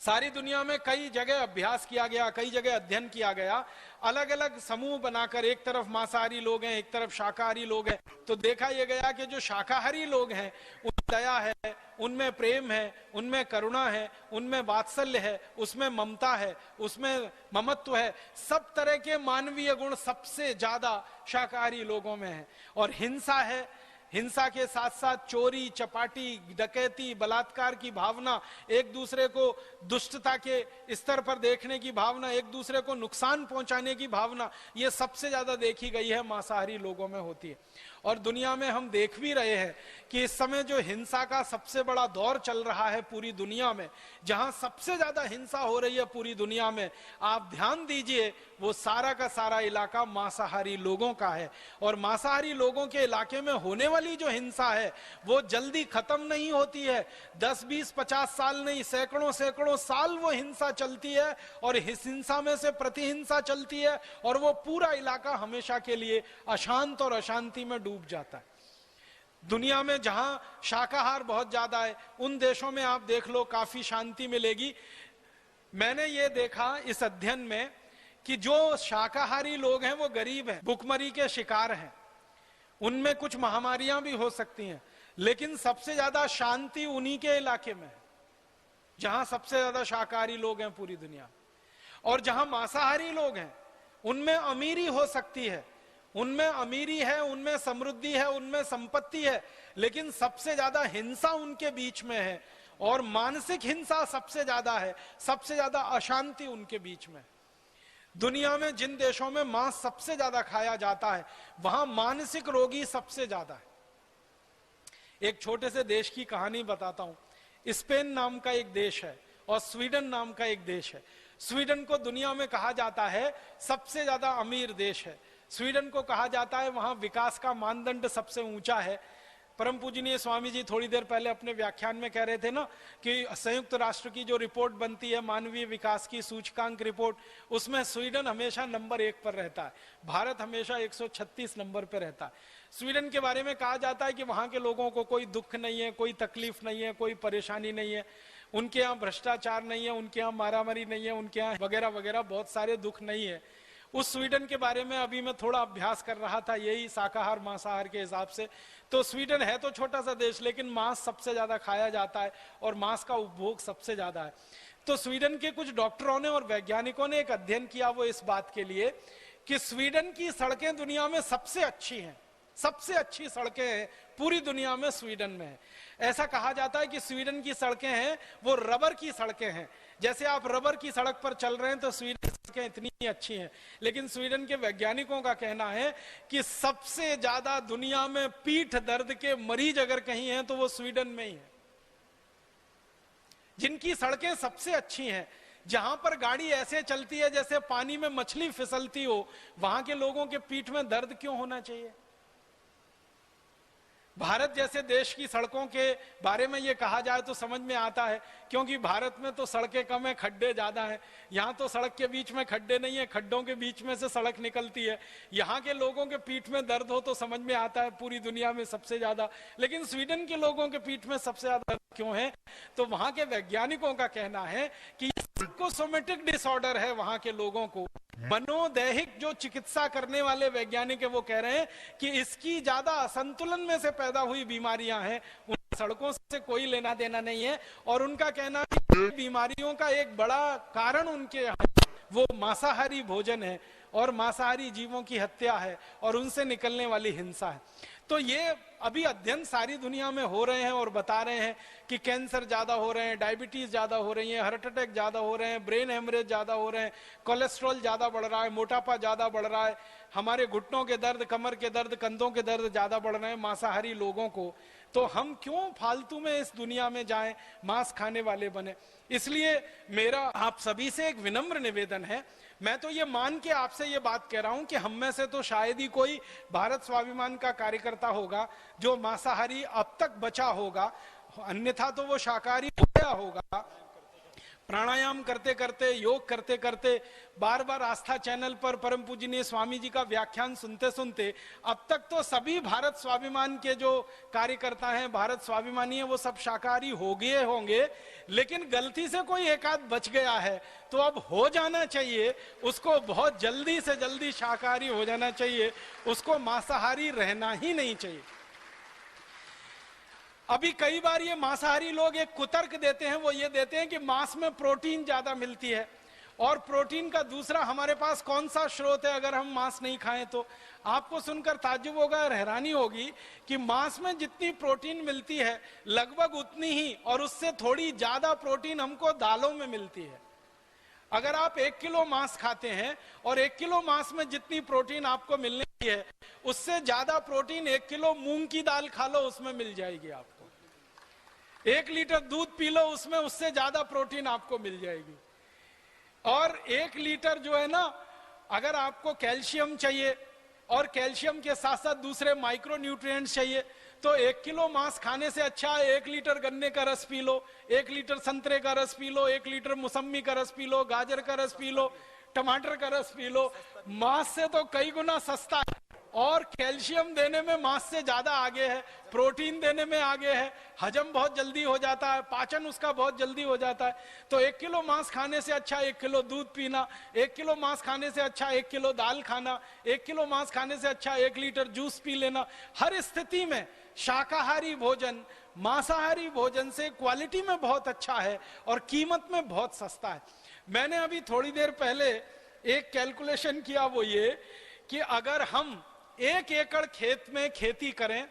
सारी दुनिया में कई जगह अभ्यास किया गया, कई जगह अध्ययन किया गया, अलग अलग समूह बनाकर, एक तरफ मांसाहारी लोग हैं, एक तरफ शाकाहारी लोग हैं। तो देखा यह गया कि जो शाकाहारी लोग हैं उनमें दया है, उनमें प्रेम है, उनमें करुणा है, उनमें वात्सल्य है, उसमें ममता है, उसमें ममत्व है। सब तरह के मानवीय गुण सबसे ज्यादा शाकाहारी लोगों में है। और हिंसा है, हिंसा के साथ साथ चोरी, चपाटी, डकैती, बलात्कार की भावना, एक दूसरे को दुष्टता के स्तर पर देखने की भावना, एक दूसरे को नुकसान पहुंचाने की भावना, ये सबसे ज्यादा देखी गई है मांसाहारी लोगों में होती है। और दुनिया में हम देख भी रहे हैं कि इस समय जो हिंसा का सबसे बड़ा दौर चल रहा है पूरी दुनिया में, जहां सबसे ज्यादा हिंसा हो रही है पूरी दुनिया में, आप ध्यान दीजिए वो सारा का सारा इलाका मांसाहारी लोगों का है। और मांसाहारी लोगों के इलाके में होने वाली जो हिंसा है वो जल्दी खत्म नहीं होती है। 10, 20, 50 साल नहीं, सैकड़ों सैकड़ों साल वो हिंसा चलती है और इस हिंसा में से प्रतिहिंसा चलती है और वो पूरा इलाका हमेशा के लिए अशांत और अशांति में डूब जाता है। दुनिया में जहां शाकाहार बहुत ज्यादा है उन देशों में आप देख लो काफी शांति मिलेगी। मैंने ये देखा इस अध्ययन में कि जो शाकाहारी लोग हैं वो गरीब हैं, भूखमरी के शिकार हैं, उनमें कुछ महामारियां भी हो सकती हैं, लेकिन सबसे ज्यादा शांति उन्हीं के इलाके में है जहां सबसे ज्यादा शाकाहारी लोग हैं पूरी दुनिया। और जहां मांसाहारी लोग हैं उनमें अमीरी हो सकती है, उनमें अमीरी है, उनमें समृद्धि है, उनमें संपत्ति है, लेकिन सबसे ज्यादा हिंसा उनके बीच में है और मानसिक हिंसा सबसे ज्यादा है, सबसे ज्यादा अशांति उनके बीच में। दुनिया में जिन देशों में मांस सबसे ज्यादा खाया जाता है वहां मानसिक रोगी सबसे ज्यादा है। एक छोटे से देश की कहानी बताता हूं। स्पेन नाम का एक देश है और स्वीडन नाम का एक देश है। स्वीडन को दुनिया में कहा जाता है सबसे ज्यादा अमीर देश है। स्वीडन को कहा जाता है वहां विकास का मानदंड सबसे ऊंचा है। परम पूजनीय स्वामी जी थोड़ी देर पहले अपने व्याख्यान में कह रहे थे ना कि संयुक्त राष्ट्र की जो रिपोर्ट बनती है मानवीय विकास की सूचकांक रिपोर्ट, उसमें स्वीडन हमेशा नंबर 1 पर रहता है, भारत हमेशा 136 नंबर पर रहता है। स्वीडन के बारे में कहा जाता है कि वहां के लोगों को कोई दुख नहीं है, कोई तकलीफ नहीं है, कोई परेशानी नहीं है, उनके यहाँ भ्रष्टाचार नहीं है, उनके यहाँ मारामारी नहीं है, उनके यहाँ वगैरह वगैरह बहुत सारे दुख नहीं है। उस स्वीडन के बारे में अभी मैं थोड़ा अभ्यास कर रहा था यही शाकाहार मांसाहार के हिसाब से। तो स्वीडन है तो छोटा सा देश, लेकिन मांस सबसे ज्यादा खाया जाता है और मांस का उपभोग सबसे ज्यादा है। तो स्वीडन के कुछ डॉक्टरों ने और वैज्ञानिकों ने एक अध्ययन किया, वो इस बात के लिए कि स्वीडन की सड़कें दुनिया में सबसे अच्छी हैं, सबसे अच्छी सड़कें हैं पूरी दुनिया में स्वीडन में है। ऐसा कहा जाता है कि स्वीडन की सड़कें हैं वो रबर की सड़कें हैं। जैसे आप रबर की सड़क पर चल रहे हैं तो स्वीडन की सड़कें इतनी अच्छी हैं, लेकिन स्वीडन के वैज्ञानिकों का कहना है कि सबसे ज्यादा दुनिया में पीठ दर्द के मरीज अगर कहीं हैं तो वो स्वीडन में ही है, जिनकी सड़कें सबसे अच्छी हैं। जहां पर गाड़ी ऐसे चलती है जैसे पानी में मछली फिसलती हो, वहां के लोगों के पीठ में दर्द क्यों होना चाहिए? भारत जैसे देश की सड़कों के बारे में ये कहा जाए तो समझ में आता है, क्योंकि भारत में तो सड़कें कम है, खड्डे ज्यादा हैं। यहाँ तो सड़क के बीच में खड्डे नहीं है, खड्डों के बीच में से सड़क निकलती है। यहाँ के लोगों के पीठ में दर्द हो तो समझ में आता है पूरी दुनिया में सबसे ज्यादा, लेकिन स्वीडन के लोगों के पीठ में सबसे ज्यादा दर्द क्यों है? तो वहां के वैज्ञानिकों का कहना है कि साइकोसोमेटिक डिसऑर्डर है। वहां के लोगों को मनोदैहिक, जो चिकित्सा करने वाले वैज्ञानिक है वो कह रहे हैं कि इसकी ज्यादा असंतुलन में से पैदा हुई बीमारियां हैं, उन सड़कों से कोई लेना देना नहीं है। और उनका कहना है कि बीमारियों का एक बड़ा कारण उनके यहाँ वो मांसाहारी भोजन है और मांसाहारी जीवों की हत्या है और उनसे निकलने वाली हिंसा है। तो ये अभी अध्ययन सारी दुनिया में हो रहे हैं और बता रहे हैं कि कैंसर ज्यादा हो रहे हैं, डायबिटीज ज्यादा हो रही है, हार्ट अटैक ज्यादा हो रहे हैं, ब्रेन हेमरेज ज्यादा हो रहे हैं, कोलेस्ट्रॉल ज्यादा बढ़ रहा है, मोटापा ज्यादा बढ़ रहा है, हमारे घुटनों के दर्द, कमर के दर्द, कंधों के दर्द ज्यादा बढ़ रहे हैं मांसाहारी लोगों को। तो हम क्यों फालतू में इस दुनिया में जाएं, मांस खाने वाले बने? इसलिए मेरा आप सभी से एक विनम्र निवेदन है, मैं तो ये मान के आपसे ये बात कह रहा हूं कि हम में से तो शायद ही कोई भारत स्वाभिमान का कार्यकर्ता होगा जो मांसाहारी अब तक बचा होगा, अन्यथा तो वो शाकाहारी हो गया होगा। प्राणायाम करते करते, योग करते करते, बार बार आस्था चैनल पर परम पूजनीय स्वामी जी का व्याख्यान सुनते सुनते अब तक तो सभी भारत स्वाभिमान के जो कार्यकर्ता हैं, भारत स्वाभिमानी है, वो सब शाकाहारी हो गए होंगे। लेकिन गलती से कोई एक आध बच गया है तो अब हो जाना चाहिए, उसको बहुत जल्दी से जल्दी शाकाहारी हो जाना चाहिए, उसको मांसाहारी रहना ही नहीं चाहिए। अभी कई बार ये मांसाहारी लोग एक कुतर्क देते हैं, वो ये देते हैं कि मांस में प्रोटीन ज्यादा मिलती है, और प्रोटीन का दूसरा हमारे पास कौन सा स्रोत है अगर हम मांस नहीं खाएं तो? आपको सुनकर ताज्जुब होगा और हैरानी होगी कि मांस में जितनी प्रोटीन मिलती है लगभग उतनी ही और उससे थोड़ी ज्यादा प्रोटीन हमको दालों में मिलती है। अगर आप 1 किलो मांस खाते हैं और 1 किलो मांस में जितनी प्रोटीन आपको मिलनी है उससे ज्यादा प्रोटीन 1 किलो मूंग की दाल खा लो, उसमें मिल जाएगी आपको। 1 लीटर दूध पी लो, उसमें उससे ज्यादा प्रोटीन आपको मिल जाएगी। और 1 लीटर जो है ना, अगर आपको कैल्शियम चाहिए और कैल्शियम के साथ साथ दूसरे माइक्रो न्यूट्रिएंट्स चाहिए तो 1 किलो मांस खाने से अच्छा 1 लीटर गन्ने का रस पी लो, 1 लीटर संतरे का रस पी लो, 1 लीटर मौसम्मी का रस पी लो, गाजर का रस पी लो, टमाटर का रस पी लो। मांस से तो कई गुना सस्ता है और कैल्शियम देने में मांस से ज्यादा आगे है, प्रोटीन देने में आगे है, हजम बहुत जल्दी हो जाता है, पाचन उसका बहुत जल्दी हो जाता है। तो 1 किलो मांस खाने से अच्छा 1 किलो दूध पीना, 1 किलो मांस खाने से अच्छा 1 किलो दाल खाना, 1 किलो मांस खाने से अच्छा 1 लीटर जूस पी लेना। हर स्थिति में शाकाहारी भोजन मांसाहारी भोजन से क्वालिटी में बहुत अच्छा है और कीमत में बहुत सस्ता है। मैंने अभी थोड़ी देर पहले एक कैलकुलेशन किया, वो ये कि अगर हम 1 एकड़ खेत में खेती करें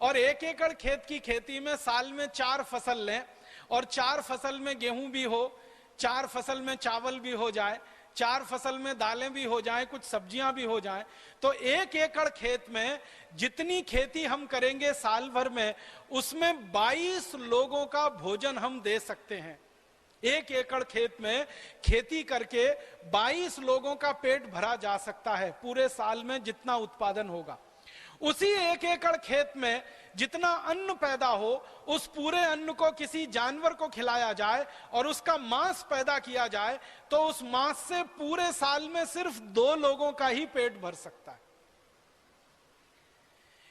और 1 एकड़ खेत की खेती में साल में 4 फसल लें और 4 फसल में गेहूं भी हो, 4 फसल में चावल भी हो जाए, 4 फसल में दालें भी हो जाएं, कुछ सब्जियां भी हो जाएं, तो 1 एकड़ खेत में जितनी खेती हम करेंगे साल भर में उसमें 22 लोगों का भोजन हम दे सकते हैं। 1 एकड़ खेत में खेती करके 22 लोगों का पेट भरा जा सकता है पूरे साल में जितना उत्पादन होगा। उसी 1 एकड़ खेत में जितना अन्न पैदा हो उस पूरे अन्न को किसी जानवर को खिलाया जाए और उसका मांस पैदा किया जाए तो उस मांस से पूरे साल में सिर्फ 2 लोगों का ही पेट भर सकता है।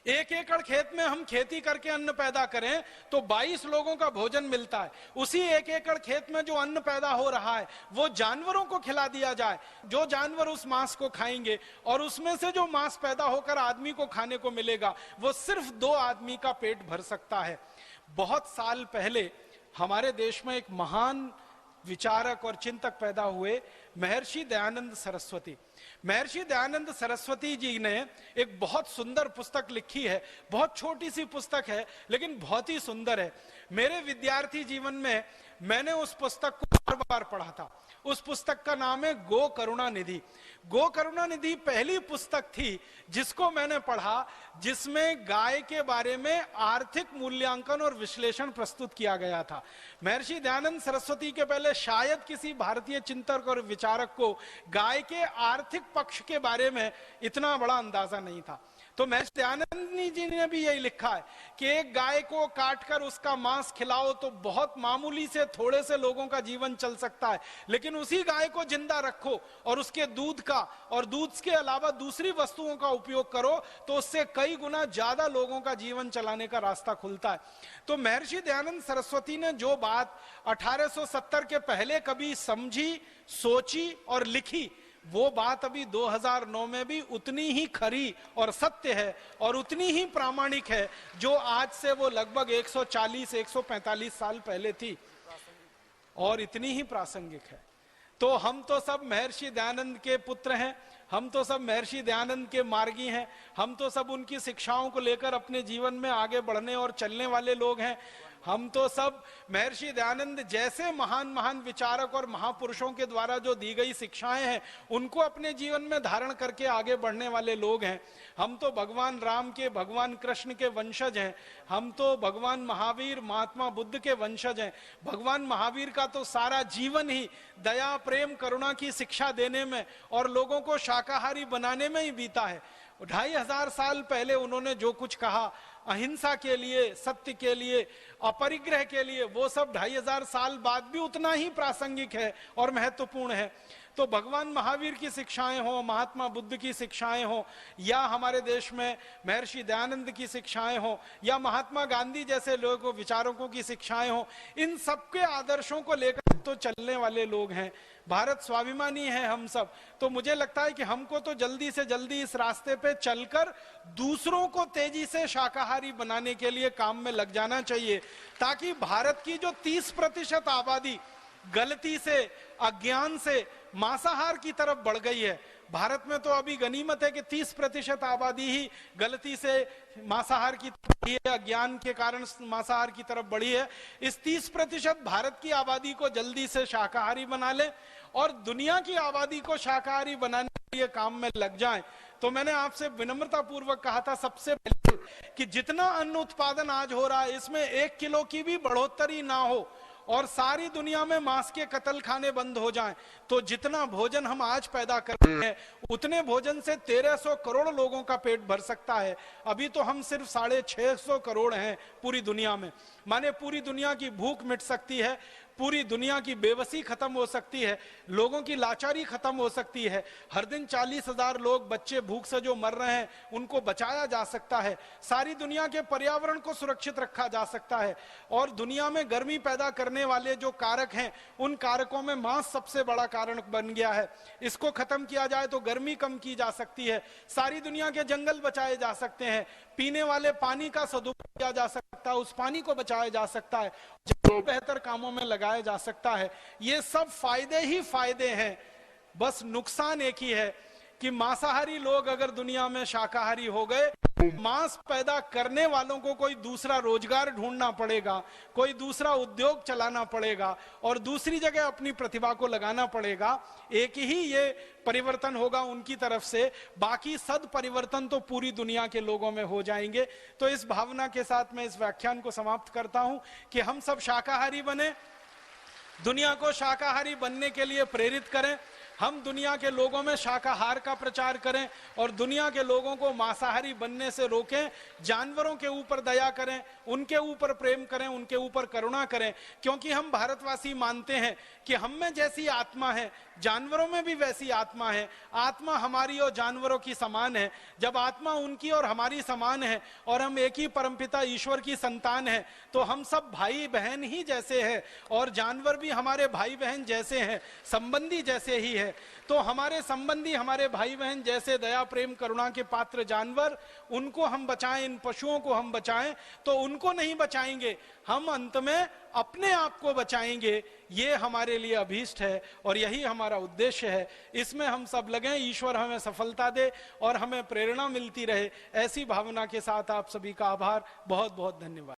1 एकड़ खेत में हम खेती करके अन्न पैदा करें तो 22 लोगों का भोजन मिलता है। उसी 1 एकड़ खेत में जो अन्न पैदा हो रहा है वो जानवरों को खिला दिया जाए, जो जानवर उस मांस को खाएंगे और उसमें से जो मांस पैदा होकर आदमी को खाने को मिलेगा वो सिर्फ 2 आदमी का पेट भर सकता है। बहुत साल पहले हमारे देश में एक महान विचारक और चिंतक पैदा हुए, महर्षि दयानंद सरस्वती। महर्षि दयानंद सरस्वती जी ने एक बहुत सुंदर पुस्तक लिखी है, बहुत छोटी सी पुस्तक है लेकिन बहुत ही सुंदर है। मेरे विद्यार्थी जीवन में मैंने उस पुस्तक को बार बार पढ़ा था। उस पुस्तक का नाम है गो करुणा निधि। गो करुणा निधि पहली पुस्तक थी जिसको मैंने पढ़ा जिसमें गाय के बारे में आर्थिक मूल्यांकन और विश्लेषण प्रस्तुत किया गया था। महर्षि दयानंद सरस्वती के पहले शायद किसी भारतीय चिंतक और विचारक को गाय के आर्थिक पक्ष के बारे में इतना बड़ा अंदाजा नहीं था। तो महर्षि दयानंद जी ने भी यही लिखा है कि एक गाय को काटकर उसका मांस खिलाओ तो बहुत मामूली से थोड़े से लोगों का जीवन चल सकता है, लेकिन उसी गाय को जिंदा रखो और उसके दूध का और दूध के अलावा दूसरी वस्तुओं का उपयोग करो तो उससे कई गुना ज्यादा लोगों का जीवन चलाने का रास्ता खुलता है। तो महर्षि दयानंद सरस्वती ने जो बात 1870 के पहले कभी समझी, सोची और लिखी, वो बात अभी 2009 में भी उतनी ही खरी और सत्य है और उतनी ही प्रामाणिक है जो आज से वो लगभग 140-145 साल पहले थी, और इतनी ही प्रासंगिक है। तो हम तो सब महर्षि दयानंद के पुत्र हैं, हम तो सब महर्षि दयानंद के मार्गी हैं, हम तो सब उनकी शिक्षाओं को लेकर अपने जीवन में आगे बढ़ने और चलने वाले लोग हैं। हम तो सब महर्षि दयानंद जैसे महान महान विचारक और महापुरुषों के द्वारा जो दी गई शिक्षाएं हैं उनको अपने जीवन में धारण करके आगे बढ़ने वाले लोग हैं। हम तो भगवान राम के, भगवान कृष्ण के वंशज हैं। हम तो भगवान महावीर, महात्मा बुद्ध के वंशज हैं। भगवान महावीर का तो सारा जीवन ही दया, प्रेम, करुणा की शिक्षा देने में और लोगों को शाकाहारी बनाने में ही बीता है। 2500 साल पहले उन्होंने जो कुछ कहा अहिंसा के लिए, सत्य के लिए, अपरिग्रह के लिए, वो सब 2500 साल बाद भी उतना ही प्रासंगिक है और महत्वपूर्ण है। तो भगवान महावीर की शिक्षाएं हो, महात्मा बुद्ध की शिक्षाएं हो, या हमारे देश में महर्षि दयानंद की शिक्षाएं हो, या महात्मा गांधी जैसे लोगों, विचारकों की शिक्षाएं हो, इन सबके आदर्शों को लेकर तो चलने वाले लोग हैं। भारत स्वाभिमानी है हम सब। तो मुझे लगता है कि हमको तो जल्दी से जल्दी इस रास्ते पे चलकर दूसरों को तेजी से शाकाहारी बनाने के लिए काम में लग जाना चाहिए, ताकि भारत की जो 30% आबादी गलती से, अज्ञान से मांसाहार की तरफ बढ़ गई है। भारत में तो अभी गनीमत है कि 30% आबादी ही गलती से मांसाहार की तरफ बढ़ी है, अज्ञान के कारण मांसाहार की तरफ बढ़ी है। इस 30% भारत की आबादी को जल्दी से शाकाहारी बना ले और दुनिया की आबादी को शाकाहारी बनाने के लिए काम में लग जाएं। तो मैंने आपसे विनम्रता पूर्वक कहा था सबसे पहले कि जितना अन्न उत्पादन आज हो रहा है इसमें 1 किलो की भी बढ़ोतरी ना हो और सारी दुनिया में मांस के कत्ल खाने बंद हो जाएं, तो जितना भोजन हम आज पैदा कर रहे हैं उतने भोजन से 1300 करोड़ लोगों का पेट भर सकता है। अभी तो हम सिर्फ 650 करोड़ हैं पूरी दुनिया में। माने पूरी दुनिया की भूख मिट सकती है, पूरी दुनिया की बेबसी खत्म हो सकती है, लोगों की लाचारी खत्म हो सकती है। हर दिन 40,000 लोग, बच्चे भूख से जो मर रहे हैं उनको बचाया जा सकता है। सारी दुनिया के पर्यावरण को सुरक्षित रखा जा सकता है और दुनिया में गर्मी पैदा करने वाले जो कारक हैं उन कारकों में मांस सबसे बड़ा कारण बन गया है। इसको खत्म किया जाए तो गर्मी कम की जा सकती है, सारी दुनिया के जंगल बचाए जा सकते हैं, पीने वाले पानी का सदुपयोग किया जा सकता है, उस पानी को बचाया जा सकता है, बेहतर कामों में लगाया जा सकता है। ये सब फायदे ही फायदे हैं। बस नुकसान एक ही है कि मांसाहारी लोग अगर दुनिया में शाकाहारी हो गए, मांस पैदा करने वालों को कोई दूसरा रोजगार ढूंढना पड़ेगा, कोई दूसरा उद्योग चलाना पड़ेगा और दूसरी जगह अपनी प्रतिभा को लगाना पड़ेगा। एक ही ये परिवर्तन होगा उनकी तरफ से, बाकी सद परिवर्तन तो पूरी दुनिया के लोगों में हो जाएंगे। तो इस भावना के साथ मैं इस व्याख्यान को समाप्त करता हूं कि हम सब शाकाहारी बने, दुनिया को शाकाहारी बनने के लिए प्रेरित करें। हम दुनिया के लोगों में शाकाहार का प्रचार करें और दुनिया के लोगों को मांसाहारी बनने से रोकें। जानवरों के ऊपर दया करें, उनके ऊपर प्रेम करें, उनके ऊपर करुणा करें, क्योंकि हम भारतवासी मानते हैं कि हम में जैसी आत्मा है जानवरों में भी वैसी आत्मा है। आत्मा हमारी और जानवरों की समान है। जब आत्मा उनकी और हमारी समान है और हम एक ही परमपिता ईश्वर की संतान है तो हम सब भाई बहन ही जैसे हैं और जानवर भी हमारे भाई बहन जैसे हैं, संबंधी जैसे ही है। तो हमारे संबंधी, हमारे भाई बहन जैसे दया, प्रेम, करुणा के पात्र जानवर, उनको हम बचाएं, इन पशुओं को हम बचाएं। तो उनको नहीं बचाएंगे, हम अंत में अपने आप को बचाएंगे। ये हमारे लिए अभीष्ट है और यही हमारा उद्देश्य है। इसमें हम सब लगें, ईश्वर हमें सफलता दे और हमें प्रेरणा मिलती रहे। ऐसी भावना के साथ आप सभी का आभार, बहुत बहुत धन्यवाद।